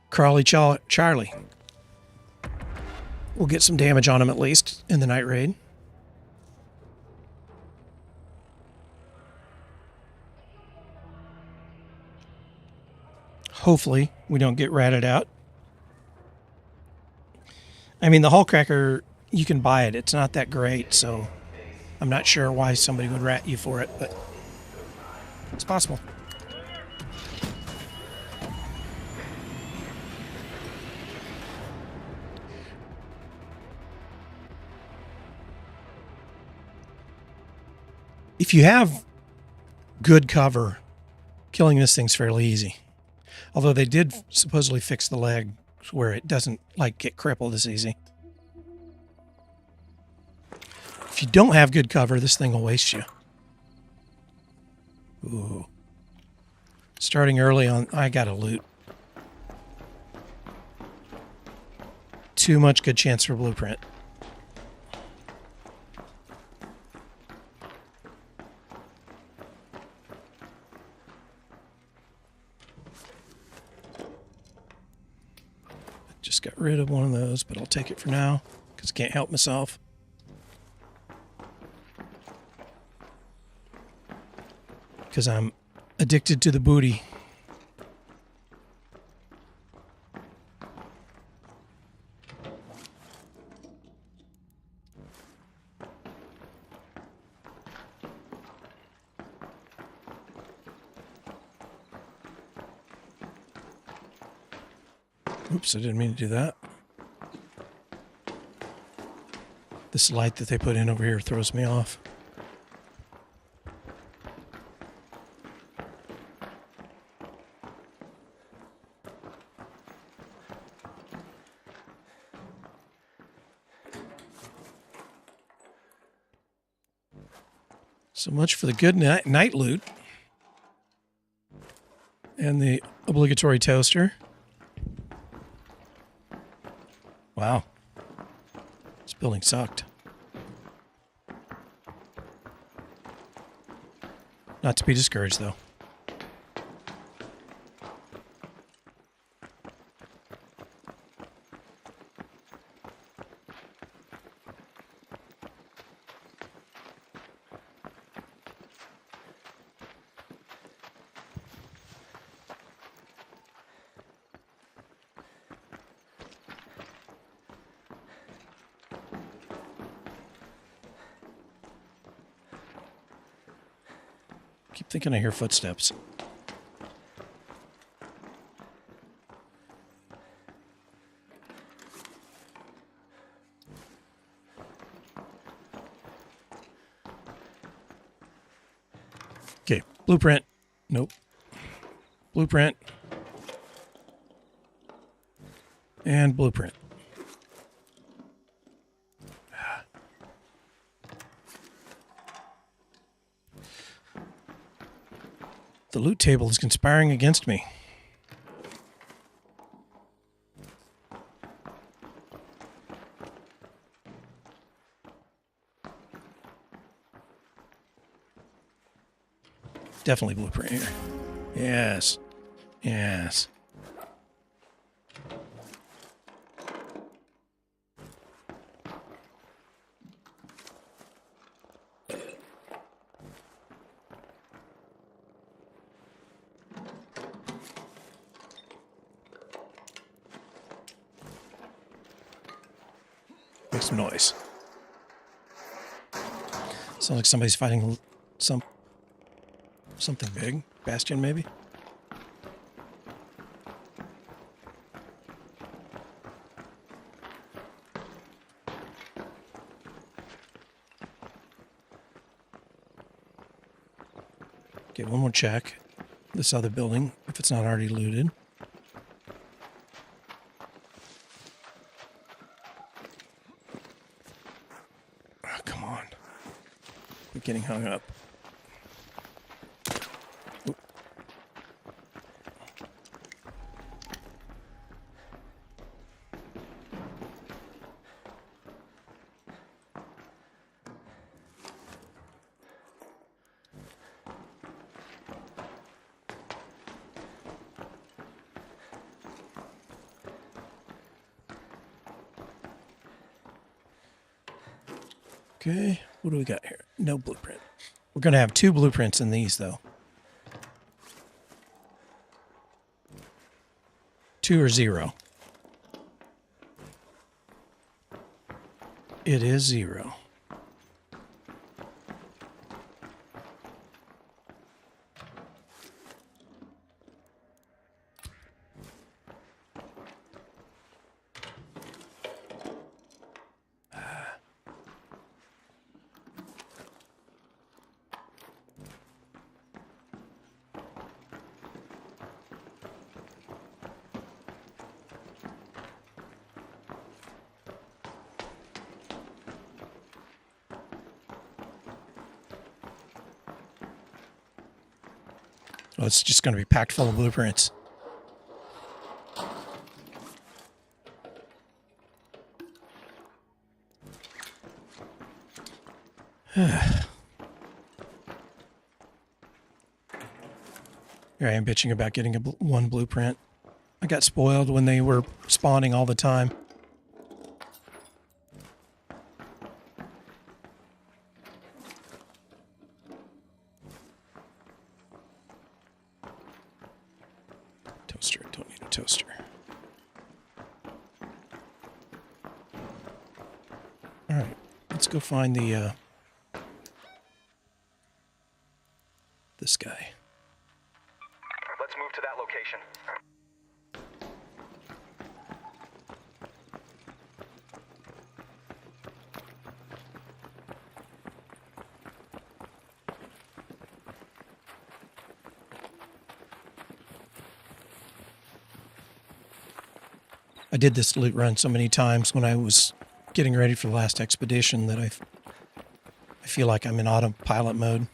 Crawley Charlie. We'll get some damage on him at least in the night raid. Hopefully, we don't get ratted out. I mean, the hull cracker, you can buy it. It's not that great, so I'm not sure why somebody would rat you for it, but it's possible. If you have good cover, killing this thing's fairly easy. Although they did supposedly fix the leg where it doesn't like get crippled as easy. If you don't have good cover, this thing will waste you. Ooh. Starting early on, I gotta loot. Too much good chance for blueprint. Just got rid of one of those, but I'll take it for now because I can't help myself. Because I'm addicted to the booty. Oops, I didn't mean to do that. This light that they put in over here throws me off. So much for the good night loot. And the obligatory toaster. Wow. This building sucked. Not to be discouraged, though. Keep thinking I hear footsteps. Okay, blueprint. Nope. Blueprint. And blueprint. The loot table is conspiring against me. Definitely blueprint here. Yes. Yes. Make some noise. Sounds like somebody's fighting something big. Bastion, maybe? Okay, one more check. This other building, if it's not already looted. Oh, come on. Quit getting hung up. Oop. Okay, what do we got here? No blueprint. We're going to have 2 blueprints in these, though. 2 or 0. It is 0. Well, it's just going to be packed full of blueprints. Here I am bitching about getting one blueprint. I got spoiled when they were spawning all the time. Toaster, don't need a toaster. All right, let's go find the this guy. Let's move to that location. I did this loot run so many times when I was getting ready for the last expedition that I feel like I'm in autopilot mode.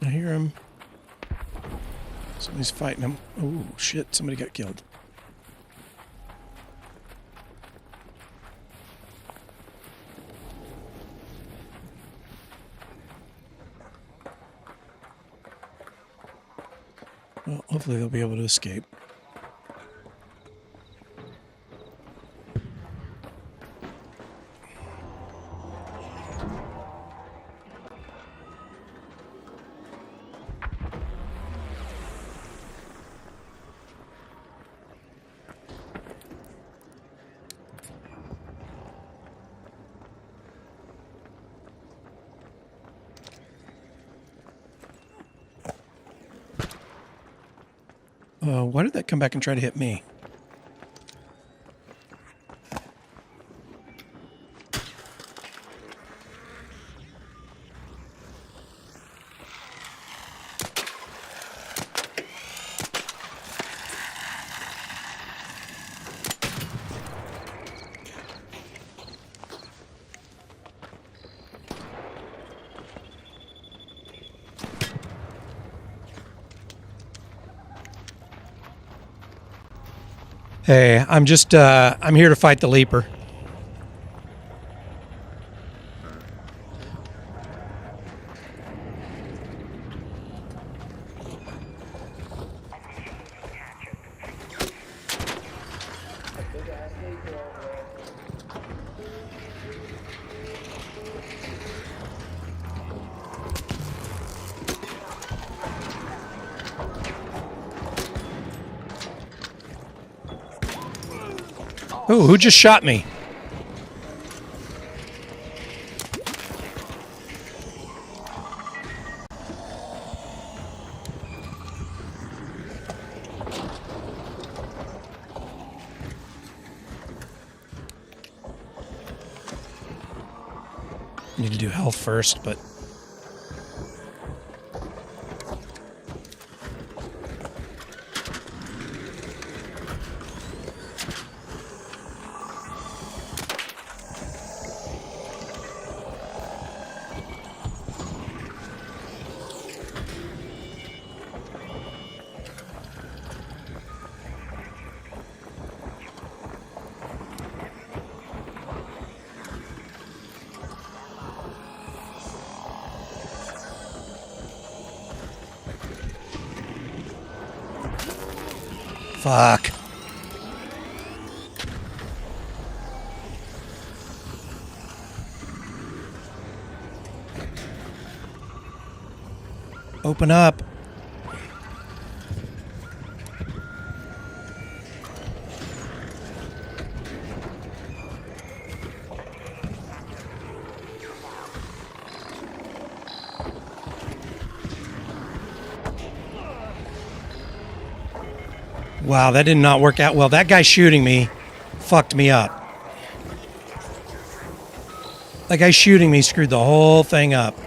I hear him. Somebody's fighting him. Oh, shit. Somebody got killed. Well, hopefully they'll be able to escape. Why did that come back and try to hit me? Hey, I'm just, I'm here to fight the Leaper. Who just shot me? Need to do health first, but... Fuck. Open up. Wow, that did not work out well. That guy shooting me fucked me up. That guy shooting me screwed the whole thing up.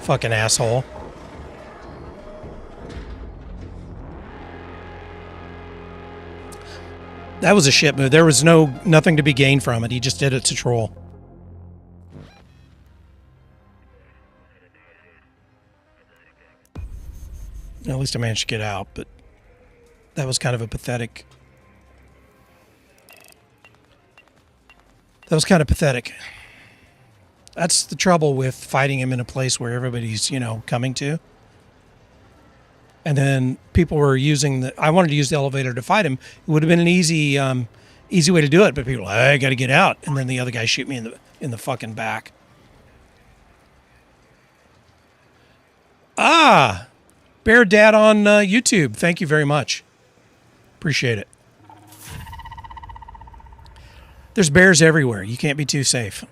Fucking asshole. That was a shit move. There was nothing to be gained from it. He just did it to troll. At least I managed to get out, but that was kind of a pathetic... That was kind of pathetic. That's the trouble with fighting him in a place where everybody's, you know, coming to. And then people were using the... I wanted to use the elevator to fight him. It would have been an easy way to do it, but people were like, I got to get out. And then the other guy shoot me in the fucking back. Ah! Bear Dad on YouTube. Thank you very much. Appreciate it. There's bears everywhere. You can't be too safe.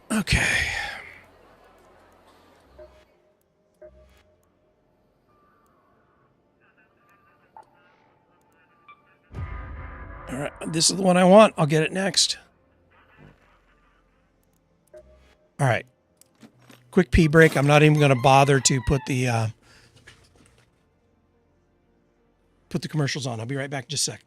Okay. All right, this is the one I want. I'll get it next. All right. Quick pee break. I'm not even going to bother to put the commercials on. I'll be right back in just a sec.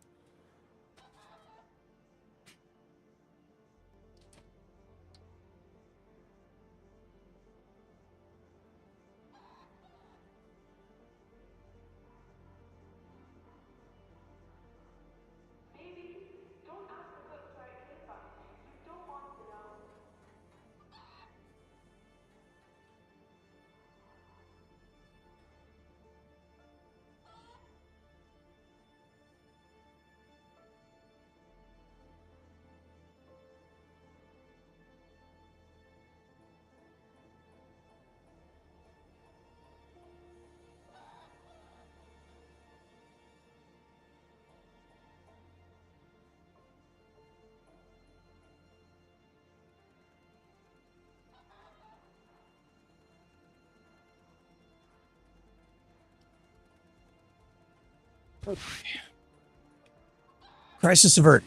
Crisis avert.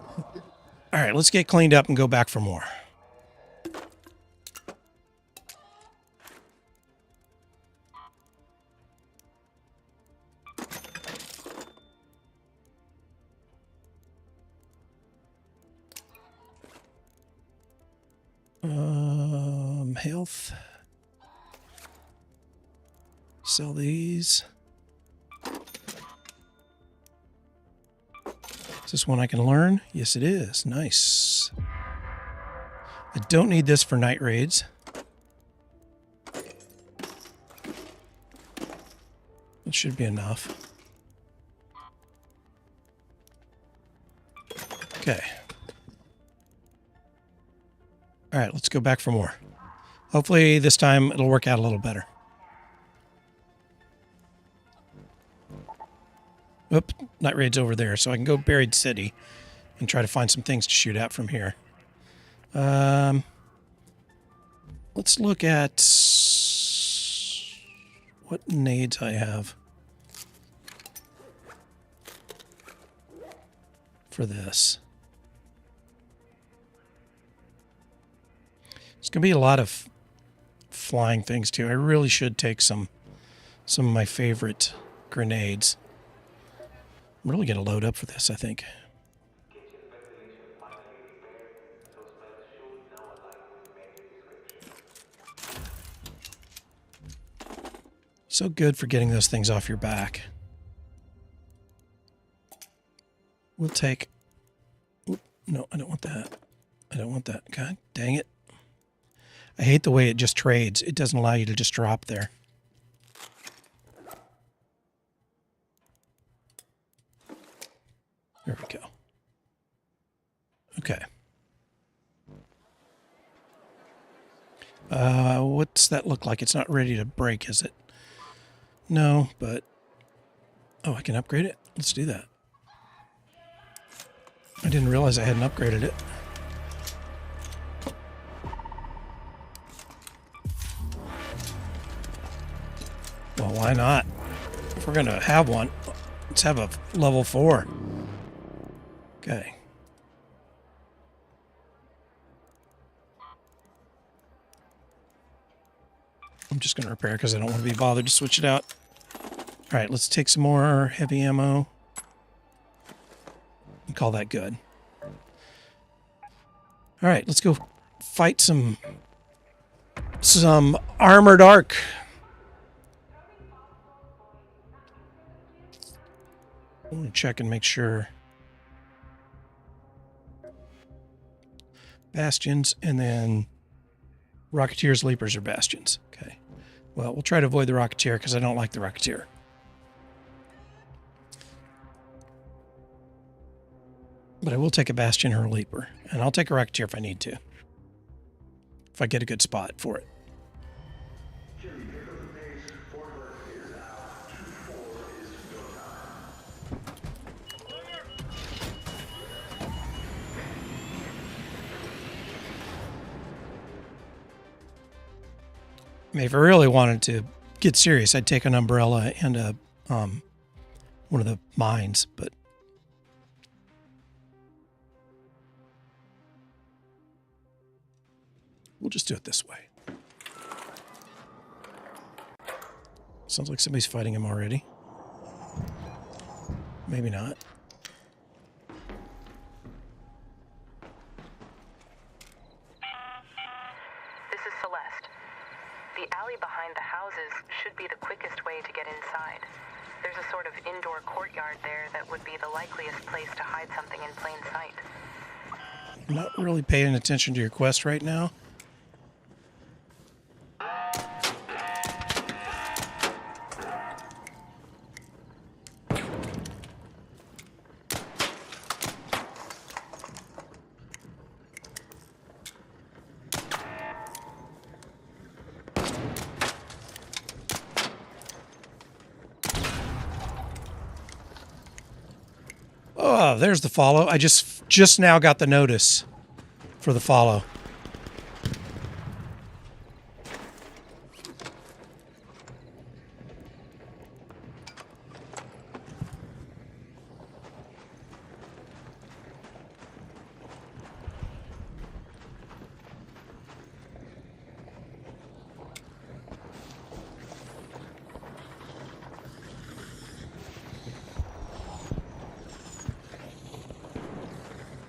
All right, let's get cleaned up and go back for more. Health. Sell these. Is this one I can learn? Yes, it is. Nice. I don't need this for night raids. It should be enough. Okay. All right, let's go back for more. Hopefully this time it'll work out a little better. Oop, night raid's over there, so I can go Buried City and try to find some things to shoot at from here. Let's look at what nades I have for this. It's going to be a lot of flying things too. I really should take some of my favorite grenades. I'm really going to load up for this, I think. So good for getting those things off your back. We'll take... Oop, no, I don't want that. I don't want that. God dang it. I hate the way it just trades. It doesn't allow you to just drop there. There we go. Okay. What's that look like? It's not ready to break, is it? No, but... Oh, I can upgrade it? Let's do that. I didn't realize I hadn't upgraded it. Well, why not? If we're going to have one, let's have a level 4. Okay. I'm just going to repair because I don't want to be bothered to switch it out. All right, let's take some more heavy ammo and call that good. All right, let's go fight some armored arc. I want to check and make sure. Bastions, and then Rocketeers, Leapers, or Bastions. Okay. Well, we'll try to avoid the Rocketeer because I don't like the Rocketeer. But I will take a Bastion or a Leaper. And I'll take a Rocketeer if I need to. If I get a good spot for it. I mean, if I really wanted to get serious, I'd take an umbrella and a one of the mines, but we'll just do it this way. Sounds like somebody's fighting him already. Maybe not. This is Celeste. The alley behind the houses should be the quickest way to get inside. There's a sort of indoor courtyard there that would be the likeliest place to hide something in plain sight. I'm not really paying attention to your quest right now. Oh, there's the follow. I just now got the notice for the follow.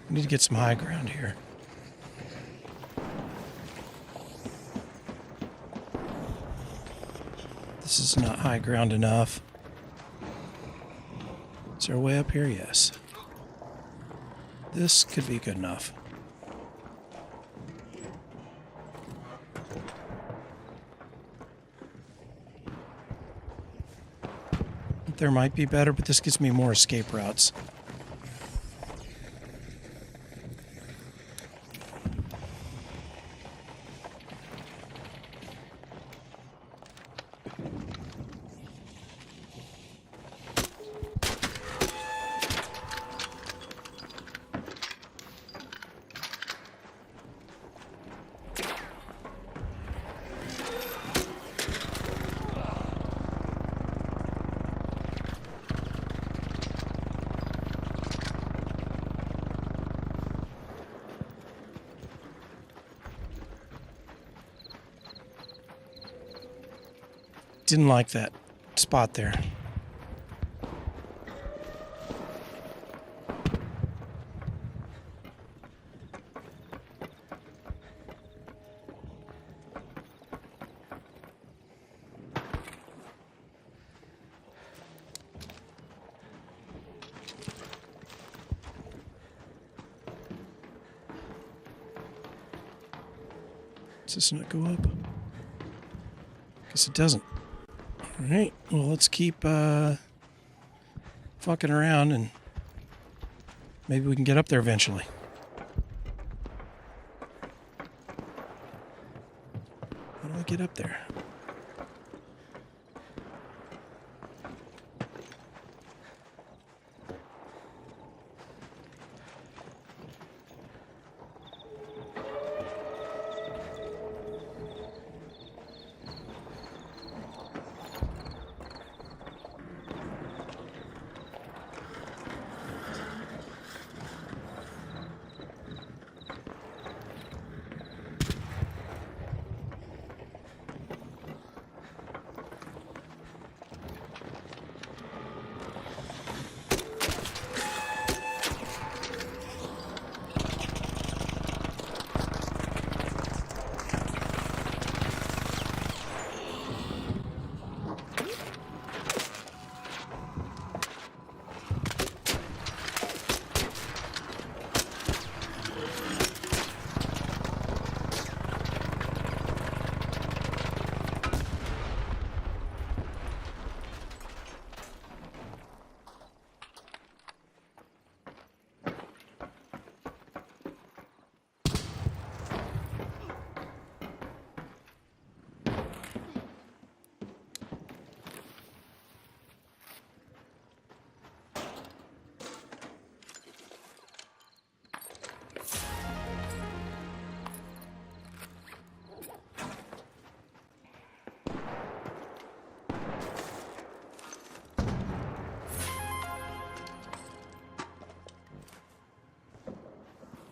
Need to get some high ground here. This is not high ground enough. Is there a way up here? Yes. This could be good enough. There might be better, but this gives me more escape routes. Didn't like that spot there. Does this not go up? Guess it doesn't. All right. Well, let's keep fucking around and maybe we can get up there eventually. How do I get up there?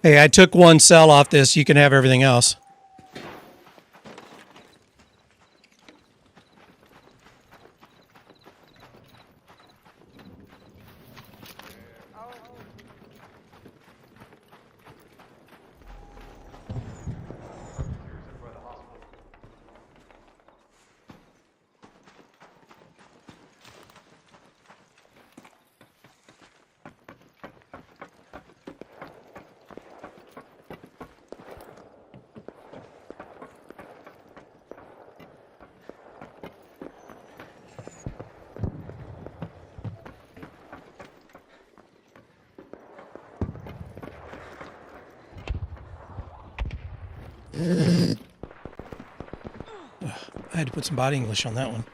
Hey, I took one cell off this. You can have everything else. I had to put some body English on that one.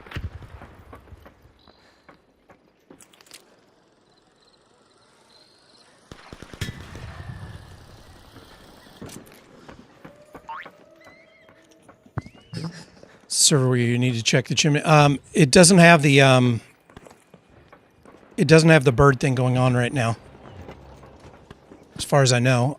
Server where you need to check the chimney. It doesn't have the bird thing going on right now, as far as I know.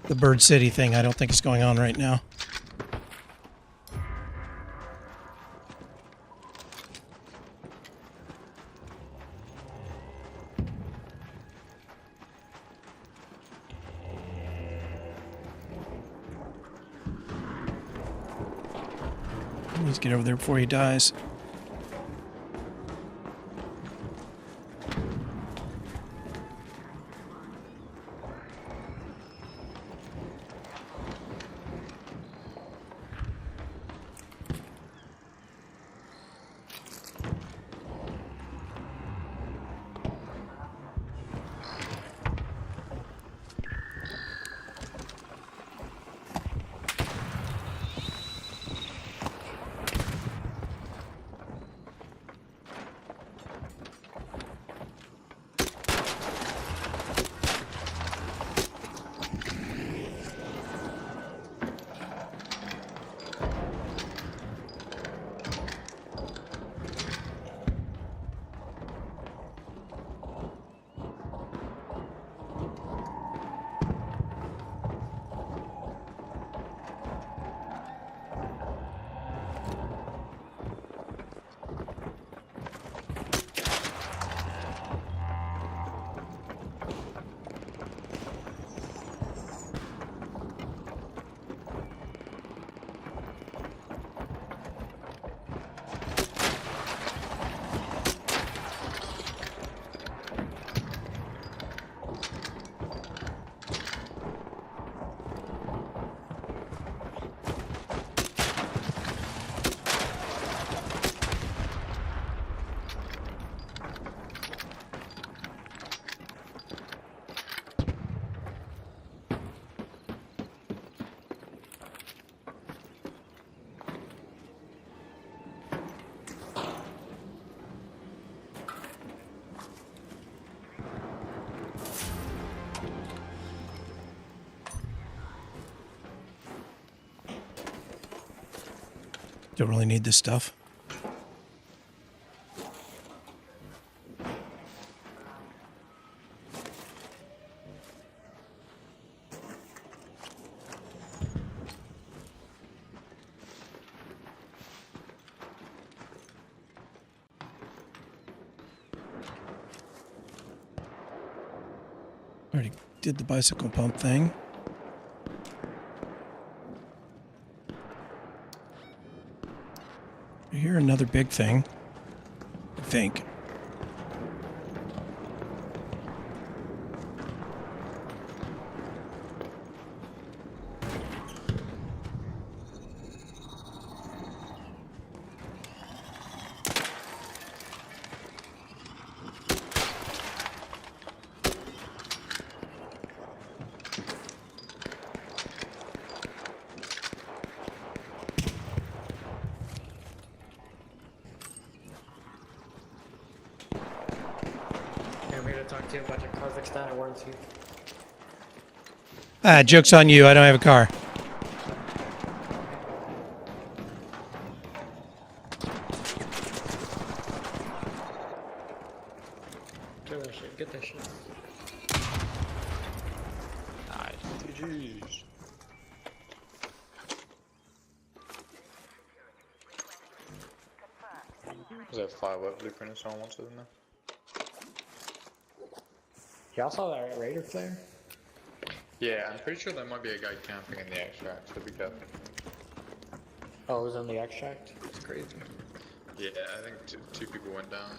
The Bird City thing, I don't think is going on right now. He needs to get over there before he dies. Don't really need this stuff. Already did the bicycle pump thing. I hear another big thing. I think. I'm here to talk to you about your Kazakhstan warranty. Joke's on you. I don't have a car. Get that shit. Get that shit. Nice. GG's. Is that 5-up blueprint and someone wants it in there? Y'all saw that raider flare? Yeah, I'm pretty sure there might be a guy camping in the extract, so be careful. Oh, it was in the extract? It's crazy. Yeah, I think two people went down.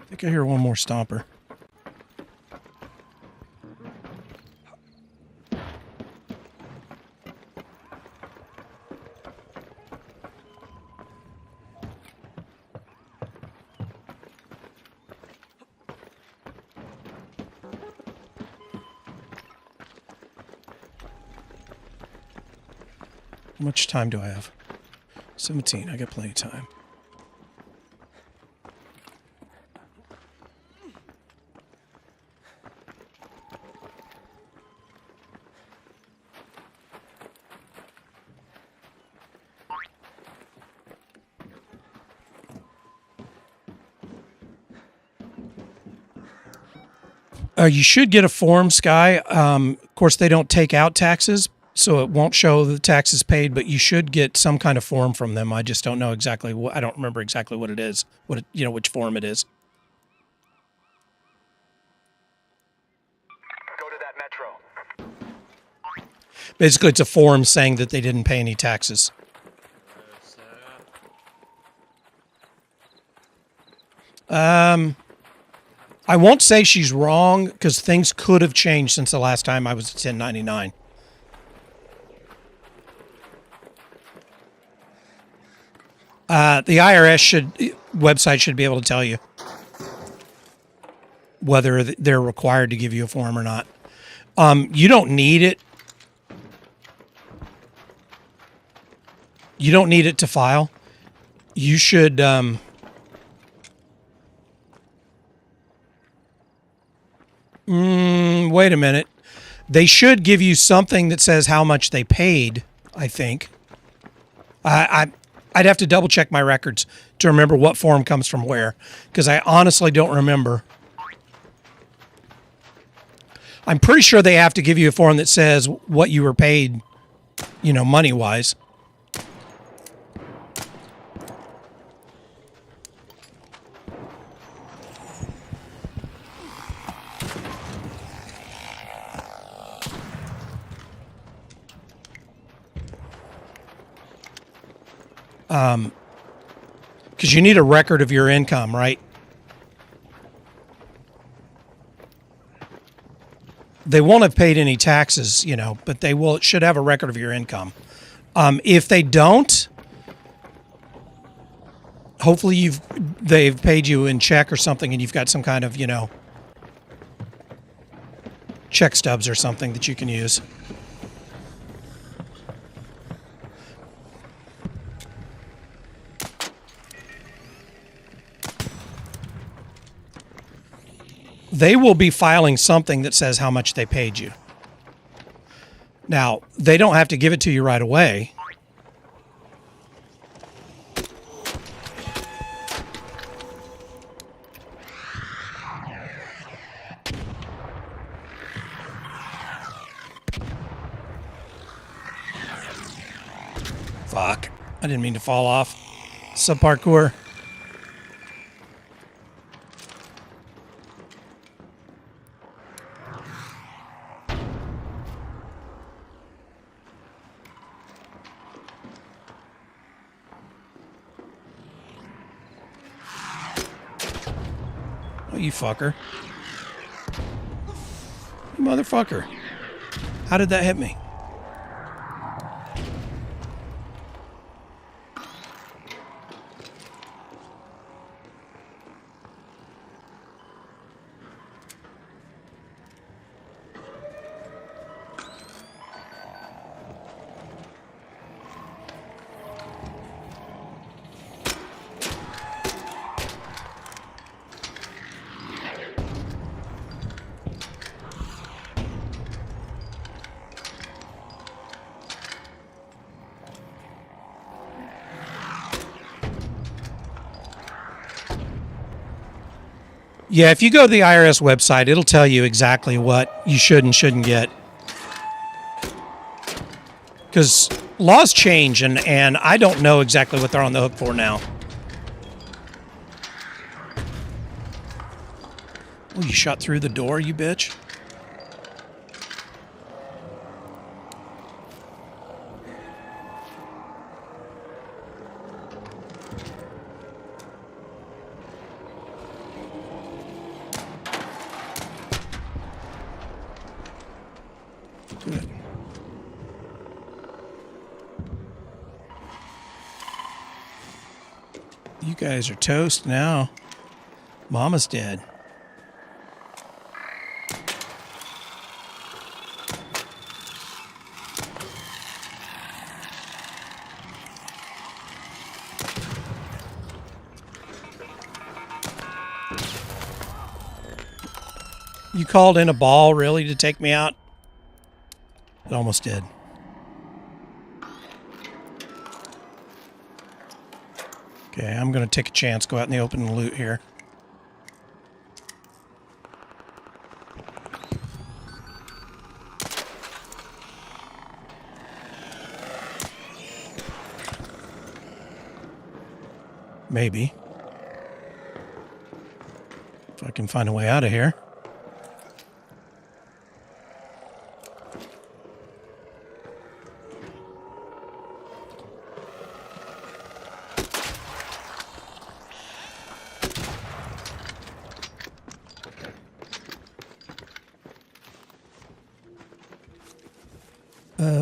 I think I hear one more stomper. How much time do I have? 17. I got plenty of time. You should get a form, Sky. Of course, they don't take out taxes, so it won't show the taxes paid, but you should get some kind of form from them. I just don't know exactly what, I don't remember exactly what it is, which form it is. Go to that metro. Basically, it's a form saying that they didn't pay any taxes. I won't say she's wrong because things could have changed since the last time I was at 1099. The IRS website should be able to tell you whether they're required to give you a form or not. You don't need it. You don't need it to file. You should. Wait a minute. They should give you something that says how much they paid, I think. I'd have to double check my records to remember what form comes from where, because I honestly don't remember. I'm pretty sure they have to give you a form that says what you were paid, money-wise. Because you need a record of your income, right? They won't have paid any taxes, but they should have a record of your income. If they don't, hopefully they've paid you in check or something, and you've got some kind of, check stubs or something that you can use. They will be filing something that says how much they paid you. Now, they don't have to give it to you right away. Fuck. I didn't mean to fall off. Sub-parkour. Oh, you fucker. You motherfucker. How did that hit me? Yeah, if you go to the IRS website, it'll tell you exactly what you should and shouldn't get. Because laws change, and I don't know exactly what they're on the hook for now. Oh, you shot through the door, you bitch. Good. You guys are toast now. Mama's dead. You called in a ball, really, to take me out? It almost did. Okay, I'm going to take a chance, go out in the open and loot here. Maybe. If I can find a way out of here.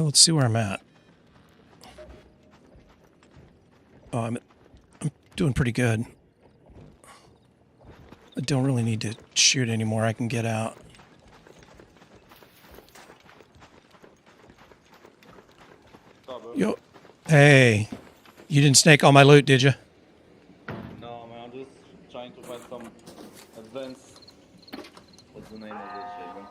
Let's see where I'm at. Oh, I'm doing pretty good. I don't really need to shoot anymore. I can get out. Yo, hey, you didn't snake all my loot, did you? No, man, I'm just trying to find some advanced. What's the name of this shaven?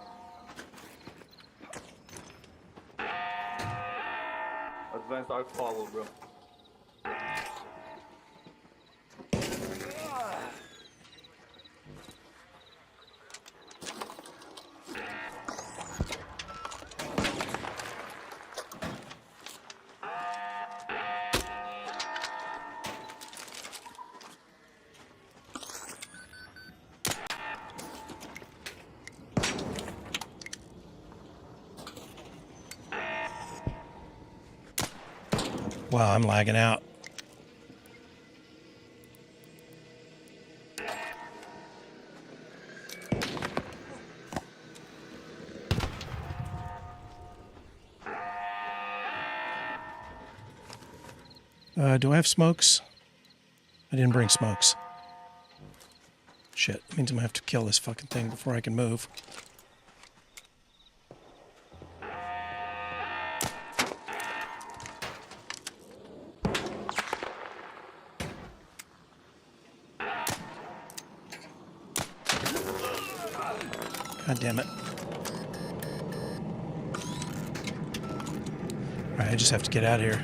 Advanced arc follow, bro. Wow, I'm lagging out. Do I have smokes? I didn't bring smokes. Shit, that means I'm gonna have to kill this fucking thing before I can move. God damn it. Alright, I just have to get out of here.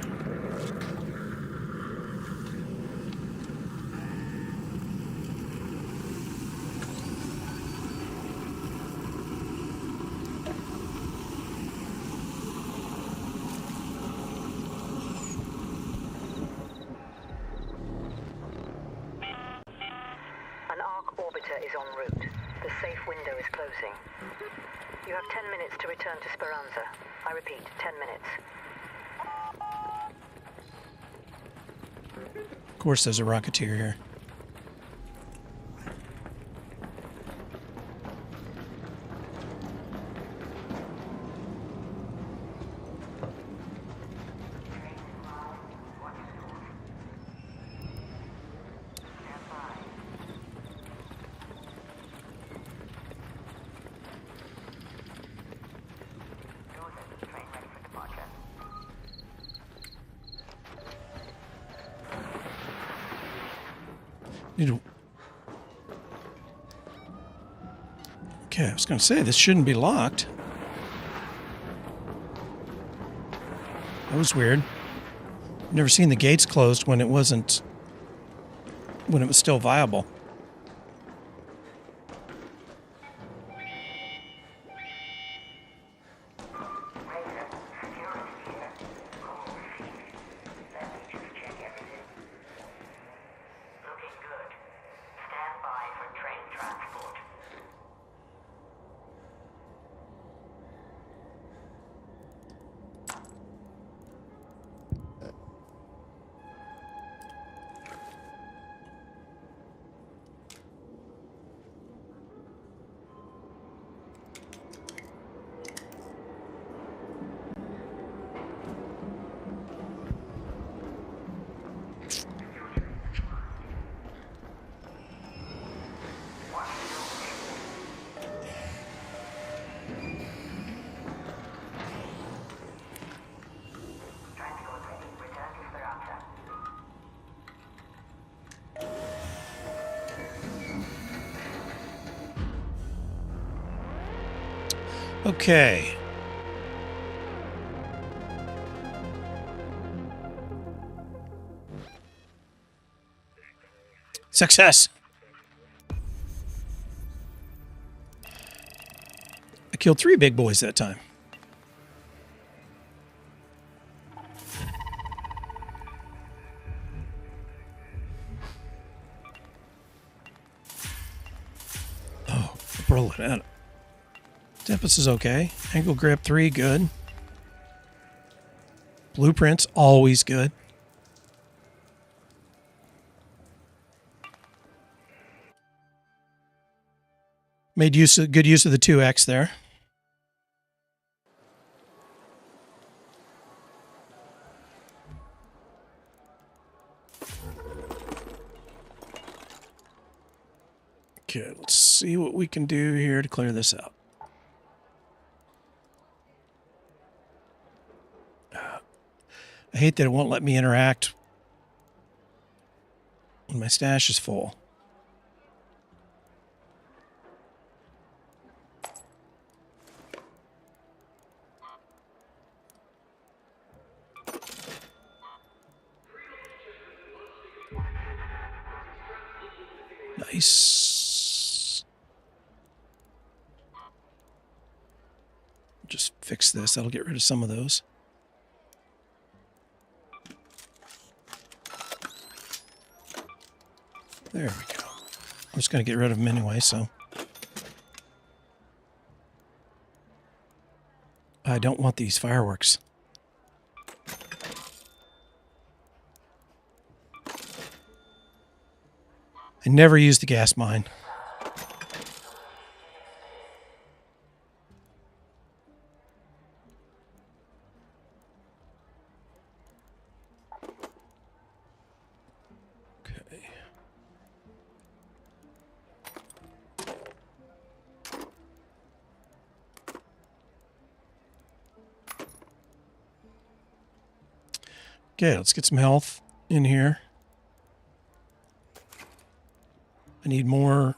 An arc orbiter is en route. The safe window is closing. You have 10 minutes to return to Speranza. I repeat, 10 minutes. Of course there's a rocketeer here. Okay, I was going to say, this shouldn't be locked. That was weird. Never seen the gates closed when it was still viable. Okay. Success. I killed 3 big boys that time. Oh, brilliant. Tempest is okay. Angle grip 3, good. Blueprints, always good. Made good use of the 2X there. Okay, let's see what we can do here to clear this out. I hate that it won't let me interact when my stash is full. Nice. Just fix this. That'll get rid of some of those. There we go. I'm just going to get rid of them anyway, so. I don't want these fireworks. I never use the gas mine. Okay. Okay, let's get some health in here. I need more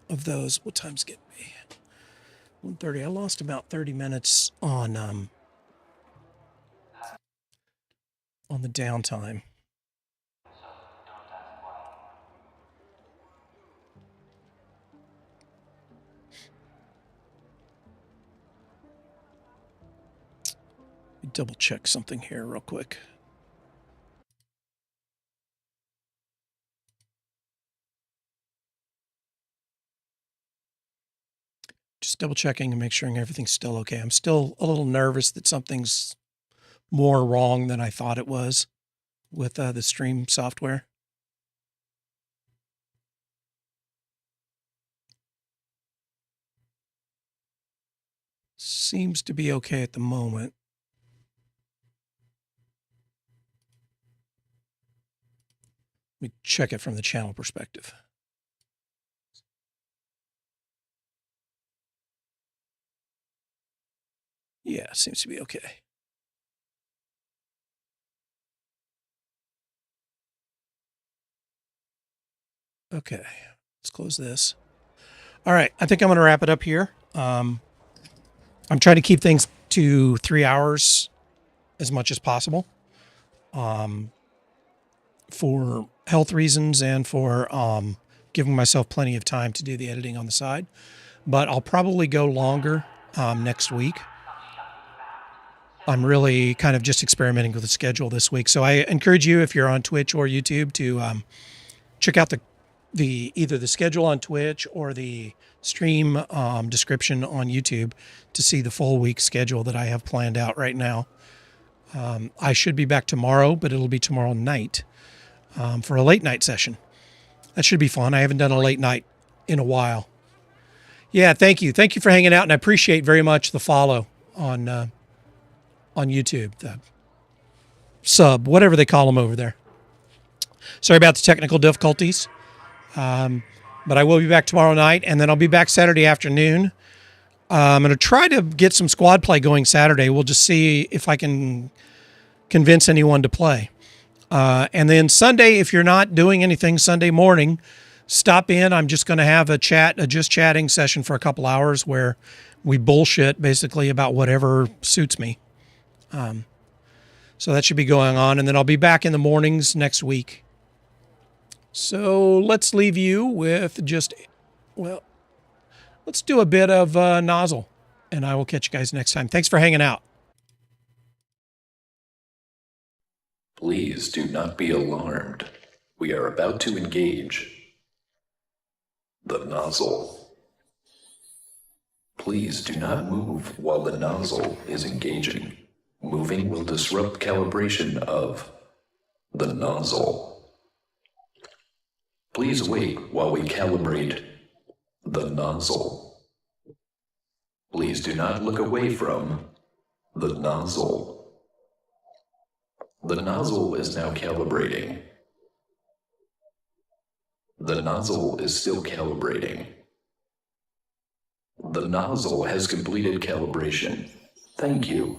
of those. What time's getting me? 1:30. I lost about 30 minutes on the downtime. Let me double check something here real quick. Just double checking and make sure everything's still okay. I'm still a little nervous that something's more wrong than I thought it was with the stream software. Seems to be okay at the moment. Let me check it from the channel perspective. Yeah, seems to be okay. Okay, let's close this. All right, I think I'm going to wrap it up here. I'm trying to keep things to 3 hours as much as possible for health reasons and for giving myself plenty of time to do the editing on the side. But I'll probably go longer next week. I'm really kind of just experimenting with the schedule this week. So I encourage you, if you're on Twitch or YouTube, to check out either the schedule on Twitch or the stream description on YouTube to see the full week schedule that I have planned out right now. I should be back tomorrow, but it'll be tomorrow night for a late night session. That should be fun. I haven't done a late night in a while. Yeah, thank you. Thank you for hanging out, and I appreciate very much the follow on YouTube, the sub, whatever they call them over there. Sorry about the technical difficulties, but I will be back tomorrow night, and then I'll be back Saturday afternoon. I'm going to try to get some squad play going Saturday. We'll just see if I can convince anyone to play. And then Sunday, if you're not doing anything Sunday morning, stop in. I'm just going to have a just chatting session for a couple hours where we bullshit basically about whatever suits me. So that should be going on. And then I'll be back in the mornings next week. So let's leave you with let's do a bit of nozzle, and I will catch you guys next time. Thanks for hanging out. Please do not be alarmed. We are about to engage the nozzle. Please do not move while the nozzle is engaging. Moving will disrupt calibration of the nozzle. Please wait while we calibrate the nozzle. Please do not look away from the nozzle. The nozzle is now calibrating. The nozzle is still calibrating. The nozzle has completed calibration. Thank you.